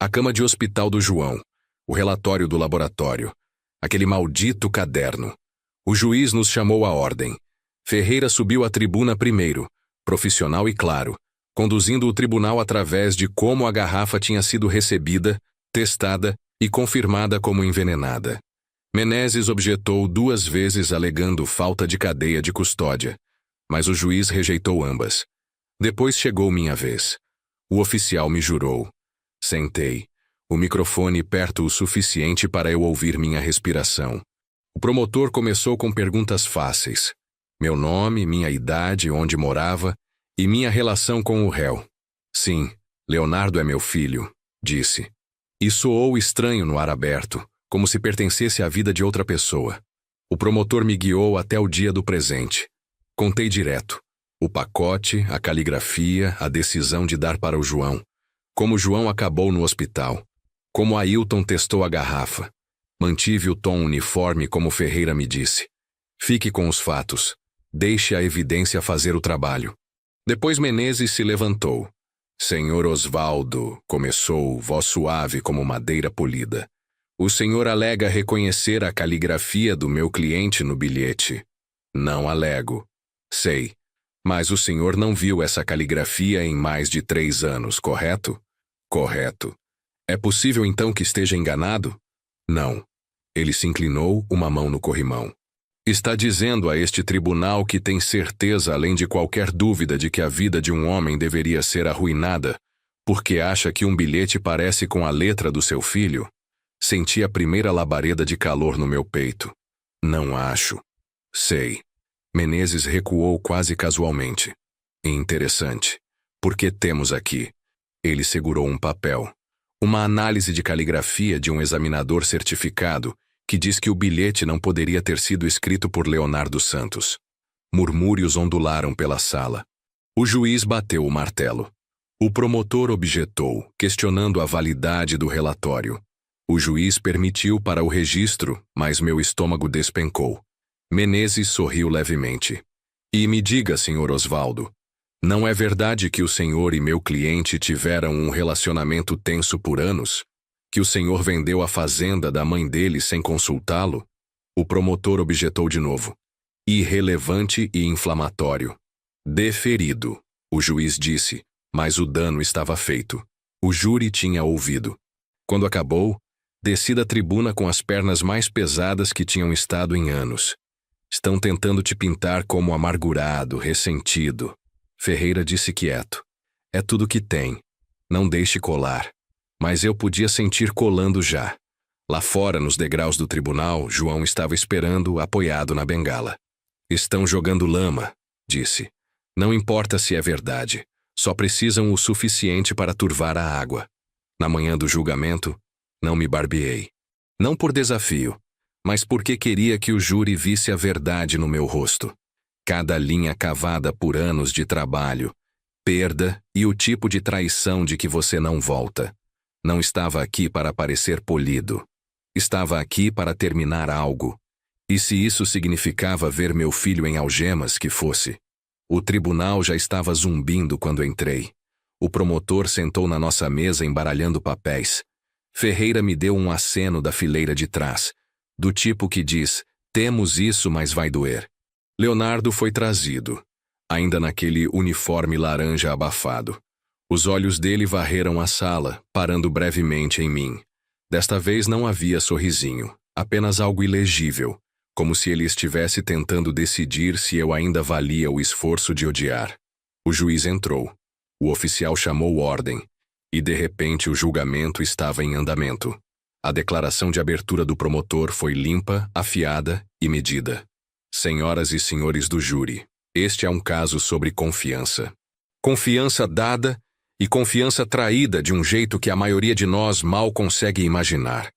A cama de hospital do João, o relatório do laboratório, aquele maldito caderno. O juiz nos chamou à ordem. Ferreira subiu à tribuna primeiro, profissional e claro, conduzindo o tribunal através de como a garrafa tinha sido recebida, testada e confirmada como envenenada. Menezes objetou 2 vezes alegando falta de cadeia de custódia, mas o juiz rejeitou ambas. Depois chegou minha vez. O oficial me jurou. Sentei, o microfone perto o suficiente para eu ouvir minha respiração. O promotor começou com perguntas fáceis. Meu nome, minha idade, onde morava e minha relação com o réu. Sim, Leonardo é meu filho, disse. E soou estranho no ar aberto, como se pertencesse à vida de outra pessoa. O promotor me guiou até o dia do presente. Contei direto. O pacote, a caligrafia, a decisão de dar para o João. Como João acabou no hospital. Como Ailton testou a garrafa. Mantive o tom uniforme como Ferreira me disse. Fique com os fatos. Deixe a evidência fazer o trabalho. Depois Menezes se levantou. Senhor Osvaldo, começou, voz suave como madeira polida. O senhor alega reconhecer a caligrafia do meu cliente no bilhete. Não alego. Sei. Mas o senhor não viu essa caligrafia em mais de 3 anos, correto? Correto. É possível então que esteja enganado? Não. Ele se inclinou, uma mão no corrimão. Está dizendo a este tribunal que tem certeza, além de qualquer dúvida, de que a vida de um homem deveria ser arruinada, porque acha que um bilhete parece com a letra do seu filho? Senti a primeira labareda de calor no meu peito. Não acho. Sei. Menezes recuou quase casualmente. Interessante. Por que temos aqui? Ele segurou um papel. Uma análise de caligrafia de um examinador certificado que diz que o bilhete não poderia ter sido escrito por Leonardo Santos. Murmúrios ondularam pela sala. O juiz bateu o martelo. O promotor objetou, questionando a validade do relatório. O juiz permitiu para o registro, mas meu estômago despencou. Menezes sorriu levemente. E me diga, senhor Osvaldo, não é verdade que o senhor e meu cliente tiveram um relacionamento tenso por anos? Que o senhor vendeu a fazenda da mãe dele sem consultá-lo? O promotor objetou de novo. Irrelevante e inflamatório. Deferido, o juiz disse, mas o dano estava feito. O júri tinha ouvido. Quando acabou, desci da tribuna com as pernas mais pesadas que tinham estado em anos. Estão tentando te pintar como amargurado, ressentido. Ferreira disse quieto. É tudo que tem. Não deixe colar. Mas eu podia sentir colando já. Lá fora, nos degraus do tribunal, João estava esperando, apoiado na bengala. Estão jogando lama, disse. Não importa se é verdade. Só precisam o suficiente para turvar a água. Na manhã do julgamento, não me barbeei. Não por desafio, mas porque queria que o júri visse a verdade no meu rosto. Cada linha cavada por anos de trabalho, perda e o tipo de traição de que você não volta. Não estava aqui para parecer polido. Estava aqui para terminar algo. E se isso significava ver meu filho em algemas, que fosse. O tribunal já estava zumbindo quando entrei. O promotor sentou na nossa mesa embaralhando papéis. Ferreira me deu um aceno da fileira de trás, do tipo que diz, temos isso, mas vai doer. Leonardo foi trazido, ainda naquele uniforme laranja abafado. Os olhos dele varreram a sala, parando brevemente em mim. Desta vez não havia sorrisinho, apenas algo ilegível, como se ele estivesse tentando decidir se eu ainda valia o esforço de odiar. O juiz entrou. O oficial chamou ordem, e de repente o julgamento estava em andamento. A declaração de abertura do promotor foi limpa, afiada e medida. Senhoras e senhores do júri, este é um caso sobre confiança. Confiança dada e confiança traída de um jeito que a maioria de nós mal consegue imaginar.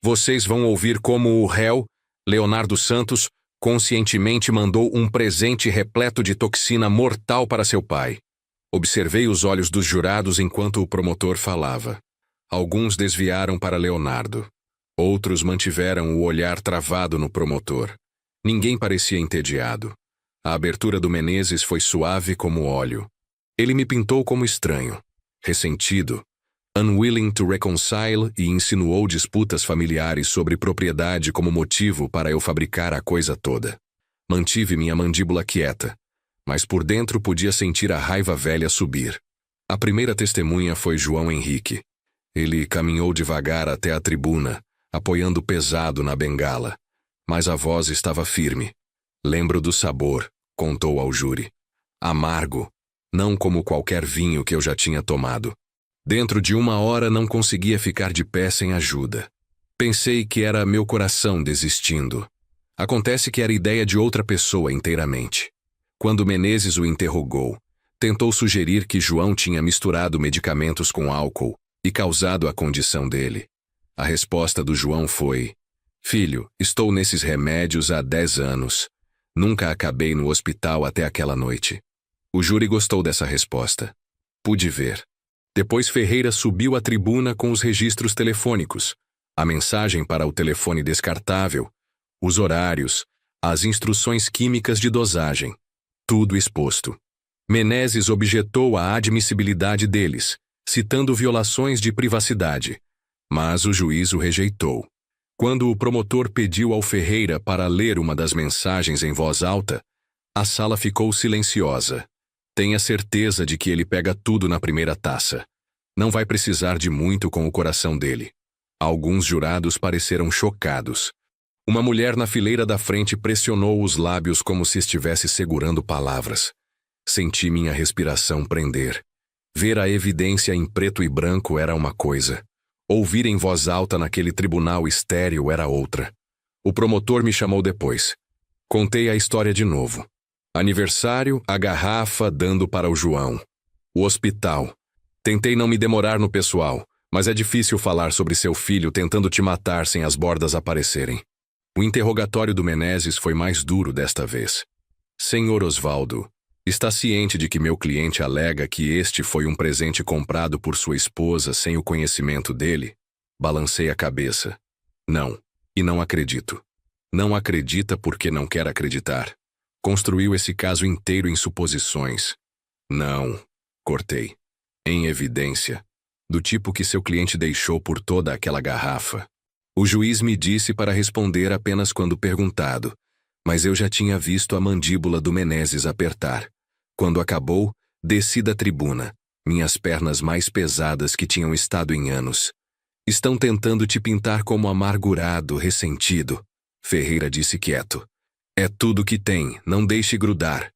Vocês vão ouvir como o réu, Leonardo Santos, conscientemente mandou um presente repleto de toxina mortal para seu pai. Observei os olhos dos jurados enquanto o promotor falava. Alguns desviaram para Leonardo. Outros mantiveram o olhar travado no promotor. Ninguém parecia entediado. A abertura do Menezes foi suave como óleo. Ele me pintou como estranho, ressentido, unwilling to reconcile, e insinuou disputas familiares sobre propriedade como motivo para eu fabricar a coisa toda. Mantive minha mandíbula quieta, mas por dentro podia sentir a raiva velha subir. A primeira testemunha foi João Henrique. Ele caminhou devagar até a tribuna, apoiando pesado na bengala, mas a voz estava firme. Lembro do sabor, contou ao júri. Amargo, não como qualquer vinho que eu já tinha tomado. Dentro de 1 hora não conseguia ficar de pé sem ajuda. Pensei que era meu coração desistindo. Acontece que era ideia de outra pessoa inteiramente. Quando Menezes o interrogou, tentou sugerir que João tinha misturado medicamentos com álcool e causado a condição dele. A resposta do João foi: Filho, estou nesses remédios há 10 anos. Nunca acabei no hospital até aquela noite. O júri gostou dessa resposta. Pude ver. Depois Ferreira subiu à tribuna com os registros telefônicos, a mensagem para o telefone descartável, os horários, as instruções químicas de dosagem. Tudo exposto. Menezes objetou a admissibilidade deles, citando violações de privacidade, mas o juiz o rejeitou. Quando o promotor pediu ao Ferreira para ler uma das mensagens em voz alta, a sala ficou silenciosa. Tenha certeza de que ele pega tudo na primeira taça. Não vai precisar de muito com o coração dele. Alguns jurados pareceram chocados. Uma mulher na fileira da frente pressionou os lábios como se estivesse segurando palavras. Senti minha respiração prender. Ver a evidência em preto e branco era uma coisa. Ouvir em voz alta naquele tribunal estéril era outra. O promotor me chamou depois. Contei a história de novo. Aniversário, a garrafa dando para o João. O hospital. Tentei não me demorar no pessoal, mas é difícil falar sobre seu filho tentando te matar sem as bordas aparecerem. O interrogatório do Menezes foi mais duro desta vez. Senhor Osvaldo, está ciente de que meu cliente alega que este foi um presente comprado por sua esposa sem o conhecimento dele? Balancei a cabeça. Não, e não acredito. Não acredita porque não quer acreditar. Construiu esse caso inteiro em suposições. Não, cortei. Em evidência. Do tipo que seu cliente deixou por toda aquela garrafa. O juiz me disse para responder apenas quando perguntado, mas eu já tinha visto a mandíbula do Menezes apertar. Quando acabou, desci da tribuna, minhas pernas mais pesadas que tinham estado em anos. Estão tentando te pintar como amargurado, ressentido. Ferreira disse quieto. É tudo que tem, não deixe grudar.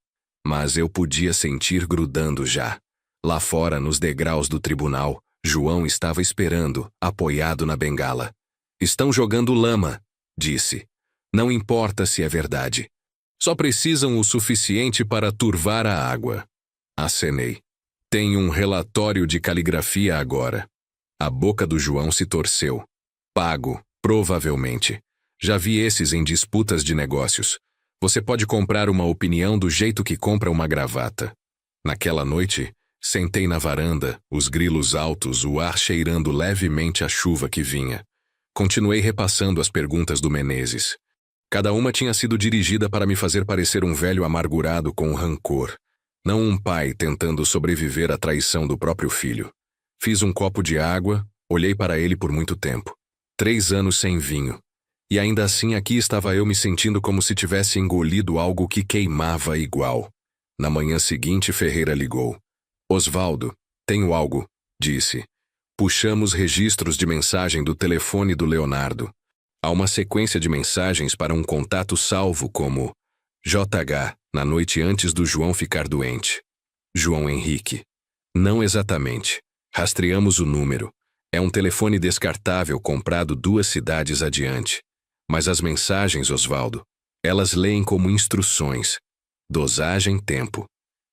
Mas eu podia sentir grudando já. Lá fora, nos degraus do tribunal, João estava esperando, apoiado na bengala. Estão jogando lama, disse. Não importa se é verdade. Só precisam o suficiente para turvar a água. Acenei. Tenho um relatório de caligrafia agora. A boca do João se torceu. Pago, provavelmente. Já vi esses em disputas de negócios. Você pode comprar uma opinião do jeito que compra uma gravata. Naquela noite, sentei na varanda, os grilos altos, o ar cheirando levemente a chuva que vinha. Continuei repassando as perguntas do Menezes. Cada uma tinha sido dirigida para me fazer parecer um velho amargurado com rancor, não um pai tentando sobreviver à traição do próprio filho. Fiz um copo de água, olhei para ele por muito tempo. 3 anos sem vinho. E ainda assim aqui estava eu me sentindo como se tivesse engolido algo que queimava igual. Na manhã seguinte, Ferreira ligou. Osvaldo, tenho algo, disse. Puxamos registros de mensagem do telefone do Leonardo. Há uma sequência de mensagens para um contato salvo como JH, na noite antes do João ficar doente. João Henrique. Não exatamente. Rastreamos o número. É um telefone descartável comprado 2 cidades adiante. Mas as mensagens, Osvaldo, elas leem como instruções. Dosagem, tempo.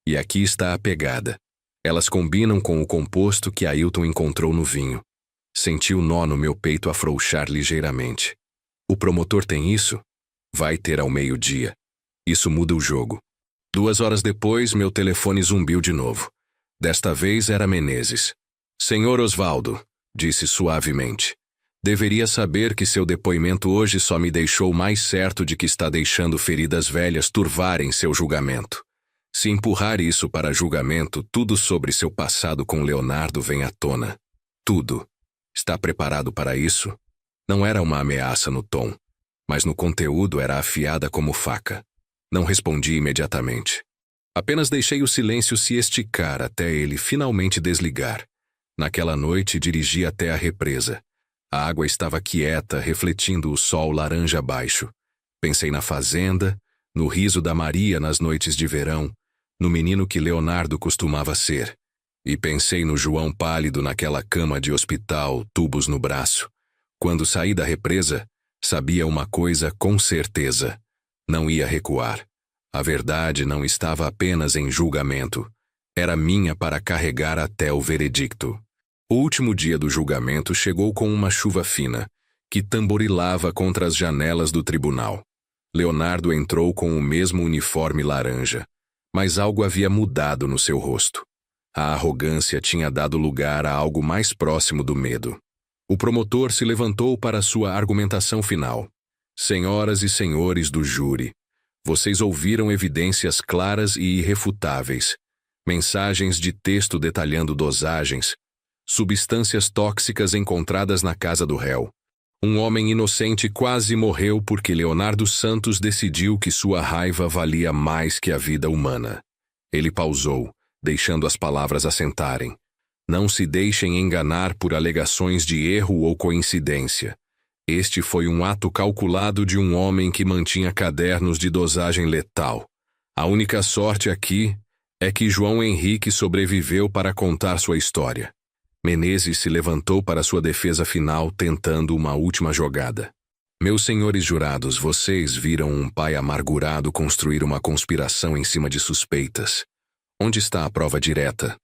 E aqui está a pegada. Elas combinam com o composto que Ailton encontrou no vinho. Senti o nó no meu peito afrouxar ligeiramente. O promotor tem isso? Vai ter ao meio-dia. Isso muda o jogo. 2 horas depois, meu telefone zumbiu de novo. Desta vez era Menezes. Senhor Osvaldo, disse suavemente. Deveria saber que seu depoimento hoje só me deixou mais certo de que está deixando feridas velhas turvarem seu julgamento. Se empurrar isso para julgamento, tudo sobre seu passado com Leonardo vem à tona. Tudo. Está preparado para isso? Não era uma ameaça no tom, mas no conteúdo era afiada como faca. Não respondi imediatamente. Apenas deixei o silêncio se esticar até ele finalmente desligar. Naquela noite dirigi até a represa. A água estava quieta, refletindo o sol laranja abaixo. Pensei na fazenda, no riso da Maria nas noites de verão, no menino que Leonardo costumava ser. E pensei no João pálido naquela cama de hospital, tubos no braço. Quando saí da represa, sabia uma coisa com certeza. Não ia recuar. A verdade não estava apenas em julgamento. Era minha para carregar até o veredicto. O último dia do julgamento chegou com uma chuva fina, que tamborilava contra as janelas do tribunal. Leonardo entrou com o mesmo uniforme laranja, mas algo havia mudado no seu rosto. A arrogância tinha dado lugar a algo mais próximo do medo. O promotor se levantou para sua argumentação final. Senhoras e senhores do júri, vocês ouviram evidências claras e irrefutáveis, mensagens de texto detalhando dosagens, substâncias tóxicas encontradas na casa do réu. Um homem inocente quase morreu porque Leonardo Santos decidiu que sua raiva valia mais que a vida humana. Ele pausou, deixando as palavras assentarem. Não se deixem enganar por alegações de erro ou coincidência. Este foi um ato calculado de um homem que mantinha cadernos de dosagem letal. A única sorte aqui é que João Henrique sobreviveu para contar sua história. Menezes se levantou para sua defesa final, tentando uma última jogada. Meus senhores jurados, vocês viram um pai amargurado construir uma conspiração em cima de suspeitas. Onde está a prova direta?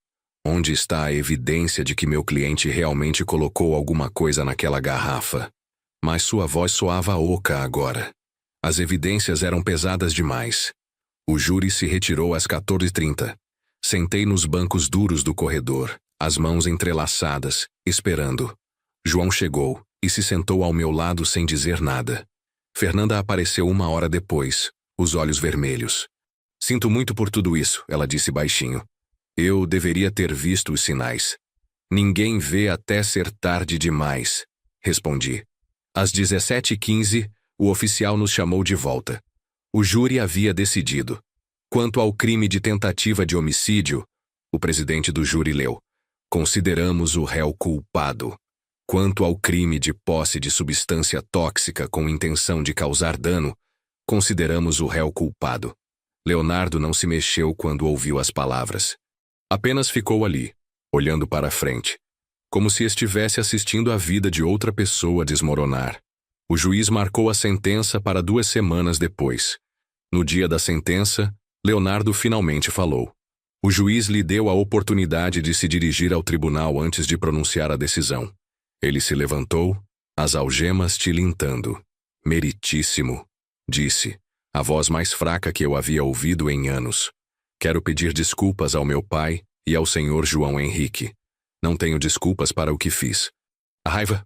Onde está a evidência de que meu cliente realmente colocou alguma coisa naquela garrafa? Mas sua voz soava oca agora. As evidências eram pesadas demais. O júri se retirou às 14h30. Sentei nos bancos duros do corredor, as mãos entrelaçadas, esperando. João chegou e se sentou ao meu lado sem dizer nada. Fernanda apareceu 1 hora depois, os olhos vermelhos. Sinto muito por tudo isso, ela disse baixinho. Eu deveria ter visto os sinais. Ninguém vê até ser tarde demais, respondi. Às 17h15, o oficial nos chamou de volta. O júri havia decidido. Quanto ao crime de tentativa de homicídio, o presidente do júri leu. Consideramos o réu culpado. Quanto ao crime de posse de substância tóxica com intenção de causar dano, consideramos o réu culpado. Leonardo não se mexeu quando ouviu as palavras. Apenas ficou ali, olhando para a frente, como se estivesse assistindo a vida de outra pessoa desmoronar. O juiz marcou a sentença para 2 semanas depois. No dia da sentença, Leonardo finalmente falou. O juiz lhe deu a oportunidade de se dirigir ao tribunal antes de pronunciar a decisão. Ele se levantou, as algemas tilintando. Meritíssimo, disse, a voz mais fraca que eu havia ouvido em anos. Quero pedir desculpas ao meu pai e ao senhor João Henrique. Não tenho desculpas para o que fiz. A raiva,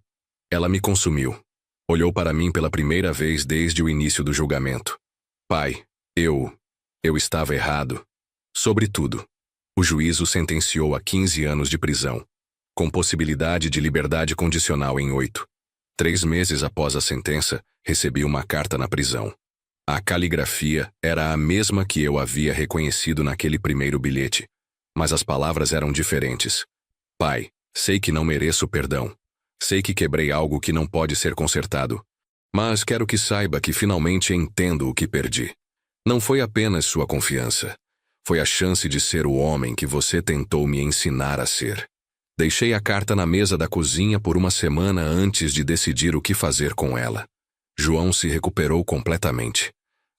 ela me consumiu. Olhou para mim pela primeira vez desde o início do julgamento. Pai, eu estava errado. Sobre tudo. O juiz o sentenciou a 15 anos de prisão, com possibilidade de liberdade condicional em 8. 3 meses após a sentença, recebi uma carta na prisão. A caligrafia era a mesma que eu havia reconhecido naquele primeiro bilhete, mas as palavras eram diferentes. Pai, Sei que não mereço perdão. Sei que quebrei algo que não pode ser consertado. Mas quero que saiba que finalmente entendo o que perdi. Não foi apenas sua confiança. Foi a chance de ser o homem que você tentou me ensinar a ser. Deixei a carta na mesa da cozinha por uma semana antes de decidir o que fazer com ela. João se recuperou completamente.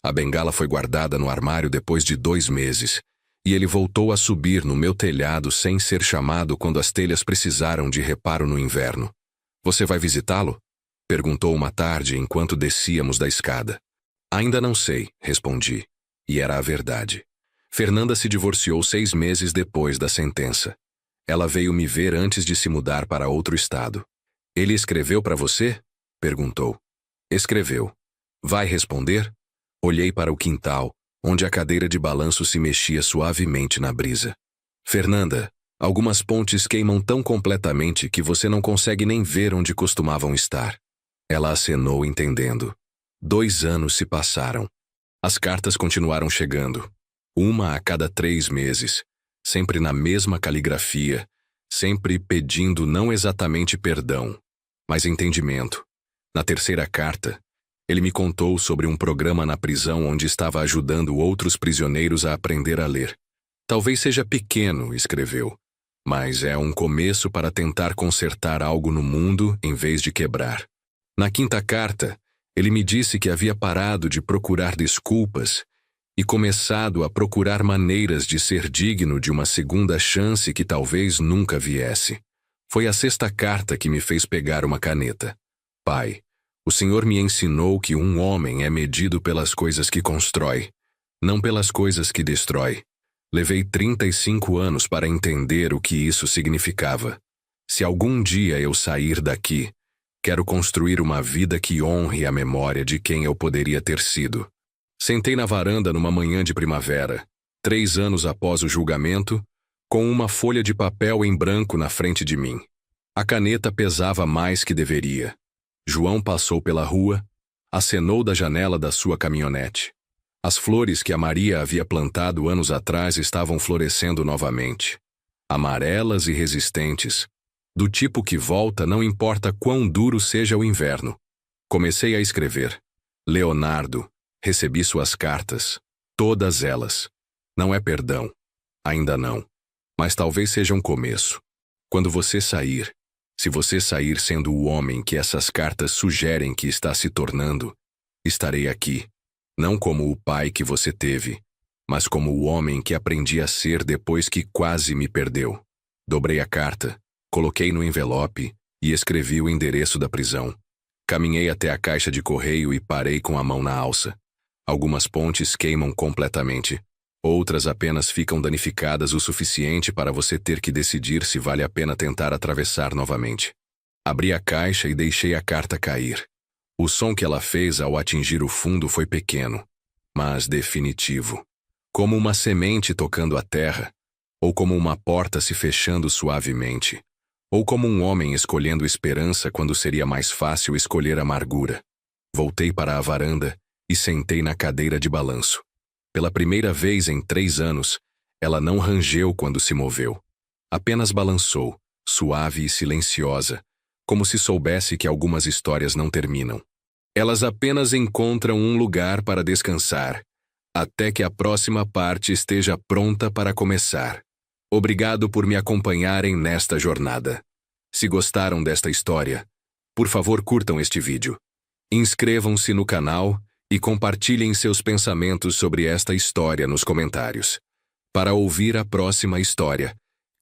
A bengala foi guardada no armário depois de 2 meses, e ele voltou a subir no meu telhado sem ser chamado quando as telhas precisaram de reparo no inverno. Você vai visitá-lo? Perguntou uma tarde enquanto descíamos da escada. Ainda não sei, respondi. E era a verdade. Fernanda se divorciou 6 meses depois da sentença. Ela veio me ver antes de se mudar para outro estado. Ele escreveu para você? Perguntou. Escreveu. Vai responder? Olhei para o quintal, onde a cadeira de balanço se mexia suavemente na brisa. Fernanda, algumas pontes queimam tão completamente que você não consegue nem ver onde costumavam estar. Ela acenou entendendo. 2 anos se passaram. As cartas continuaram chegando. Uma a cada 3 meses. Sempre na mesma caligrafia, sempre pedindo não exatamente perdão, mas entendimento. Na 3ª carta, ele me contou sobre um programa na prisão onde estava ajudando outros prisioneiros a aprender a ler. Talvez seja pequeno, escreveu, mas é um começo para tentar consertar algo no mundo em vez de quebrar. Na 5ª carta, ele me disse que havia parado de procurar desculpas e começado a procurar maneiras de ser digno de uma segunda chance que talvez nunca viesse. Foi a 6ª carta que me fez pegar uma caneta. Pai, o Senhor me ensinou que um homem é medido pelas coisas que constrói, não pelas coisas que destrói. Levei 35 anos para entender o que isso significava. Se algum dia eu sair daqui, quero construir uma vida que honre a memória de quem eu poderia ter sido. Sentei na varanda numa manhã de primavera, 3 anos após o julgamento, com uma folha de papel em branco na frente de mim. A caneta pesava mais que deveria. João passou pela rua, acenou da janela da sua caminhonete. As flores que a Maria havia plantado anos atrás estavam florescendo novamente. Amarelas e resistentes, do tipo que volta não importa quão duro seja o inverno. Comecei a escrever. Leonardo, recebi suas cartas, todas elas. Não é perdão, ainda não, mas talvez seja um começo. Quando você sair, se você sair sendo o homem que essas cartas sugerem que está se tornando, estarei aqui, não como o pai que você teve, mas como o homem que aprendi a ser depois que quase me perdeu. Dobrei a carta, coloquei no envelope e escrevi o endereço da prisão. Caminhei até a caixa de correio e parei com a mão na alça. Algumas pontes queimam completamente. Outras apenas ficam danificadas o suficiente para você ter que decidir se vale a pena tentar atravessar novamente. Abri a caixa e deixei a carta cair. O som que ela fez ao atingir o fundo foi pequeno, mas definitivo. Como uma semente tocando a terra, ou como uma porta se fechando suavemente, ou como um homem escolhendo esperança quando seria mais fácil escolher amargura. Voltei para a varanda e sentei na cadeira de balanço. Pela primeira vez em 3 anos, ela não rangeu quando se moveu. Apenas balançou, suave e silenciosa, como se soubesse que algumas histórias não terminam. Elas apenas encontram um lugar para descansar, até que a próxima parte esteja pronta para começar. Obrigado por me acompanharem nesta jornada. Se gostaram desta história, por favor curtam este vídeo. Inscrevam-se no canal e compartilhem seus pensamentos sobre esta história nos comentários. Para ouvir a próxima história,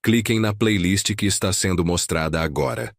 cliquem na playlist que está sendo mostrada agora.